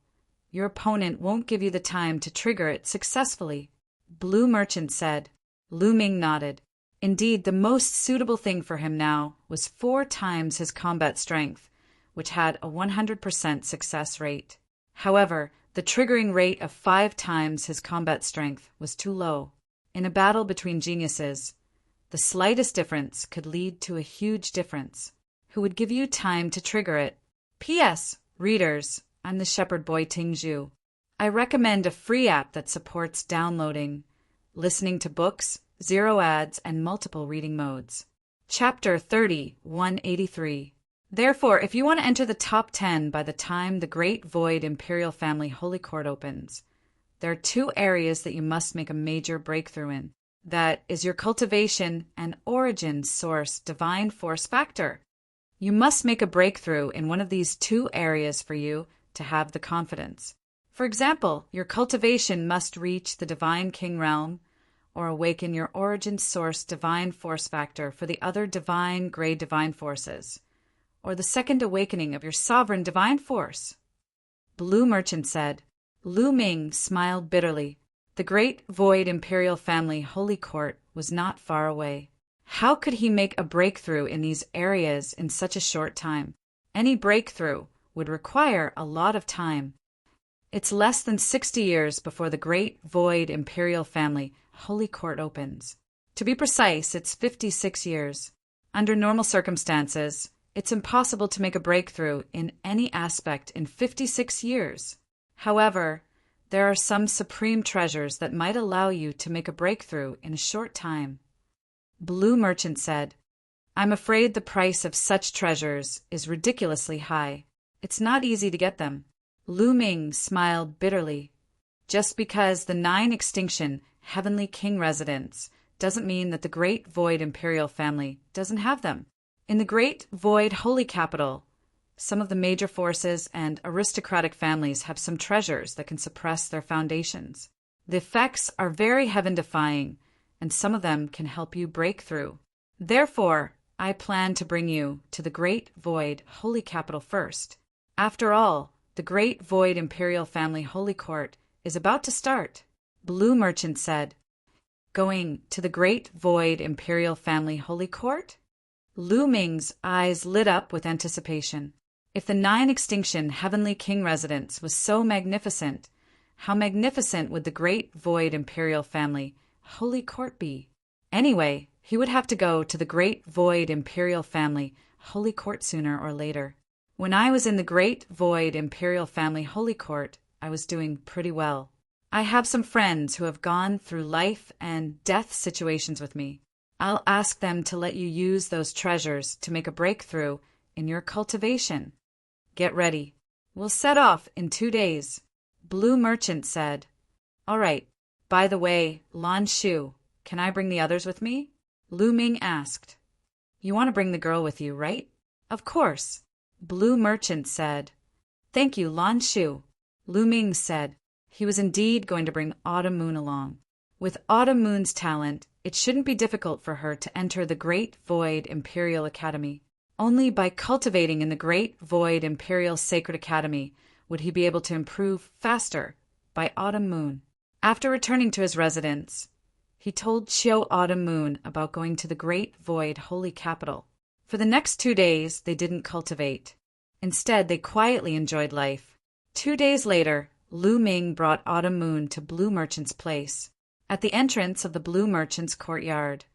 your opponent won't give you the time to trigger it successfully. Blue Merchant said. Lu Ming nodded. Indeed, the most suitable thing for him now was 4 times his combat strength, which had a 100% success rate. However, the triggering rate of 5 times his combat strength was too low. In a battle between geniuses, the slightest difference could lead to a huge difference. Who would give you time to trigger it? P.S. Readers, I'm the Shepherd Boy Tingzhu. I recommend a free app that supports downloading, listening to books, 0 ads, and multiple reading modes. Chapter 30, 183. Therefore, if you want to enter the top 10 by the time the Great Void Imperial Family Holy Court opens, there are 2 areas that you must make a major breakthrough in. That is your cultivation and origin source divine force factor. You must make a breakthrough in one of these 2 areas for you to have the confidence. For example, your cultivation must reach the divine king realm, or awaken your origin source divine force factor for the other divine grade divine forces, or the second awakening of your sovereign divine force. Blue Merchant said. Lu Ming smiled bitterly. The Great Void Imperial Family Holy Court was not far away. How could he make a breakthrough in these areas in such a short time? Any breakthrough would require a lot of time. It's less than 60 years before the Great Void Imperial Family Holy Court opens. To be precise, it's 56 years. Under normal circumstances, it's impossible to make a breakthrough in any aspect in 56 years. However, there are some supreme treasures that might allow you to make a breakthrough in a short time. Blue Merchant said, I'm afraid the price of such treasures is ridiculously high. It's not easy to get them. Lu Ming smiled bitterly. Just because the 9 extinction Heavenly King residents doesn't mean that the Great Void Imperial Family doesn't have them. In the Great Void Holy Capital, some of the major forces and aristocratic families have some treasures that can suppress their foundations. The effects are very heaven-defying, and some of them can help you break through. Therefore, I plan to bring you to the Great Void Holy Capital first. After all, the Great Void Imperial Family Holy Court is about to start. Blue Merchant said. Going to the Great Void Imperial Family Holy Court? Lu Ming's eyes lit up with anticipation. If the 9 extinction Heavenly King residence was so magnificent, how magnificent would the Great Void Imperial Family Holy Court be? Anyway, he would have to go to the Great Void Imperial Family Holy Court sooner or later. When I was in the Great Void Imperial Family Holy Court, I was doing pretty well. I have some friends who have gone through life and death situations with me. I'll ask them to let you use those treasures to make a breakthrough in your cultivation. Get ready. We'll set off in 2 days. Blue Merchant said. All right. By the way, Lan Shu, can I bring the others with me? Lu Ming asked. You want to bring the girl with you, right? Of course. Blue Merchant said. Thank you, Lan Shu. Lu Ming said. He was indeed going to bring Autumn Moon along. With Autumn Moon's talent, it shouldn't be difficult for her to enter the Great Void Imperial Academy. Only by cultivating in the Great Void Imperial Sacred Academy would he be able to improve faster by Autumn Moon. After returning to his residence, he told Chiu Autumn Moon about going to the Great Void Holy Capital. For the next 2 days, they didn't cultivate. Instead, they quietly enjoyed life. 2 days later, Lu Ming brought Autumn Moon to Blue Merchant's place. At the entrance of the Blue Merchant's courtyard,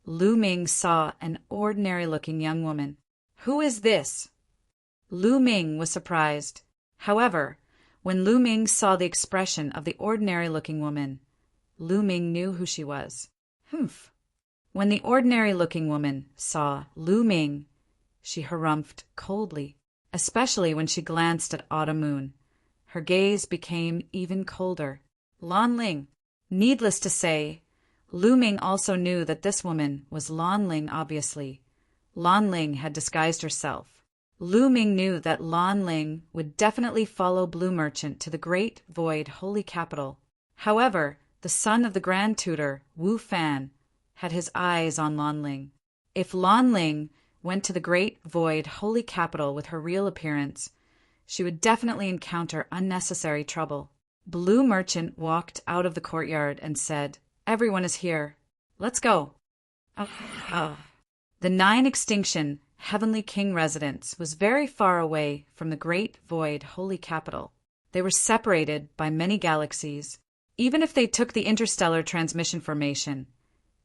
Lu Ming saw an ordinary-looking young woman. Who is this? Lu Ming was surprised. However, when Lu Ming saw the expression of the ordinary-looking woman, Lu Ming knew who she was. Humph. When the ordinary-looking woman saw Lu Ming, she harumphed coldly. especially when she glanced at Autumn Moon. Her gaze became even colder. Lan Ling. Needless to say, Lu Ming also knew that this woman was Lan Ling, obviously. Lan Ling had disguised herself. Lu Ming knew that Lan Ling would definitely follow Blue Merchant to the Great Void Holy Capital. However, the son of the Grand Tutor, Wu Fan, had his eyes on Lan Ling. If Lan Ling went to the Great Void Holy Capital with her real appearance, she would definitely encounter unnecessary trouble. Blue Merchant walked out of the courtyard and said, "Everyone is here. Let's go." The Nine Extinction Heavenly King residence was very far away from the Great Void Holy Capital. They were separated by many galaxies. Even if they took the interstellar transmission formation,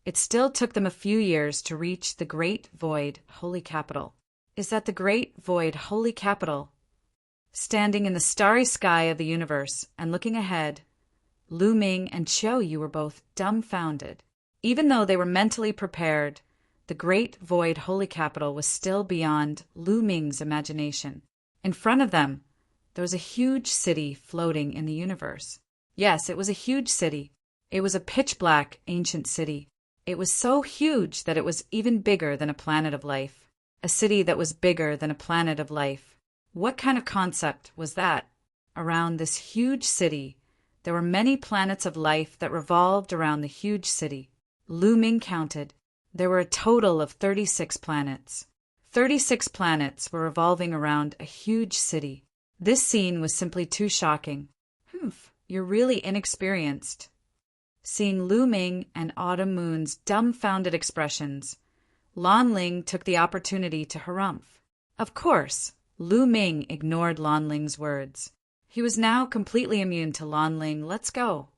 it still took them a few years to reach the Great Void Holy Capital. Is that the Great Void Holy Capital? Standing in the starry sky of the universe and looking ahead, Lu Ming and Qiu Yu were both dumbfounded. Even though they were mentally prepared, the Great Void Holy Capital was still beyond Lu Ming's imagination. In front of them, there was a huge city floating in the universe. Yes, it was a huge city. It was a pitch-black ancient city. It was so huge that it was even bigger than a planet of life. A city that was bigger than a planet of life. What kind of concept was that? Around this huge city, there were many planets of life that revolved around the huge city. Lu Ming counted. There were a total of 36 planets. 36 planets were revolving around a huge city. This scene was simply too shocking. You're really inexperienced. Seeing Lu Ming and Autumn Moon's dumbfounded expressions, Lan Ling took the opportunity to harumph. Of course, Lu Ming ignored Lan Ling's words. He was now completely immune to Lan Ling. Let's go.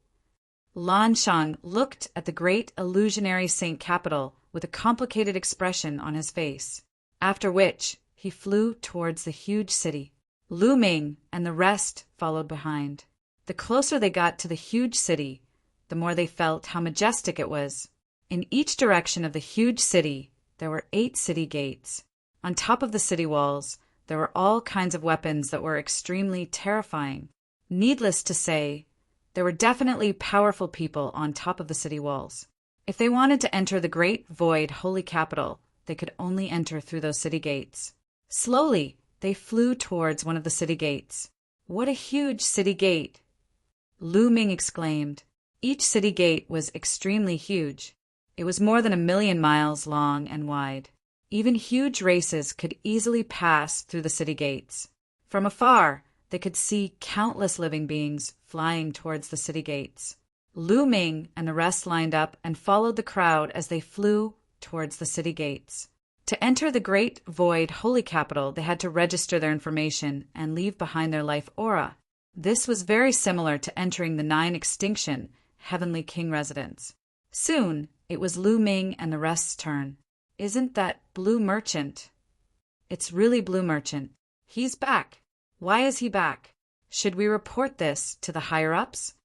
Lan Shang looked at the great illusionary Saint Capital with a complicated expression on his face, after which he flew towards the huge city. Lu Ming and the rest followed behind. The closer they got to the huge city, the more they felt how majestic it was. In each direction of the huge city, there were 8 city gates. On top of the city walls, there were all kinds of weapons that were extremely terrifying. Needless to say, there were definitely powerful people on top of the city walls. If they wanted to enter the Great Void Holy Capital, they could only enter through those city gates. Slowly, they flew towards one of the city gates. What a huge city gate! Lu Ming exclaimed. Each city gate was extremely huge. It was more than 1,000,000 miles long and wide. Even huge races could easily pass through the city gates. From afar, they could see countless living beings flying towards the city gates. Lu Ming and the rest lined up and followed the crowd as they flew towards the city gates. To enter the Great Void Holy Capital, they had to register their information and leave behind their life aura. This was very similar to entering the Nine Extinction Heavenly King residence. Soon, it was Lu Ming and the rest's turn. Isn't that Blue Merchant? It's really Blue Merchant. He's back. Why is he back? Should we report this to the higher-ups?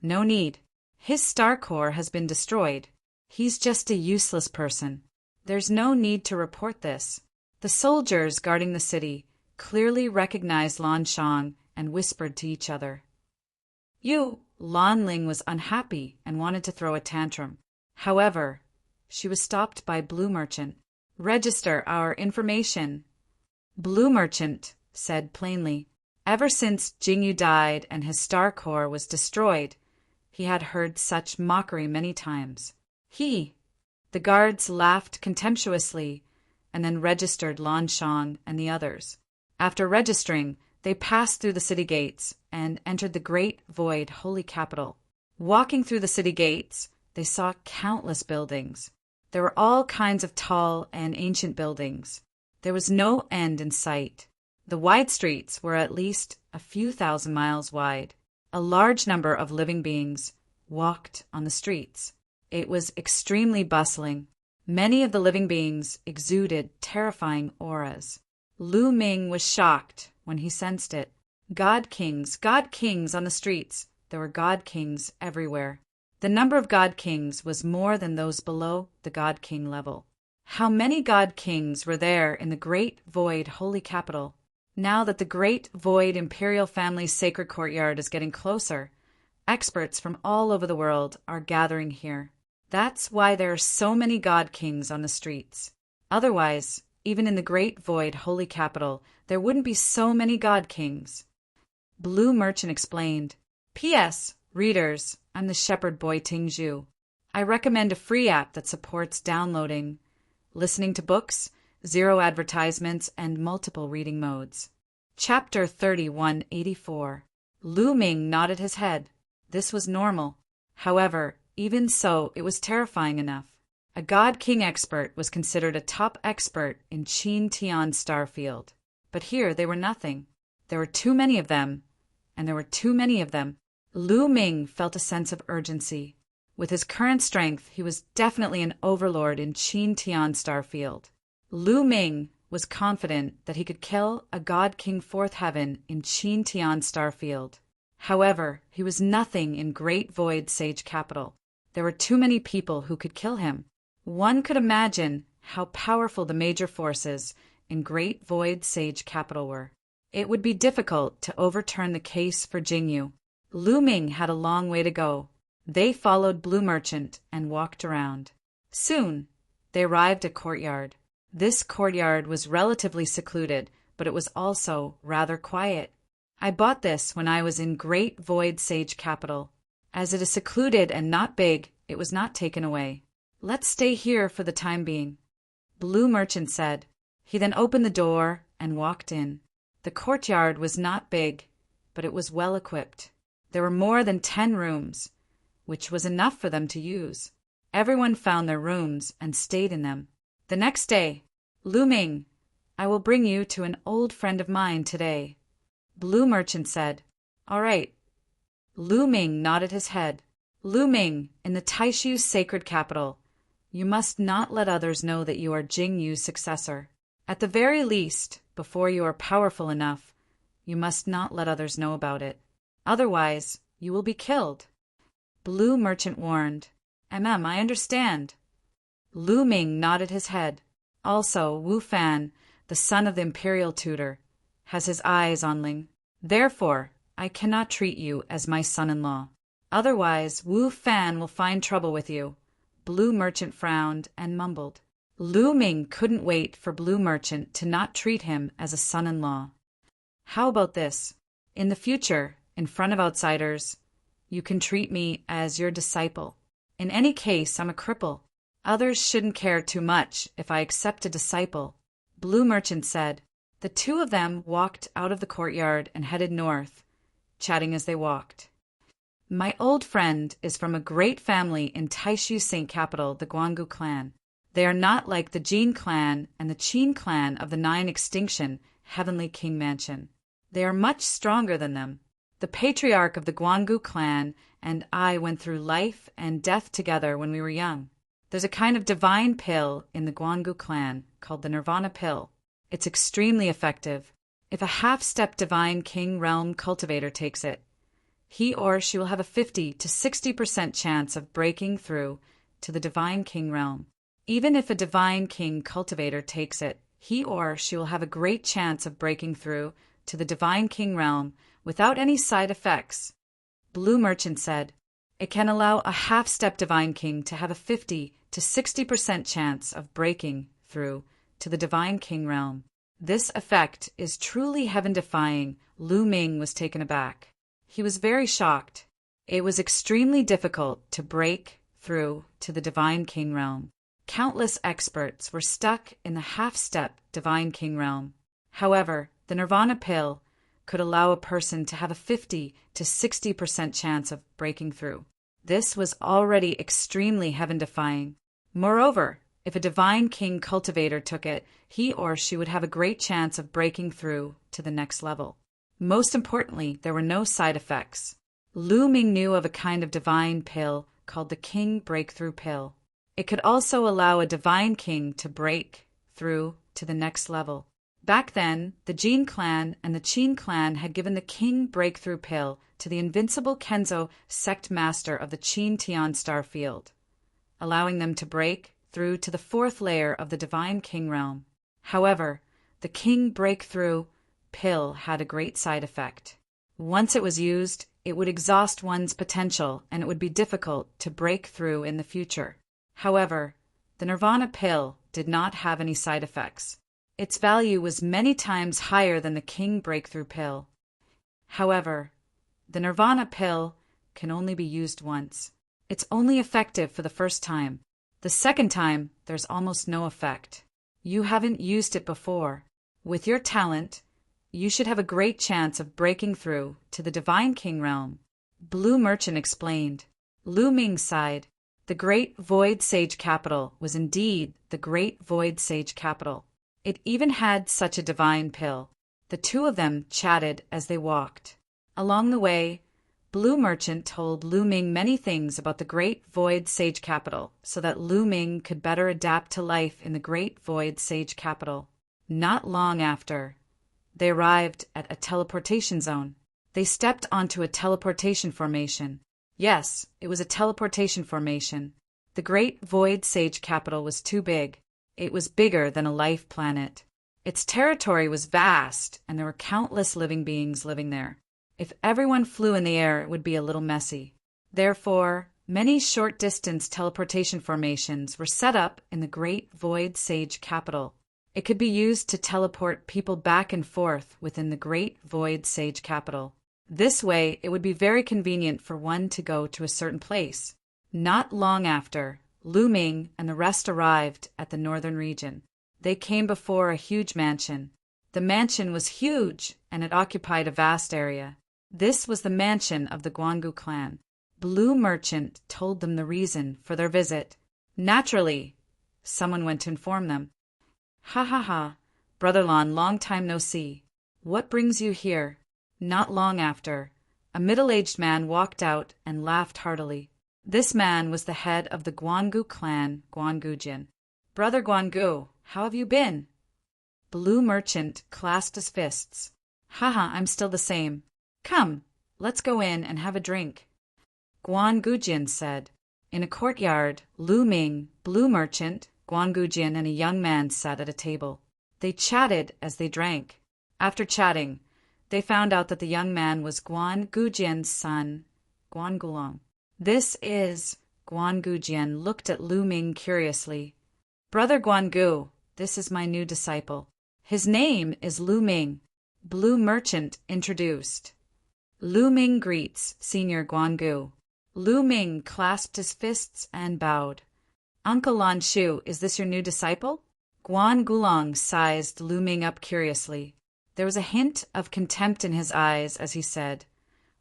No need. His star core has been destroyed. He's just a useless person. There's no need to report this. The soldiers guarding the city clearly recognized Lan Shang and whispered to each other. Lan Ling was unhappy and wanted to throw a tantrum. However, she was stopped by Blue Merchant. Register our information. Blue Merchant said plainly. Ever since Jingyu died and his star core was destroyed, he had heard such mockery many times. The guards laughed contemptuously and then registered Lan Shang and the others. After registering, they passed through the city gates and entered the Great Void Holy Capital. Walking through the city gates, they saw countless buildings. There were all kinds of tall and ancient buildings. There was no end in sight. The wide streets were at least a few thousand miles wide. A large number of living beings walked on the streets. It was extremely bustling. Many of the living beings exuded terrifying auras. Lu Ming was shocked when he sensed it. God kings on the streets. There were God kings everywhere. The number of God kings was more than those below the God king level. How many God kings were there in the Great Void Holy Capital? Now that the Great Void Imperial Family's sacred courtyard is getting closer, experts from all over the world are gathering here. That's why there are so many God Kings on the streets. Otherwise, even in the Great Void Holy Capital, there wouldn't be so many God Kings. Blue Merchant explained. P.S. Readers, I'm the Shepherd Boy Tingzhu. I recommend a free app that supports downloading, listening to books, 0 advertisements, and multiple reading modes. Chapter 3184. Lu Ming nodded his head. This was normal. However, even so, it was terrifying enough. A God King expert was considered a top expert in Qin Tian Starfield. But here they were nothing. There were too many of them, and there were too many of them. Lu Ming felt a sense of urgency. With his current strength, he was definitely an overlord in Qin Tian Starfield. Lu Ming was confident that he could kill a God King Fourth Heaven in Qin Tian Starfield. However, he was nothing in Great Void Sage Capital. There were too many people who could kill him. One could imagine how powerful the major forces in Great Void Sage Capital were. It would be difficult to overturn the case for Jingyu. Lu Ming had a long way to go. They followed Blue Merchant and walked around. Soon, they arrived at courtyard. This courtyard was relatively secluded, but it was also rather quiet. I bought this when I was in Great Void Sage Capital. As it is secluded and not big, it was not taken away. Let's stay here for the time being, Blue Merchant said. He then opened the door and walked in. The courtyard was not big, but it was well equipped. There were more than 10 rooms, which was enough for them to use. Everyone found their rooms and stayed in them. The next day, Lu Ming, I will bring you to an old friend of mine today, Blue Merchant said. All right. Lu Ming nodded his head. Lu Ming, in the Taishu's sacred capital, you must not let others know that you are Jingyu's successor. At the very least, before you are powerful enough, you must not let others know about it. Otherwise, you will be killed. Blue Merchant warned. I understand. Lu Ming nodded his head. Also, Wu Fan, the son of the imperial tutor, has his eyes on Ling. Therefore, I cannot treat you as my son-in-law. Otherwise, Wu Fan will find trouble with you. Blue Merchant frowned and mumbled. Lu Ming couldn't wait for Blue Merchant to not treat him as a son-in-law. How about this? In the future, in front of outsiders, you can treat me as your disciple. In any case, I'm a cripple. Others shouldn't care too much if I accept a disciple, Blue Merchant said. The two of them walked out of the courtyard and headed north, chatting as they walked. My old friend is from a great family in Taishu's Saint capital, the Guanggu clan. They are not like the Jin clan and the Qin clan of the 9 Extinction Heavenly King Mansion. They are much stronger than them. The patriarch of the Guanggu clan and I went through life and death together when we were young. There's a kind of divine pill in the Guanggu clan called the Nirvana pill. It's extremely effective. If a half-step divine king realm cultivator takes it, he or she will have a 50 to 60% chance of breaking through to the divine king realm. Even if a divine king cultivator takes it, he or she will have a great chance of breaking through to the divine king realm without any side effects. Blue Merchant said, it can allow a half-step divine king to have a 50 to 60% chance of breaking through to the divine king realm. This effect is truly heaven-defying. Lu Ming was taken aback. He was very shocked. It was extremely difficult to break through to the divine king realm. Countless experts were stuck in the half-step divine king realm. However, the Nirvana pill could allow a person to have a 50 to 60% chance of breaking through. This was already extremely heaven-defying. Moreover, if a divine king cultivator took it, he or she would have a great chance of breaking through to the next level. Most importantly, there were no side effects. Lu Ming knew of a kind of divine pill called the King Breakthrough Pill. It could also allow a divine king to break through to the next level. Back then, the Jin clan and the Qin clan had given the King Breakthrough Pill to the invincible Kenzo sect master of the Qin Tian Star Field, allowing them to break through to the 4th layer of the divine king realm. However, the King Breakthrough pill had a great side effect. Once it was used, it would exhaust one's potential and it would be difficult to break through in the future. However, the Nirvana pill did not have any side effects. Its value was many times higher than the King Breakthrough pill. However, the Nirvana pill can only be used once. It's only effective for the first time. The second time, there's almost no effect. You haven't used it before. With your talent, you should have a great chance of breaking through to the Divine King realm. Blue Merchant explained. Lu Ming sighed. The Great Void Sage Capital was indeed the Great Void Sage Capital. It even had such a divine pill. The two of them chatted as they walked. Along the way, Blue Merchant told Lu Ming many things about the Great Void Sage Capital so that Lu Ming could better adapt to life in the Great Void Sage Capital. Not long after, they arrived at a teleportation zone. They stepped onto a teleportation formation. Yes, it was a teleportation formation. The Great Void Sage Capital was too big. It was bigger than a life planet. Its territory was vast, and there were countless living beings living there. If everyone flew in the air, it would be a little messy. Therefore, many short-distance teleportation formations were set up in the Great Void Sage Capital. It could be used to teleport people back and forth within the Great Void Sage Capital. This way, it would be very convenient for one to go to a certain place. Not long after, Lu Ming and the rest arrived at the northern region. They came before a huge mansion. The mansion was huge, and it occupied a vast area. This was the mansion of the Guangu clan. Blue Merchant told them the reason for their visit. Naturally, someone went to inform them. Ha ha ha, Brother Lon, long time no see. What brings you here? Not long after, a middle-aged man walked out and laughed heartily. This man was the head of the Guangu clan, Guangujin. Brother Guangu, how have you been? Blue Merchant clasped his fists. Haha, I'm still the same. Come, let's go in and have a drink. Guangujin said. In a courtyard, Lu Ming, Blue Merchant, Guangujin, and a young man sat at a table. They chatted as they drank. After chatting, they found out that the young man was Guangujin's son, Guangulong. This is... Guangujin looked at Lu Ming curiously. Brother Guangu, this is my new disciple. His name is Lu Ming. Blue Merchant introduced. Lu Ming greets Senior Guangu. Lu Ming clasped his fists and bowed. Uncle Lan Shu, is this your new disciple? Guangulong sized Lu Ming up curiously. There was a hint of contempt in his eyes as he said,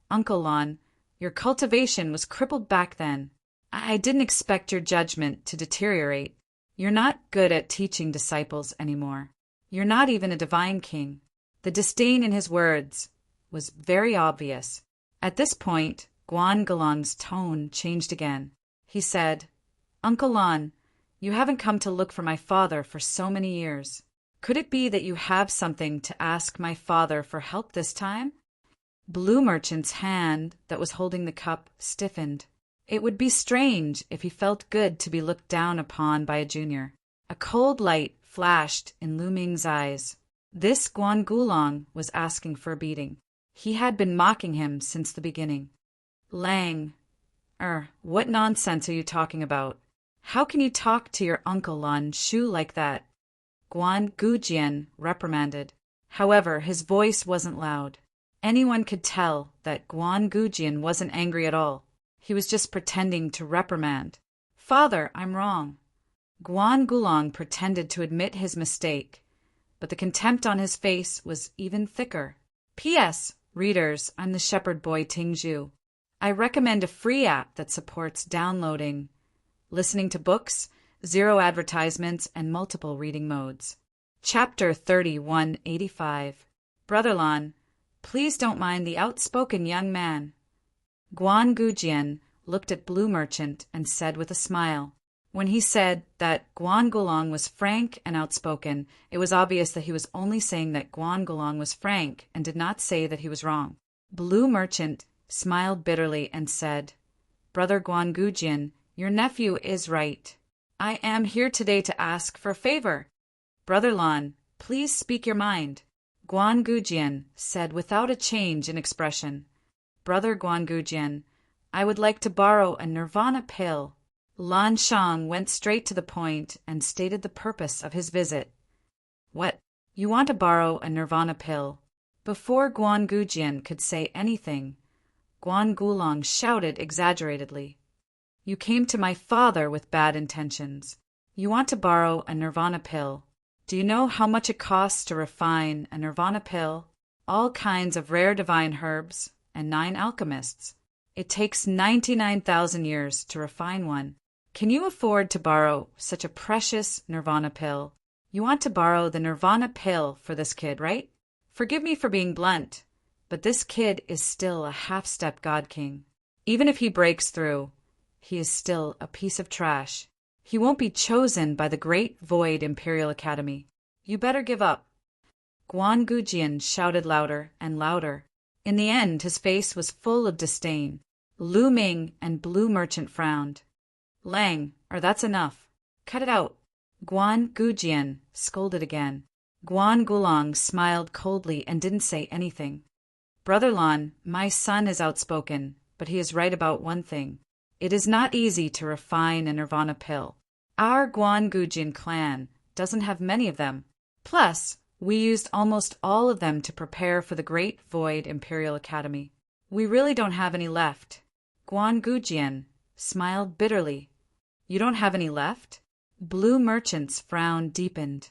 Uncle Lan, your cultivation was crippled back then. I didn't expect your judgment to deteriorate. You're not good at teaching disciples anymore. You're not even a divine king. The disdain in his words was very obvious. At this point, Guangulong's tone changed again. He said, Uncle Lan, you haven't come to look for my father for so many years. Could it be that you have something to ask my father for help this time? Blue Merchant's hand that was holding the cup stiffened. It would be strange if he felt good to be looked down upon by a junior. A cold light flashed in Lu Ming's eyes. This Guangulong was asking for a beating. He had been mocking him since the beginning. Lang, what nonsense are you talking about? How can you talk to your uncle Lan Shu like that? Guangujin reprimanded. However, his voice wasn't loud. Anyone could tell that Guangujin wasn't angry at all. He was just pretending to reprimand. Father, I'm wrong. Guangulong pretended to admit his mistake, but the contempt on his face was even thicker. P.S. Readers, I'm the shepherd boy Tingzhu. I recommend a free app that supports downloading, listening to books, 0 advertisements, and multiple reading modes. Chapter 3185. Brother Lan, please don't mind the outspoken young man. Guangujin looked at Blue Merchant and said with a smile. When he said that Guangulong was frank and outspoken, it was obvious that he was only saying that Guangulong was frank and did not say that he was wrong. Blue Merchant smiled bitterly and said, Brother Guangujin, your nephew is right. I am here today to ask for a favor. Brother Lan, please speak your mind. Guan Gujian said without a change in expression. Brother Guan Gujian, I would like to borrow a nirvana pill. Lan Shang went straight to the point and stated the purpose of his visit. What? You want to borrow a nirvana pill? Before Guan Gujian could say anything, Guan Gulong shouted exaggeratedly. You came to my father with bad intentions. You want to borrow a nirvana pill. Do you know how much it costs to refine a nirvana pill? All kinds of rare divine herbs and 9 alchemists. It takes 99,000 years to refine one. Can you afford to borrow such a precious nirvana pill? You want to borrow the nirvana pill for this kid, right? Forgive me for being blunt, but this kid is still a half-step God King. Even if he breaks through, he is still a piece of trash. He won't be chosen by the Great Void Imperial Academy. You better give up. Guan Gujian shouted louder and louder. In the end, his face was full of disdain. Lu Ming and Blue Merchant frowned. Lang, or that's enough. Cut it out. Guan Gujian scolded again. Guan Gulong smiled coldly and didn't say anything. Brother Lan, my son is outspoken, but he is right about one thing. It is not easy to refine a nirvana pill. Our Guan Gujian clan doesn't have many of them. Plus, we used almost all of them to prepare for the Great Void Imperial Academy. We really don't have any left. Guan Gujian smiled bitterly. You don't have any left? Blue Merchant's frown deepened.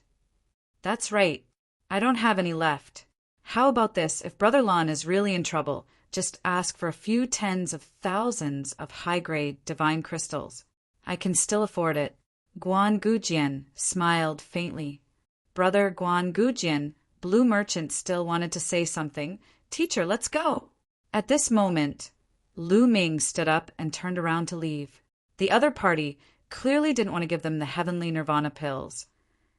That's right. I don't have any left. How about this? If Brother Lan is really in trouble, just ask for a few tens of thousands of high-grade divine crystals. I can still afford it. Guan Gujian smiled faintly. Brother Guan Gujian, Blue Merchant still wanted to say something. Teacher, let's go. At this moment, Lu Ming stood up and turned around to leave. The other party clearly didn't want to give them the heavenly nirvana pills,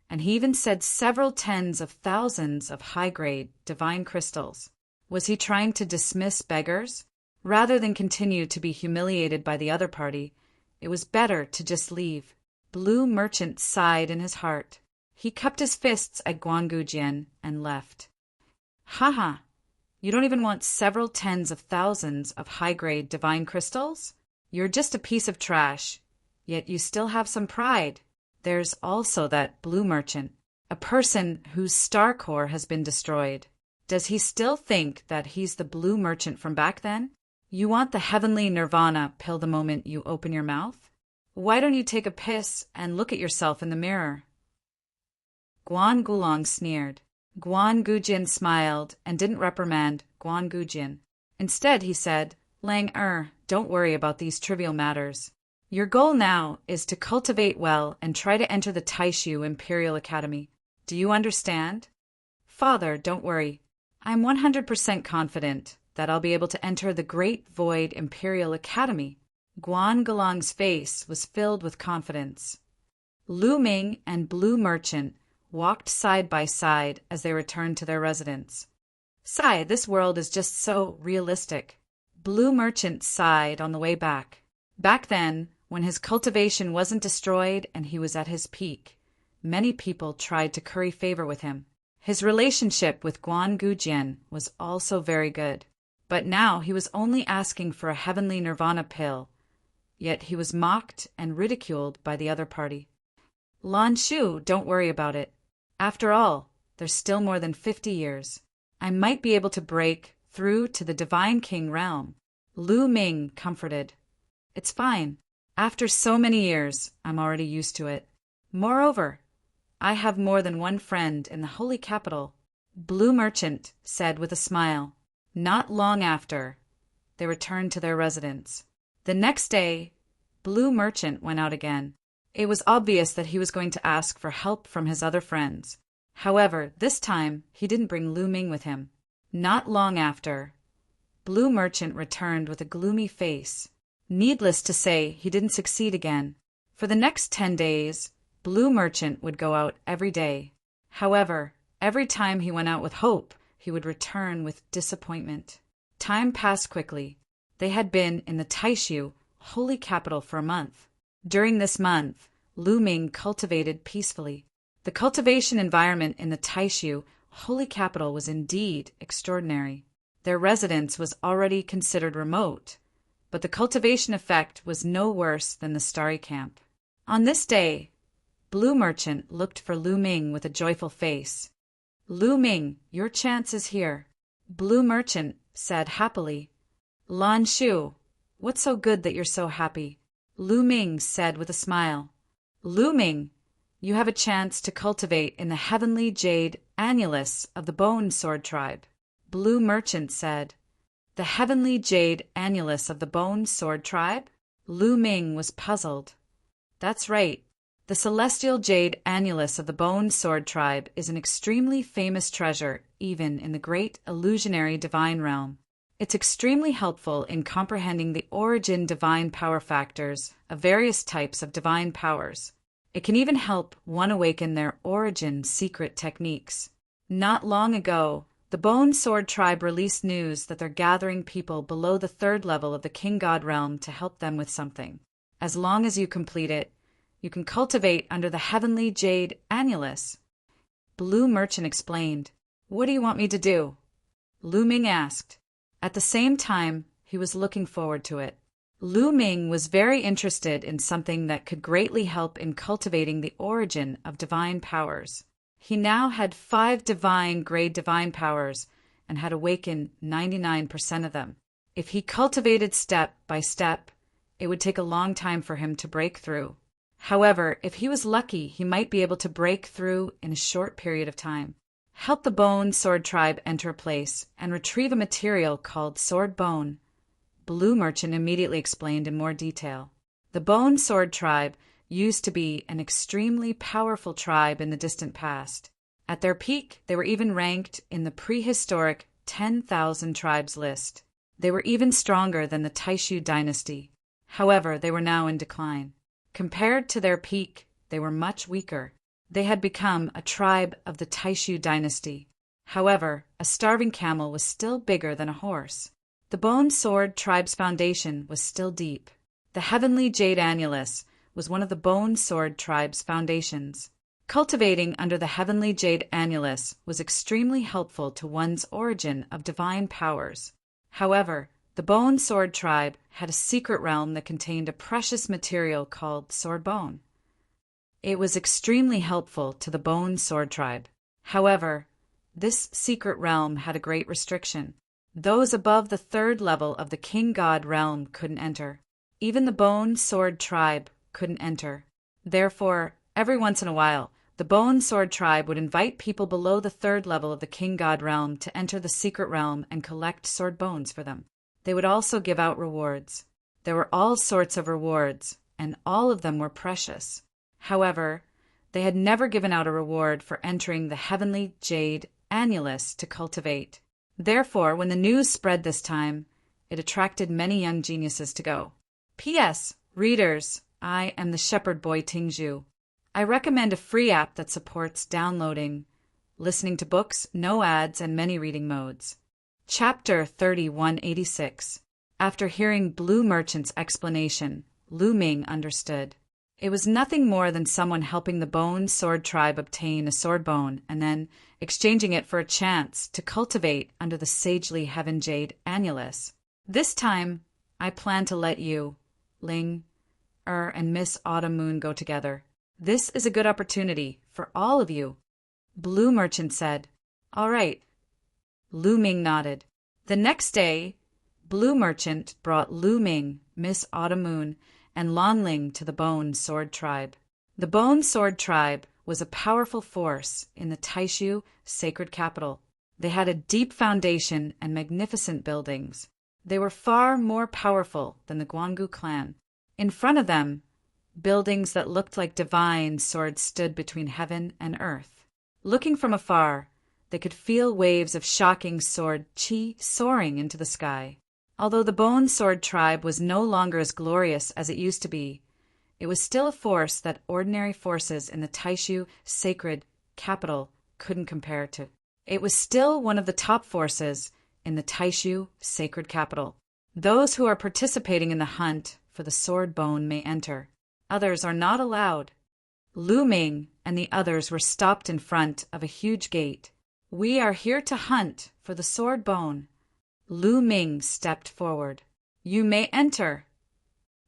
and he even said several tens of thousands of high-grade divine crystals. Was he trying to dismiss beggars? Rather than continue to be humiliated by the other party, it was better to just leave. Blue Merchant sighed in his heart. He cupped his fists at Guan Gujian and left. Ha! You don't even want several tens of thousands of high-grade divine crystals? You're just a piece of trash. Yet you still have some pride. There's also that Blue Merchant, a person whose star core has been destroyed. Does he still think that he's the Blue Merchant from back then? You want the heavenly nirvana pill the moment you open your mouth? Why don't you take a piss and look at yourself in the mirror? Guan Gulong sneered. Guan Gujian smiled and didn't reprimand Guan Gujian. Instead, he said, Lang, don't worry about these trivial matters. Your goal now is to cultivate well and try to enter the Taishu Imperial Academy. Do you understand? Father, don't worry. I'm 100% confident that I'll be able to enter the Great Void Imperial Academy. Guan Gulong's face was filled with confidence. Lu Ming and Blue Merchant walked side by side as they returned to their residence. Sigh, this world is just so realistic. Blue Merchant sighed on the way back. Back then, when his cultivation wasn't destroyed and he was at his peak, many people tried to curry favor with him. His relationship with Guan Gujian was also very good. But now he was only asking for a heavenly nirvana pill, yet he was mocked and ridiculed by the other party. Lan Shu, don't worry about it. After all, there's still more than 50 years. I might be able to break through to the Divine King realm. Lu Ming comforted. It's fine. After so many years, I'm already used to it. Moreover, I have more than one friend in the holy capital, Blue Merchant said with a smile. Not long after, they returned to their residence. The next day, Blue Merchant went out again. It was obvious that he was going to ask for help from his other friends. However, this time, he didn't bring Lu Ming with him. Not long after, Blue Merchant returned with a gloomy face. Needless to say, he didn't succeed again. For the next 10 days, Blue Merchant would go out every day. However, every time he went out with hope, he would return with disappointment. Time passed quickly. They had been in the Taishu, holy capital, for a month. During this month, Lu Ming cultivated peacefully. The cultivation environment in the Taishu, holy capital was indeed extraordinary. Their residence was already considered remote, but the cultivation effect was no worse than the starry camp. On this day, Blue Merchant looked for Lu Ming with a joyful face. Lu Ming, your chance is here, Blue Merchant said happily. Lan Shu, what's so good that you're so happy? Lu Ming said with a smile. Lu Ming, you have a chance to cultivate in the heavenly jade annulus of the Bone Sword tribe. Blue Merchant said. The heavenly jade annulus of the Bone Sword tribe? Lu Ming was puzzled. That's right. The celestial jade annulus of the Bone Sword tribe is an extremely famous treasure even in the great illusionary divine realm. It's extremely helpful in comprehending the origin divine power factors of various types of divine powers. It can even help one awaken their origin secret techniques. Not long ago, the Bone Sword tribe released news that they're gathering people below the 3rd level of the King God realm to help them with something. As long as you complete it, you can cultivate under the heavenly jade annulus. Blue Merchant explained. What do you want me to do? Lu Ming asked. At the same time, he was looking forward to it. Lu Ming was very interested in something that could greatly help in cultivating the origin of divine powers. He now had 5 divine-grade divine powers and had awakened 99% of them. If he cultivated step by step, it would take a long time for him to break through. However, if he was lucky, he might be able to break through in a short period of time. Help the Bone Sword tribe enter a place and retrieve a material called sword bone. Blue Merchant immediately explained in more detail. The Bone Sword tribe used to be an extremely powerful tribe in the distant past. At their peak, they were even ranked in the prehistoric 10,000 tribes list. They were even stronger than the Taishu dynasty. However, they were now in decline. Compared to their peak, they were much weaker. They had become a tribe of the Taishu dynasty. However, a starving camel was still bigger than a horse. The Bone Sword tribe's foundation was still deep. The heavenly jade annulus was one of the Bone Sword tribe's foundations. Cultivating under the heavenly jade annulus was extremely helpful to one's origin of divine powers. However, the Bone Sword tribe had a secret realm that contained a precious material called sword bone. It was extremely helpful to the Bone Sword tribe. However, this secret realm had a great restriction. Those above the 3rd level of the King God realm couldn't enter. Even the Bone Sword tribe couldn't enter. Therefore, every once in a while, the Bone Sword tribe would invite people below the 3rd level of the King God realm to enter the secret realm and collect sword bones for them. They would also give out rewards. There were all sorts of rewards, and all of them were precious. However, they had never given out a reward for entering the heavenly jade annulus to cultivate. Therefore, when the news spread this time, it attracted many young geniuses to go. P.S. Readers, I am the shepherd boy Tingzhu. I recommend a free app that supports downloading, listening to books, no ads, and many reading modes. Chapter 3186. After hearing Blue Merchant's explanation, Lu Ming understood. It was nothing more than someone helping the Bone Sword tribe obtain a sword bone and then exchanging it for a chance to cultivate under the sagely heaven jade annulus. This time, I plan to let you, Ling, and Miss Autumn Moon go together. This is a good opportunity for all of you. Blue Merchant said. All right. Lu Ming nodded. The next day, Blue Merchant brought Lu Ming, Miss Autumn Moon, and Lan Ling to the Bone Sword tribe. The Bone Sword tribe was a powerful force in the Taishu sacred capital. They had a deep foundation and magnificent buildings. They were far more powerful than the Guanggu clan. In front of them, buildings that looked like divine swords stood between heaven and earth. Looking from afar, they could feel waves of shocking sword chi soaring into the sky. Although the Bone Sword tribe was no longer as glorious as it used to be, it was still a force that ordinary forces in the Taishu sacred capital couldn't compare to. It was still one of the top forces in the Taishu sacred capital. Those who are participating in the hunt for the sword bone may enter. Others are not allowed. Lu Ming and the others were stopped in front of a huge gate. We are here to hunt for the sword bone. Lu Ming stepped forward. You may enter.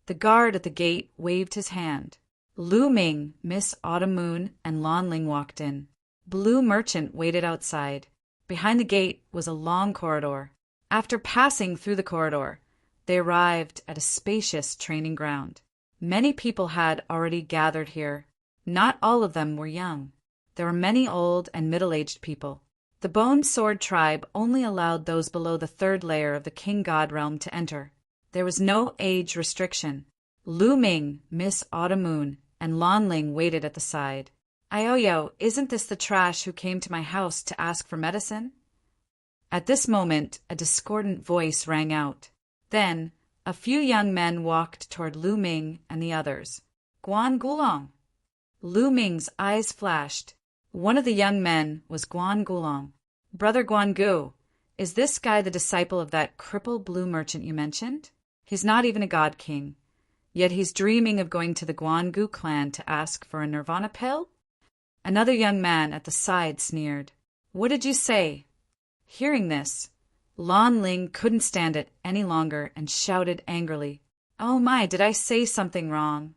The guard at the gate waved his hand. Lu Ming, Miss Autumn Moon, and Lan Ling walked in. Blue Merchant waited outside. Behind the gate was a long corridor. After passing through the corridor, they arrived at a spacious training ground. Many people had already gathered here. Not all of them were young. There were many old and middle-aged people. The Bone Sword tribe only allowed those below the third layer of the King God realm to enter. There was no age restriction. Lu Ming, Miss Autumn Moon, and Lan Ling waited at the side. Ioyo, isn't this the trash who came to my house to ask for medicine? At this moment, a discordant voice rang out. Then, a few young men walked toward Lu Ming and the others. Guan Gulong. Lu Ming's eyes flashed. One of the young men was Guan Gulong. Brother Guan Gu, is this guy the disciple of that crippled blue merchant you mentioned? He's not even a god king. Yet he's dreaming of going to the Guan Gu clan to ask for a nirvana pill? Another young man at the side sneered. What did you say? Hearing this, Lan Ling couldn't stand it any longer and shouted angrily, Oh my, did I say something wrong?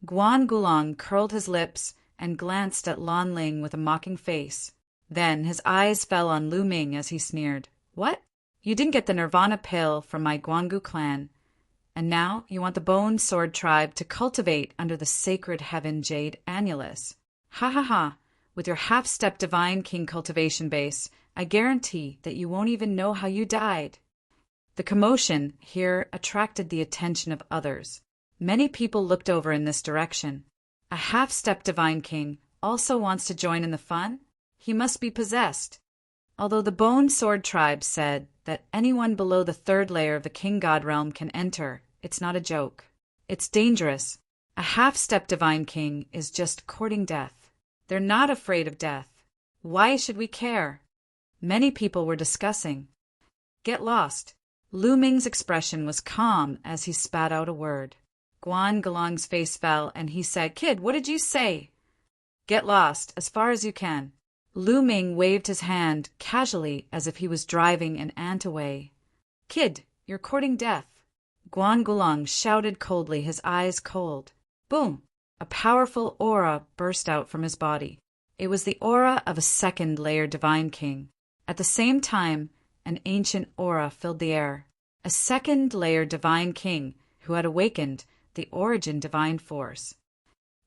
Guan Gulong curled his lips and glanced at Lan Ling with a mocking face. Then his eyes fell on Lu Ming as he sneered. What? You didn't get the nirvana pill from my Guangu clan, and now you want the Bone Sword tribe to cultivate under the sacred heaven jade annulus. Ha ha ha, with your half-step divine king cultivation base, I guarantee that you won't even know how you died. The commotion here attracted the attention of others. Many people looked over in this direction. A half-step divine king also wants to join in the fun? He must be possessed. Although the Bone Sword tribe said that anyone below the third layer of the King God realm can enter, it's not a joke. It's dangerous. A half-step divine king is just courting death. They're not afraid of death. Why should we care? Many people were discussing. Get lost. Lu Ming's expression was calm as he spat out a word. Guan Galong's face fell and he said, Kid, what did you say? Get lost, as far as you can. Lu Ming waved his hand casually as if he was driving an ant away. Kid, you're courting death. Guan Gulong shouted coldly, his eyes cold. Boom! A powerful aura burst out from his body. It was the aura of a second-layer divine king. At the same time, an ancient aura filled the air. A second-layer divine king who had awakened the origin divine force.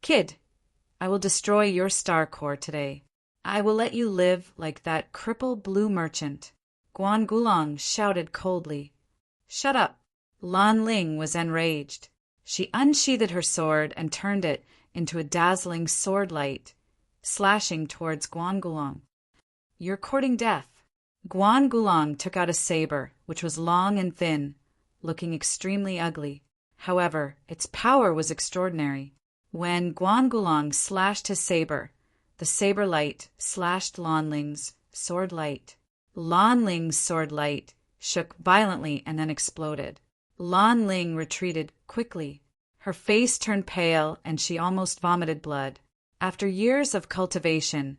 Kid, I will destroy your star core today. I will let you live like that crippled blue merchant. Guan Gulong shouted coldly. Shut up. Lan Ling was enraged. She unsheathed her sword and turned it into a dazzling sword light, slashing towards Guan Gulong. You're courting death. Guan Gulong took out a saber, which was long and thin, looking extremely ugly. However, its power was extraordinary. When Guan Gulong slashed his saber, the saber light slashed Lan Ling's sword light. Lan Ling's sword light shook violently and then exploded. Lan Ling retreated quickly. Her face turned pale and she almost vomited blood. After years of cultivation,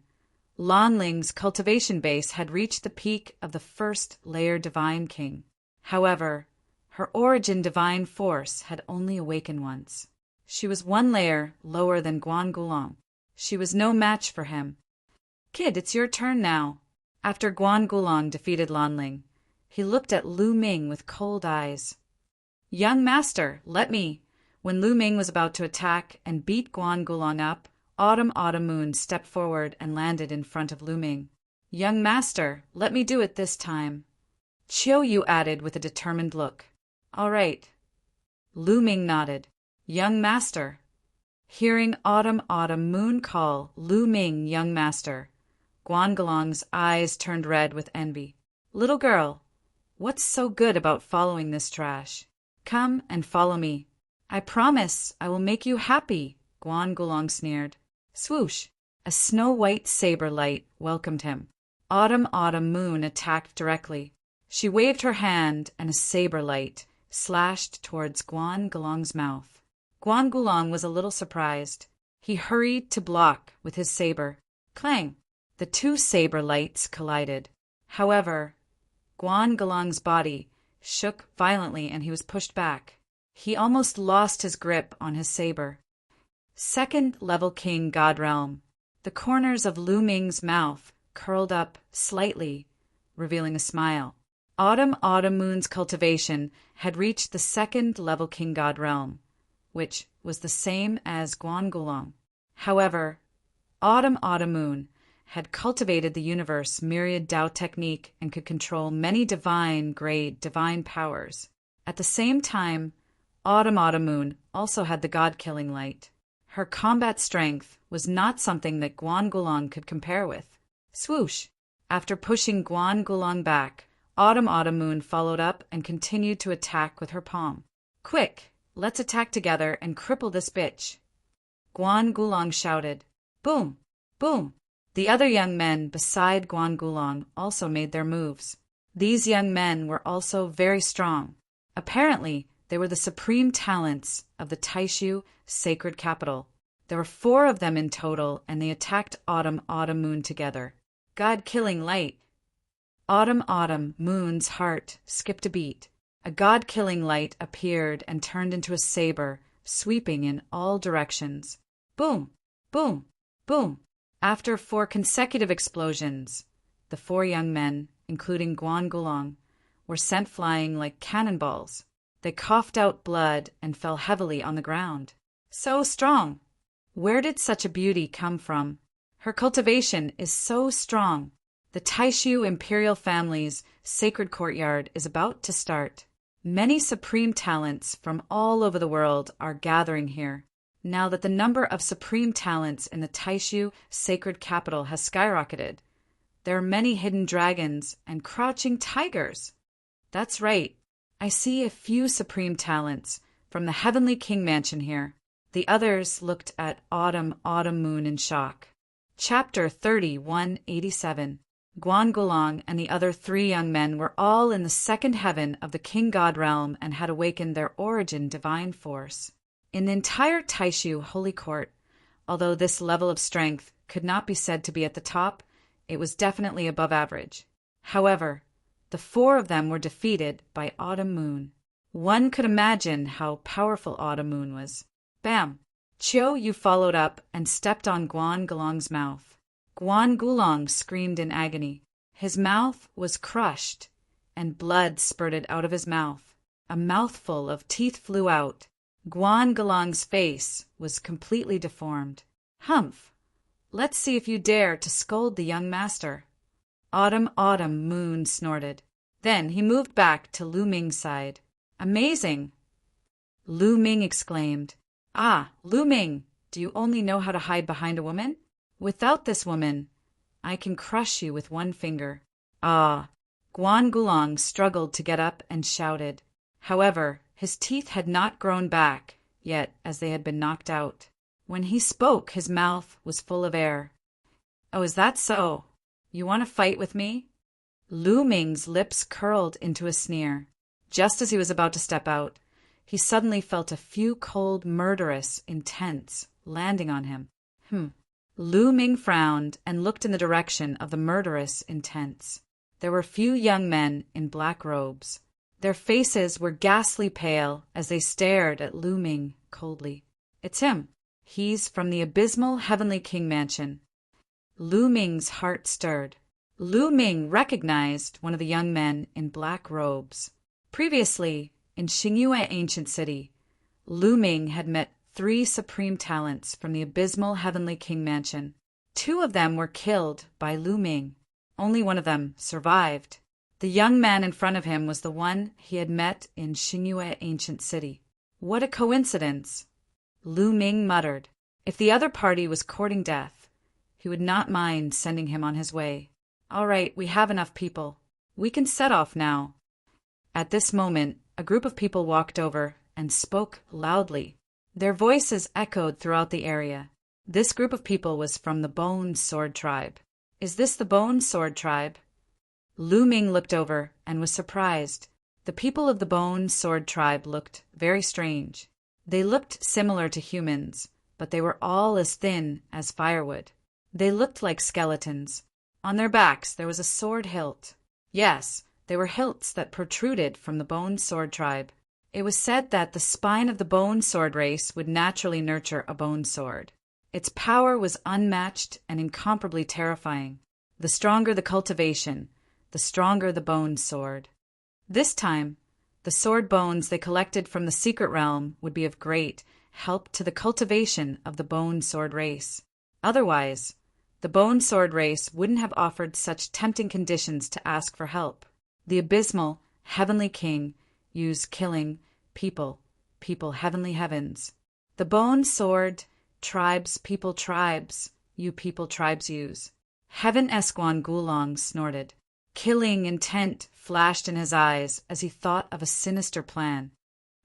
Lan Ling's cultivation base had reached the peak of the first-layer divine king. However, her origin divine force had only awakened once. She was one layer lower than Guan Gulong. She was no match for him. Kid, it's your turn now. After Guan Gulong defeated Lan Ling, he looked at Lu Ming with cold eyes. Young master, let me. When Lu Ming was about to attack and beat Guan Gulong up, Autumn Moon stepped forward and landed in front of Lu Ming. Young master, let me do it this time. Chiu Yu added with a determined look. All right. Lu Ming nodded. Young master. Hearing Autumn Moon call Lu Ming young master, Guan Gulong's eyes turned red with envy. Little girl, what's so good about following this trash? Come and follow me. I promise I will make you happy, Guan Gulong sneered. Swoosh! A snow-white saber light welcomed him. Autumn Moon attacked directly. She waved her hand and a saber light slashed towards Guan Gulong's mouth. Guan Gulong was a little surprised. He hurried to block with his saber. Clang! The two saber lights collided. However, Guan Galong's body shook violently and he was pushed back. He almost lost his grip on his saber. Second level King God Realm. The corners of Lu Ming's mouth curled up slightly, revealing a smile. Autumn Moon's cultivation had reached the second level King God Realm, which was the same as Guan Gulong. However, Autumn Moon had cultivated the universe myriad Dao technique and could control many divine-grade divine powers. At the same time, Autumn Moon also had the god-killing light. Her combat strength was not something that Guan Gulong could compare with. Swoosh! After pushing Guan Gulong back, Autumn Moon followed up and continued to attack with her palm. Quick! Let's attack together and cripple this bitch! Guan Gulong shouted. Boom! Boom! The other young men beside Guan Gulong also made their moves. These young men were also very strong. Apparently, they were the supreme talents of the Taishu sacred capital. There were 4 of them in total, and they attacked Autumn Moon together. God-killing light. Autumn Moon's heart skipped a beat. A god-killing light appeared and turned into a saber, sweeping in all directions. Boom! Boom! Boom! After 4 consecutive explosions, the 4 young men, including Guan Gulong, were sent flying like cannonballs. They coughed out blood and fell heavily on the ground. So strong! Where did such a beauty come from? Her cultivation is so strong. The Taishu imperial family's sacred courtyard is about to start. Many supreme talents from all over the world are gathering here. Now that the number of supreme talents in the Taishu sacred capital has skyrocketed, there are many hidden dragons and crouching tigers. That's right. I see a few supreme talents from the Heavenly King Mansion here. The others looked at Autumn Moon in shock. Chapter 3187. Guan Gulong and the other 3 young men were all in the second heaven of the King God Realm and had awakened their origin divine force. In the entire Taishu Holy Court, although this level of strength could not be said to be at the top, it was definitely above average. However, the 4 of them were defeated by Autumn Moon. One could imagine how powerful Autumn Moon was. Bam! Chiu Yu followed up and stepped on Guan Gulong's mouth. Guan Gulong screamed in agony. His mouth was crushed, and blood spurted out of his mouth. A mouthful of teeth flew out. Guan Gulong's face was completely deformed. Humph! Let's see if you dare to scold the young master. Autumn Moon snorted. Then he moved back to Lu Ming's side. Amazing! Lu Ming exclaimed. Ah, Lu Ming, do you only know how to hide behind a woman? Without this woman, I can crush you with one finger. Ah! Guan Gulong struggled to get up and shouted. However, his teeth had not grown back yet, as they had been knocked out. When he spoke, his mouth was full of air. Oh, is that so? You want to fight with me? Lu Ming's lips curled into a sneer. Just as he was about to step out, he suddenly felt a few cold, murderous intents landing on him. Lu Ming frowned and looked in the direction of the murderous intents. There were few young men in black robes. Their faces were ghastly pale as they stared at Lu Ming coldly. It's him. He's from the abysmal Heavenly King Mansion. Lu Ming's heart stirred. Lu Ming recognized one of the young men in black robes. Previously, in Xingyue Ancient City, Lu Ming had met 3 supreme talents from the abysmal Heavenly King Mansion. 2 of them were killed by Lu Ming. Only one of them survived. The young man in front of him was the one he had met in Xingyue Ancient City. What a coincidence! Lu Ming muttered. If the other party was courting death, he would not mind sending him on his way. All right, we have enough people. We can set off now. At this moment, a group of people walked over and spoke loudly. Their voices echoed throughout the area. This group of people was from the Bone Sword Tribe. Is this the Bone Sword Tribe? Lu Ming looked over and was surprised. The people of the Bone Sword Tribe looked very strange. They looked similar to humans, but they were all as thin as firewood. They looked like skeletons. On their backs there was a sword hilt. Yes, they were hilts that protruded from the Bone Sword tribe. It was said that the spine of the Bone Sword race would naturally nurture a bone sword. Its power was unmatched and incomparably terrifying. The stronger the cultivation, the stronger the bone sword. This time, the sword bones they collected from the secret realm would be of great help to the cultivation of the Bone Sword race. Otherwise, the Bone Sword race wouldn't have offered such tempting conditions to ask for help. The abysmal, heavenly king used killing people, heavenly heavens. The Bone Sword tribes, you people tribes use. Heaven Esquan Gulong snorted. Killing intent flashed in his eyes as he thought of a sinister plan.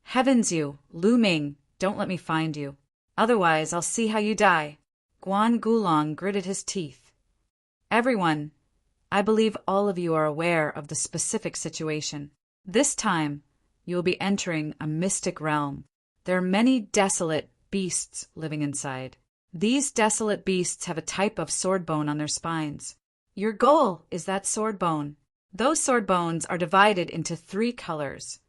Heavens you, Lu Ming, don't let me find you. Otherwise I'll see how you die. Guan Gulong gritted his teeth. Everyone, I believe all of you are aware of the specific situation. This time, you will be entering a mystic realm. There are many desolate beasts living inside. These desolate beasts have a type of sword bone on their spines. Your goal is that sword bone. Those sword bones are divided into 3 colors: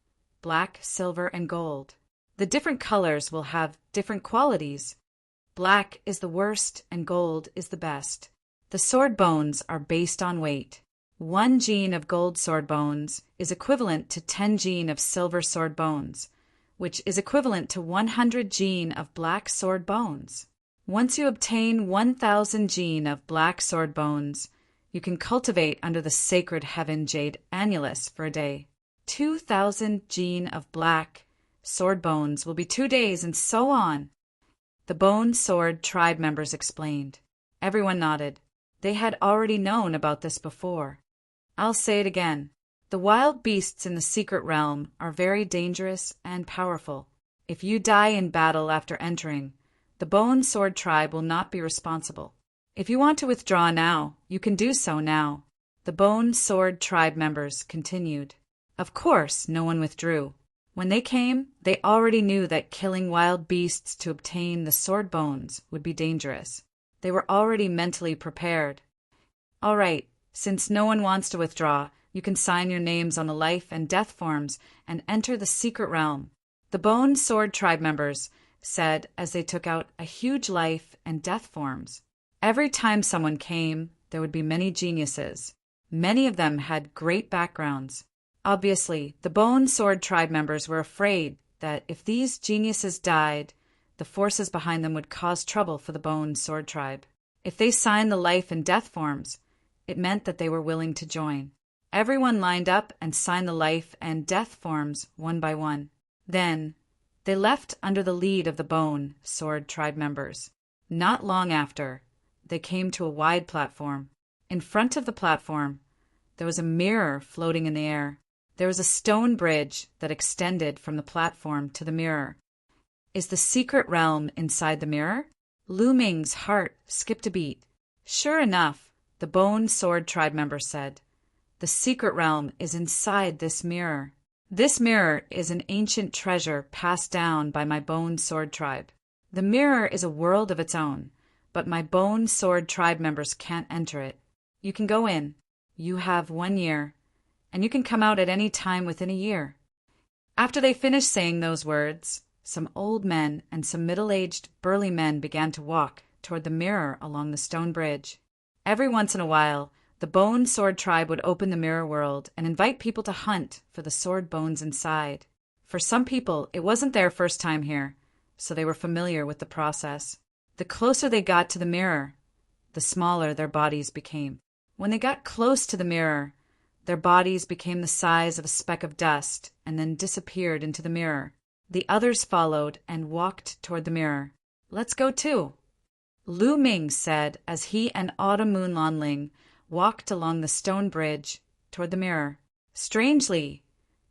black, silver, and gold. The different colors will have different qualities. Black is the worst and gold is the best. The sword bones are based on weight. 1 gene of gold sword bones is equivalent to 10 gene of silver sword bones, which is equivalent to 100 gene of black sword bones. Once you obtain 1,000 gene of black sword bones, you can cultivate under the sacred heaven jade annulus for a day. 2,000 gene of black sword bones will be 2 days, and so on. The Bone Sword tribe members explained. Everyone nodded. They had already known about this before. I'll say it again. The wild beasts in the secret realm are very dangerous and powerful. If you die in battle after entering, the Bone Sword tribe will not be responsible. If you want to withdraw now, you can do so now. The Bone Sword tribe members continued. Of course, no one withdrew. When they came, they already knew that killing wild beasts to obtain the sword bones would be dangerous. They were already mentally prepared. All right, since no one wants to withdraw, you can sign your names on the life and death forms and enter the secret realm. The Bone Sword tribe members said as they took out a huge life and death forms. Every time someone came, there would be many geniuses. Many of them had great backgrounds. Obviously, the Bone Sword tribe members were afraid that if these geniuses died, the forces behind them would cause trouble for the Bone Sword tribe. If they signed the life and death forms, it meant that they were willing to join. Everyone lined up and signed the life and death forms one by one. Then, they left under the lead of the Bone Sword tribe members. Not long after, they came to a wide platform. In front of the platform, there was a mirror floating in the air. There was a stone bridge that extended from the platform to the mirror. Is the secret realm inside the mirror? Lu Ming's heart skipped a beat. Sure enough, the Bone Sword tribe member said, the secret realm is inside this mirror. This mirror is an ancient treasure passed down by my Bone Sword tribe. The mirror is a world of its own, but my Bone Sword tribe members can't enter it. You can go in. You have 1 year. And you can come out at any time within a year. After they finished saying those words, some old men and some middle-aged, burly men began to walk toward the mirror along the stone bridge. Every once in a while, the Bone Sword tribe would open the mirror world and invite people to hunt for the sword bones inside. For some people, it wasn't their first time here, so they were familiar with the process. The closer they got to the mirror, the smaller their bodies became. When they got close to the mirror, their bodies became the size of a speck of dust and then disappeared into the mirror. The others followed and walked toward the mirror. Let's go too, Lu Ming said as he and Autumn Moonlanling walked along the stone bridge toward the mirror. Strangely,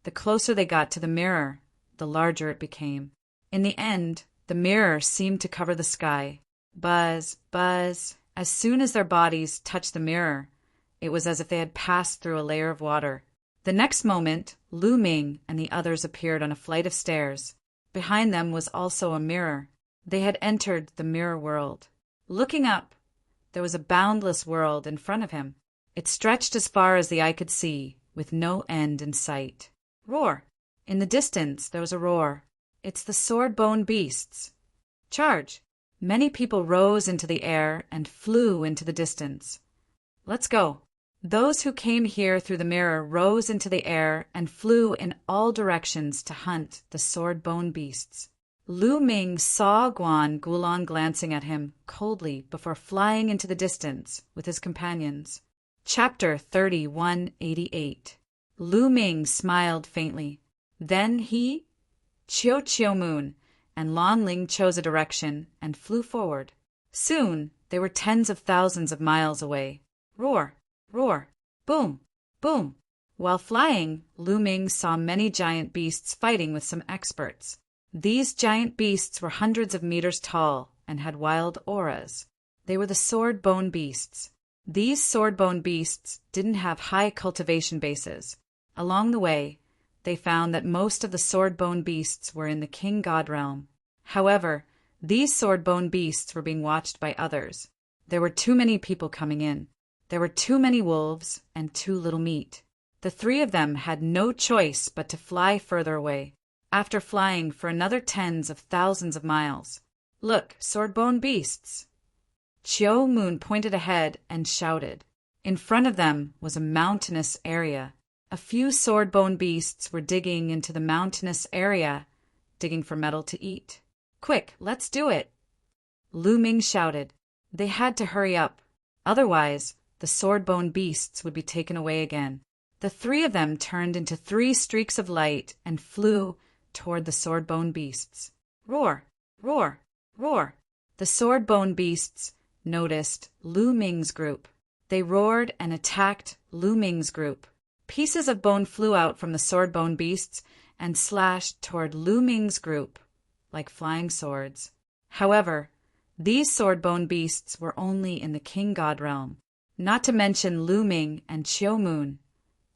the closer they got to the mirror, the larger it became. In the end, the mirror seemed to cover the sky. Buzz, buzz. As soon as their bodies touched the mirror, it was as if they had passed through a layer of water. The next moment, Lu Ming and the others appeared on a flight of stairs. Behind them was also a mirror. They had entered the mirror world. Looking up, There was a boundless world in front of him. It stretched as far as the eye could see, with no end in sight. Roar! In the distance there was a roar. It's the sword-bone beasts. Charge! Many people rose into the air and flew into the distance. Let's go. Those who came here through the mirror rose into the air and flew in all directions to hunt the sword-bone beasts. Lu Ming saw Guan Gulong glancing at him coldly before flying into the distance with his companions. Chapter 3188. Lu Ming smiled faintly. Then he, Chiu Moon, and Lan Ling chose a direction and flew forward. Soon they were tens of thousands of miles away. Roar! Roar! Boom! Boom! While flying, Lu Ming saw many giant beasts fighting with some experts. These giant beasts were hundreds of meters tall and had wild auras. They were the sword-bone beasts. These sword-bone beasts didn't have high cultivation bases. Along the way, they found that most of the sword-bone beasts were in the king god realm. However, these sword-bone beasts were being watched by others. There were too many people coming in. There were too many wolves and too little meat. The three of them had no choice but to fly further away. After flying for another tens of thousands of miles, "Look, sword-bone beasts!" Chiu Moon pointed ahead and shouted. In front of them was a mountainous area. A few sword-bone beasts were digging into the mountainous area, digging for metal to eat. "Quick, let's do it!" Lu Ming shouted. They had to hurry up. Otherwise, the sword-bone beasts would be taken away again. The three of them turned into 3 streaks of light and flew toward the sword-bone beasts. Roar! Roar! Roar! The sword-bone beasts noticed Lu Ming's group. They roared and attacked Lu Ming's group. Pieces of bone flew out from the sword-bone beasts and slashed toward Lu Ming's group like flying swords. However, these sword-bone beasts were only in the king god realm. Not to mention Lu Ming and Chiu Moon.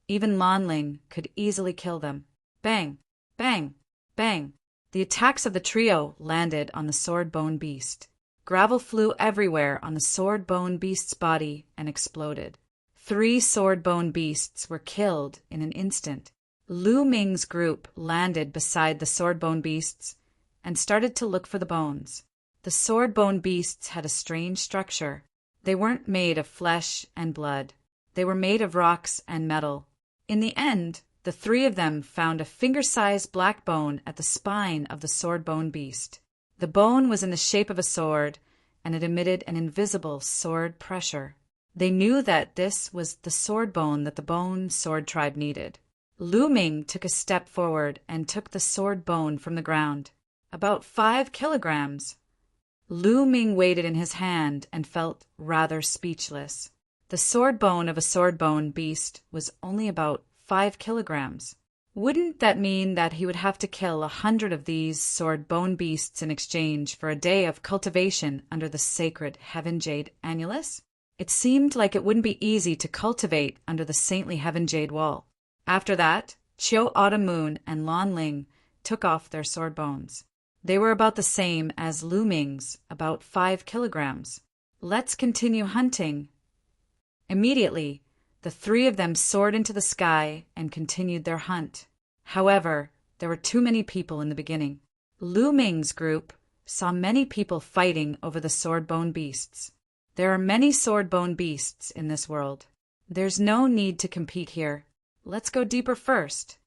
Even Lan Ling could easily kill them. Bang! Bang! Bang! The attacks of the trio landed on the sword-bone beast. Gravel flew everywhere on the sword-bone beast's body and exploded. 3 sword-bone beasts were killed in an instant. Lu Ming's group landed beside the sword-bone beasts and started to look for the bones. The sword-bone beasts had a strange structure. They weren't made of flesh and blood. They were made of rocks and metal. In the end, the 3 of them found a finger-sized black bone at the spine of the sword-bone beast. The bone was in the shape of a sword, and it emitted an invisible sword pressure. They knew that this was the sword bone that the bone sword tribe needed. Lu Ming took a step forward and took the sword bone from the ground. About 5 kilograms. Lu Ming weighed it in his hand and felt rather speechless. The sword bone of a sword bone beast was only about 5 kilograms. Wouldn't that mean that he would have to kill 100 of these sword bone beasts in exchange for a day of cultivation under the sacred Heaven Jade Annulus? It seemed like it wouldn't be easy to cultivate under the saintly Heaven Jade Wall. After that, Chiu Moon and Lan Ling took off their sword bones. They were about the same as Lu Ming's, about 5 kilograms. Let's continue hunting. Immediately, the 3 of them soared into the sky and continued their hunt. However, there were too many people in the beginning. Lu Ming's group saw many people fighting over the sword-bone beasts. There are many sword-bone beasts in this world. There's no need to compete here. Let's go deeper first.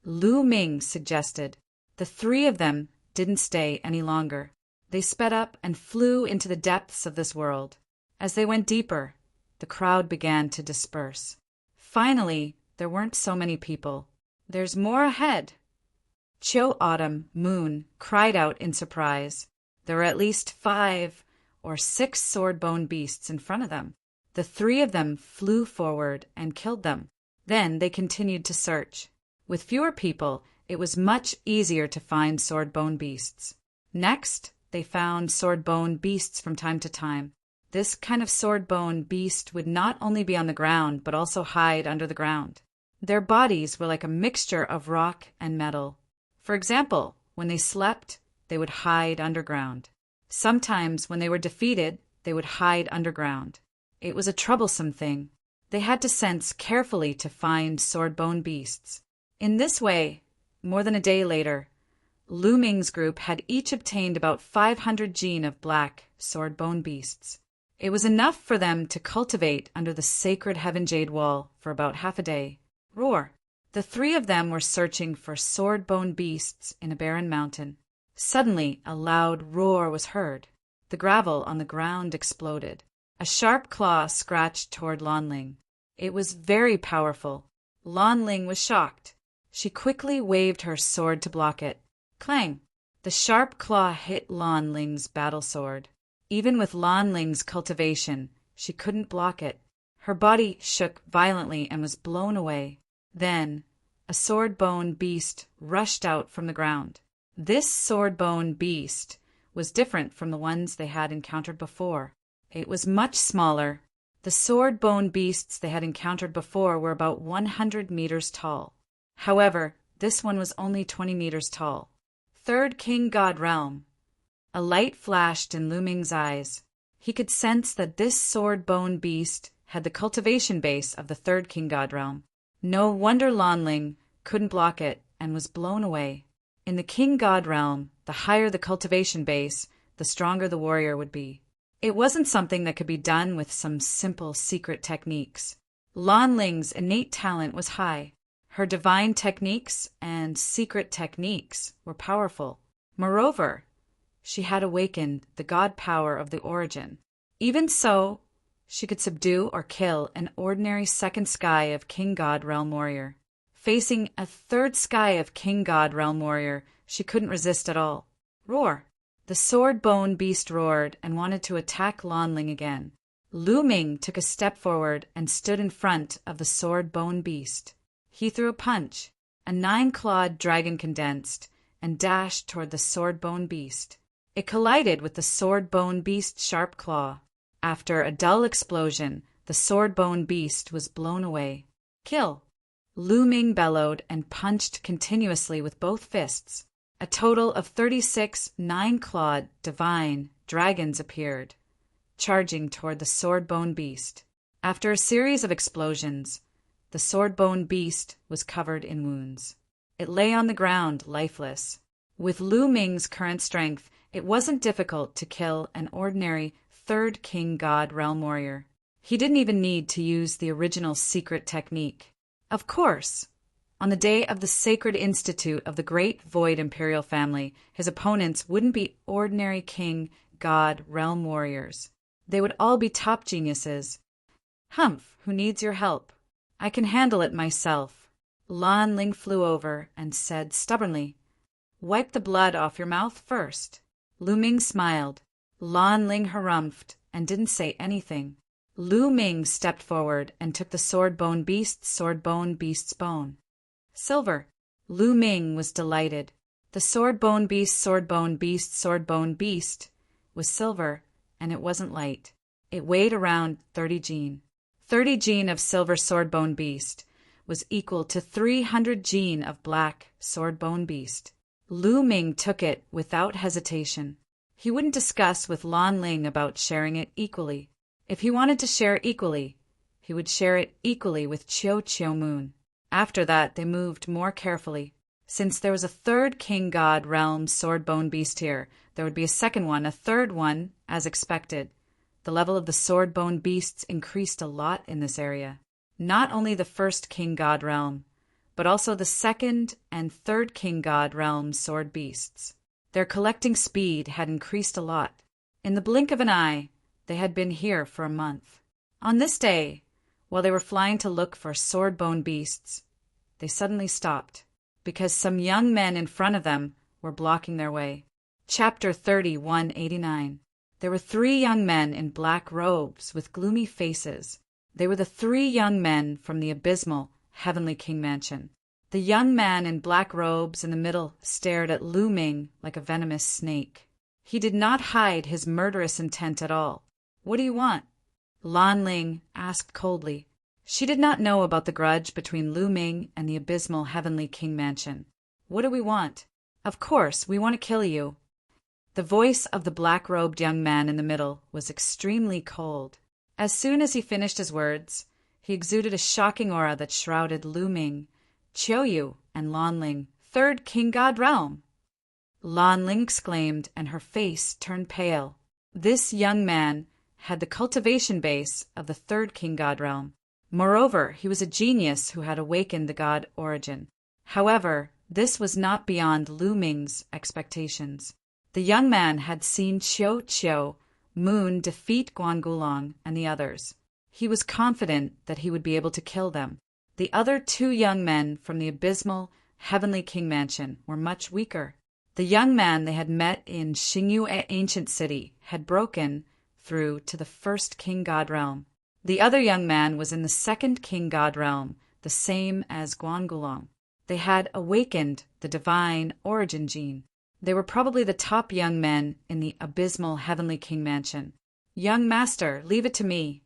Lu Ming suggested. The 3 of them didn't stay any longer. They sped up and flew into the depths of this world. As they went deeper, the crowd began to disperse. Finally, there weren't so many people. There's more ahead. Chiu Moon cried out in surprise. There were at least 5 or 6 sword-bone beasts in front of them. The 3 of them flew forward and killed them. Then they continued to search. With fewer people, it was much easier to find sword-bone beasts. Next, they found sword-bone beasts from time to time. This kind of sword-bone beast would not only be on the ground, but also hide under the ground. Their bodies were like a mixture of rock and metal. For example, when they slept, they would hide underground. Sometimes, when they were defeated, they would hide underground. It was a troublesome thing. They had to sense carefully to find sword-bone beasts. In this way, more than a day later, Lu Ming's group had each obtained about 500 gene of black sword-bone beasts. It was enough for them to cultivate under the sacred Heaven Jade Wall for about half a day. Roar! The three of them were searching for sword-bone beasts in a barren mountain. Suddenly, a loud roar was heard. The gravel on the ground exploded. A sharp claw scratched toward Lan Ling. It was very powerful. Lan Ling was shocked. She quickly waved her sword to block it. Clang! The sharp claw hit Lan Ling's battle sword. Even with Lan Ling's cultivation, she couldn't block it. Her body shook violently and was blown away. Then, a sword-bone beast rushed out from the ground. This sword-bone beast was different from the ones they had encountered before. It was much smaller. The sword-bone beasts they had encountered before were about 100 meters tall. However, this one was only 20 meters tall. Third King God Realm. A light flashed in Lu Ming's eyes. He could sense that this sword-bone beast had the cultivation base of the Third King God Realm. No wonder Lan Ling couldn't block it and was blown away. In the King God Realm, the higher the cultivation base, the stronger the warrior would be. It wasn't something that could be done with some simple secret techniques. Lan Ling's innate talent was high. Her divine techniques and secret techniques were powerful. Moreover, she had awakened the god power of the origin. Even so, she could subdue or kill an ordinary second sky of King God Realm warrior. Facing a third sky of King God Realm warrior, she couldn't resist at all. Roar! The sword-bone beast roared and wanted to attack Lan Ling again. Lu Ming took a step forward and stood in front of the sword-bone beast. He threw a punch. A 9-clawed dragon condensed and dashed toward the sword-bone beast. It collided with the sword-bone beast's sharp claw. After a dull explosion, the sword-bone beast was blown away. Kill! Lu Ming bellowed and punched continuously with both fists. A total of 36 9-clawed divine dragons appeared, charging toward the sword-bone beast. After a series of explosions, the sword-bone beast was covered in wounds. It lay on the ground, lifeless. With Lu Ming's current strength, it wasn't difficult to kill an ordinary Third King God Realm warrior. He didn't even need to use the original secret technique. Of course, on the day of the Sacred Institute of the Great Void Imperial Family, his opponents wouldn't be ordinary King God Realm warriors. They would all be top geniuses. Humph, who needs your help? I can handle it myself. Lan Ling flew over and said stubbornly, Wipe the blood off your mouth first. Lu Ming smiled. Lan Ling harumphed and didn't say anything. Lu Ming stepped forward and took the sword-bone beast's bone. Silver. Lu Ming was delighted. The sword-bone beast was silver, and it wasn't light. It weighed around 30 gene. 30 gene of silver sword-bone beast was equal to 300 gene of black sword-bone beast. Lu Ming took it without hesitation. He wouldn't discuss with Lan Ling about sharing it equally. If he wanted to share equally, he would share it equally with Chiu Moon. After that, they moved more carefully. Since there was a third King God Realm sword-bone beast here, there would be a second one, a third one, as expected. The level of the sword-bone beasts increased a lot in this area. Not only the first King God Realm, but also the second and third King God Realm sword beasts. Their collecting speed had increased a lot. In the blink of an eye, they had been here for a month. On this day, while they were flying to look for sword-bone beasts, they suddenly stopped, because some young men in front of them were blocking their way. Chapter 3189. There were 3 young men in black robes with gloomy faces. They were the 3 young men from the abysmal Heavenly King Mansion. The young man in black robes in the middle stared at Lu Ming like a venomous snake. He did not hide his murderous intent at all. What do you want? Lan Ling asked coldly. She did not know about the grudge between Lu Ming and the abysmal Heavenly King Mansion. What do we want? Of course, we want to kill you. The voice of the black-robed young man in the middle was extremely cold. As soon as he finished his words, he exuded a shocking aura that shrouded Lu Ming, Chiu Yu, and Lan Ling, third king god realm. Lan Ling exclaimed, and her face turned pale. This young man had the cultivation base of the third king god realm. Moreover, he was a genius who had awakened the god origin. However, this was not beyond Lu Ming's expectations. The young man had seen Chiu Moon defeat Guangulong and the others. He was confident that he would be able to kill them. The other two young men from the abysmal Heavenly King Mansion were much weaker. The young man they had met in Xingyu Ancient City had broken through to the first King God realm. The other young man was in the second King God realm, the same as Guangulong. They had awakened the divine origin gene. They were probably the top young men in the abysmal Heavenly King Mansion. "Young master, leave it to me,"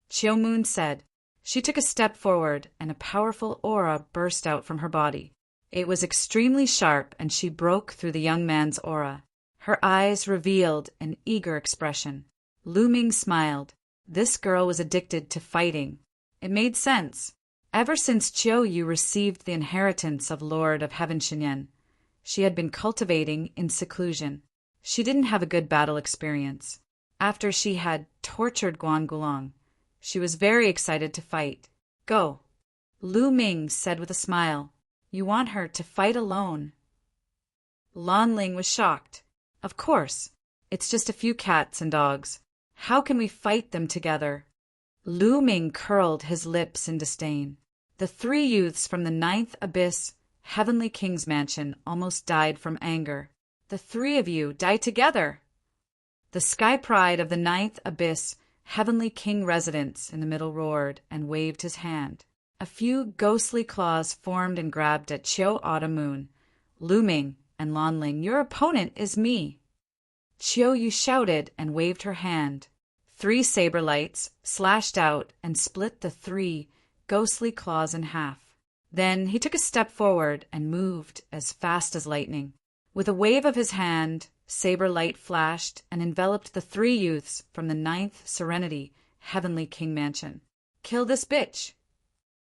Chiu Moon said. She took a step forward, and a powerful aura burst out from her body. It was extremely sharp, and she broke through the young man's aura. Her eyes revealed an eager expression. Lu Ming smiled. This girl was addicted to fighting. It made sense. Ever since Chiu Yu received the inheritance of Lord of Heaven Shenyan, she had been cultivating in seclusion. She didn't have a good battle experience. After she had tortured Guangulong, she was very excited to fight. "Go," Lu Ming said with a smile. "You want her to fight alone." Lan Ling was shocked. "Of course. It's just a few cats and dogs. How can we fight them together?" Lu Ming curled his lips in disdain. The three youths from the ninth abyss Heavenly King's Mansion almost died from anger. "The three of you die together!" The Sky Pride of the ninth abyss Heavenly King residence in the middle roared and waved his hand. A few ghostly claws formed and grabbed at Chiu Moon, Lu Ming, and Lan Ling. "Your opponent is me!" Chiu Yu shouted and waved her hand. 3 saber lights slashed out and split the 3 ghostly claws in half. Then he took a step forward and moved as fast as lightning. With a wave of his hand, saber light flashed and enveloped the 3 youths from the 9th Serenity Heavenly King Mansion. "Kill this bitch!"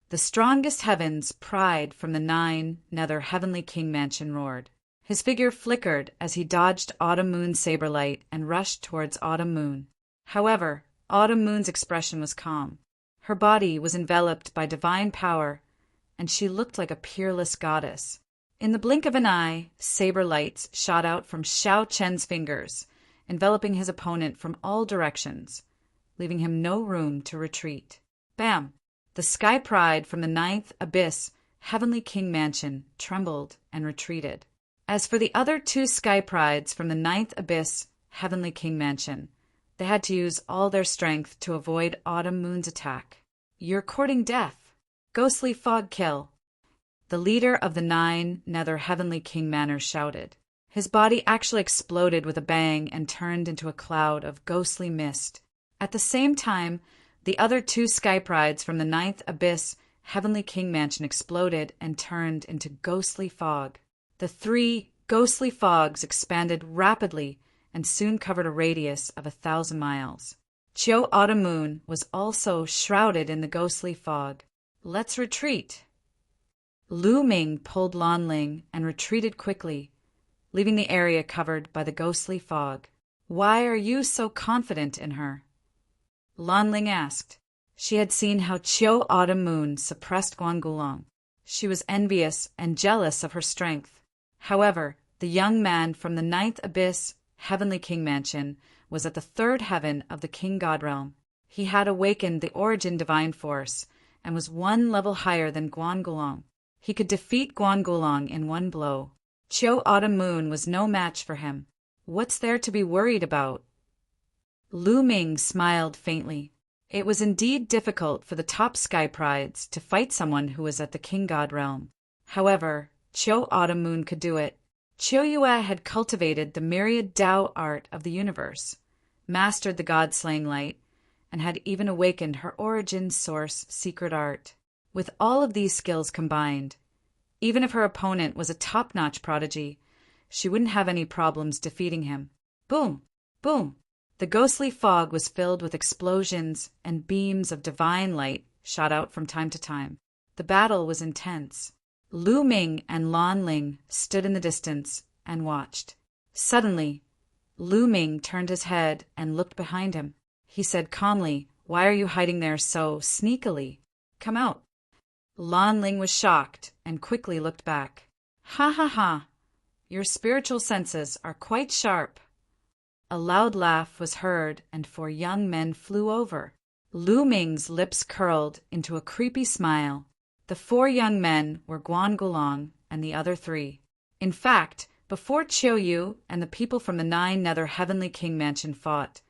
The strongest heavens pride from the 9 Nether Heavenly King Mansion roared. His figure flickered as he dodged Autumn Moon's saber light and rushed towards Autumn Moon. However, Autumn Moon's expression was calm. Her body was enveloped by divine power, and she looked like a peerless goddess. In the blink of an eye, saber lights shot out from Xiao Chen's fingers, enveloping his opponent from all directions, leaving him no room to retreat. Bam! The Sky Pride from the 9th Abyss Heavenly King Mansion trembled and retreated. As for the other 2 Sky Prides from the 9th Abyss Heavenly King Mansion, they had to use all their strength to avoid Autumn Moon's attack. "You're courting death. Ghostly fog kill," the leader of the 9 Nether Heavenly King Manors shouted. His body actually exploded with a bang and turned into a cloud of ghostly mist. At the same time, the other 2 Sky Prides from the 9th Abyss Heavenly King Mansion exploded and turned into ghostly fog. The 3 ghostly fogs expanded rapidly and soon covered a radius of 1,000 miles. Chiu Autumn Moon was also shrouded in the ghostly fog. "Let's retreat." Lu Ming pulled Lan Ling and retreated quickly, leaving the area covered by the ghostly fog. "Why are you so confident in her?" Lan Ling asked. She had seen how Chiu Autumn Moon suppressed Guangulong. She was envious and jealous of her strength. However, the young man from the 9th Abyss Heavenly King Mansion was at the 3rd heaven of the King God realm. He had awakened the origin divine force and was 1 level higher than Guangulong. He could defeat Guangulong in 1 blow. Chiu Autumn Moon was no match for him. What's there to be worried about? Lu Ming smiled faintly. It was indeed difficult for the top Sky Prides to fight someone who was at the King God realm. However, Chiu Autumn Moon could do it. Chiu Yue had cultivated the myriad Tao art of the universe, mastered the god-slaying light, and had even awakened her origin source secret art. With all of these skills combined, even if her opponent was a top-notch prodigy, she wouldn't have any problems defeating him. Boom! Boom! The ghostly fog was filled with explosions, and beams of divine light shot out from time to time. The battle was intense. Lu Ming and Lan Ling stood in the distance and watched. Suddenly, Lu Ming turned his head and looked behind him. He said calmly, "Why are you hiding there so sneakily? Come out." Lan Ling was shocked and quickly looked back. "Ha ha ha! Your spiritual senses are quite sharp." A loud laugh was heard, and 4 young men flew over. Lu Ming's lips curled into a creepy smile. The 4 young men were Guan Gulong and the other 3. In fact, before Chiu Yu and the people from the 9 Nether Heavenly King Mansion fought,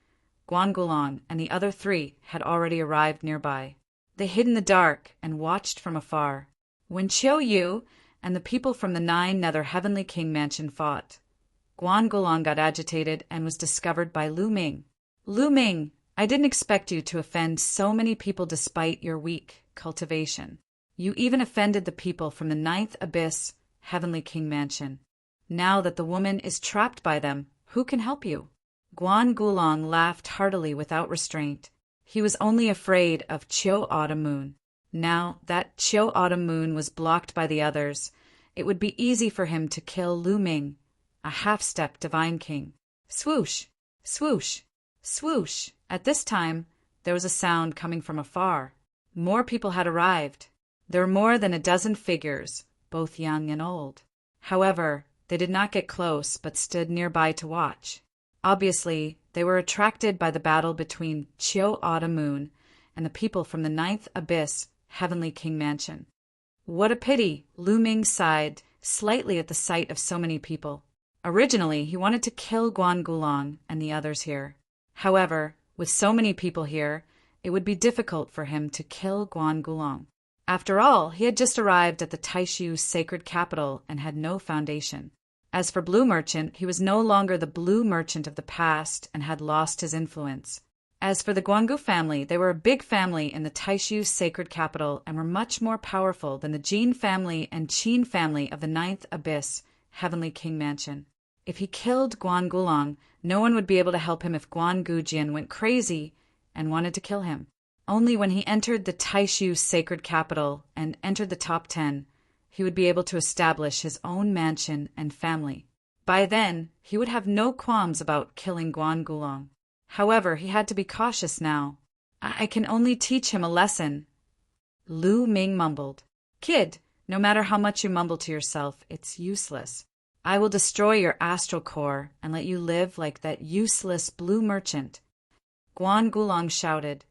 Guan Gulong and the other 3 had already arrived nearby. They hid in the dark and watched from afar. When Chiu Yu and the people from the 9 Nether Heavenly King Mansion fought, Guan Gulong got agitated and was discovered by Lu Ming. "Lu Ming, I didn't expect you to offend so many people despite your weak cultivation. You even offended the people from the 9th Abyss Heavenly King Mansion. Now that the woman is trapped by them, who can help you?" Guan Gulong laughed heartily without restraint. He was only afraid of Chiu Autumn Moon. Now that Chiu Autumn Moon was blocked by the others, it would be easy for him to kill Lu Ming, a half-step divine king. Swoosh! Swoosh! Swoosh! At this time, there was a sound coming from afar. More people had arrived. There were more than a dozen figures, both young and old. However, they did not get close but stood nearby to watch. Obviously, they were attracted by the battle between Chiu Autumn Moon and the people from the 9th Abyss Heavenly King Mansion. What a pity! Lu Ming sighed slightly at the sight of so many people. Originally, he wanted to kill Guan Gulong and the others here. However, with so many people here, it would be difficult for him to kill Guan Gulong. After all, he had just arrived at the Taishu sacred capital and had no foundation. As for Blue Merchant, he was no longer the Blue Merchant of the past and had lost his influence. As for the Guangu family, they were a big family in the Taishu sacred capital and were much more powerful than the Jin family and Qin family of the 9th Abyss Heavenly King Mansion. If he killed Guan Gulong, no one would be able to help him if Guan Gujian went crazy and wanted to kill him. Only when he entered the Taishu sacred capital and entered the top 10, he would be able to establish his own mansion and family. By then, he would have no qualms about killing Guan Gulong. However, he had to be cautious now. I can only teach him a lesson." Lu Ming mumbled. "Kid, no matter how much you mumble to yourself, it's useless. I will destroy your astral core and let you live like that useless Blue Merchant." Guan Gulong shouted,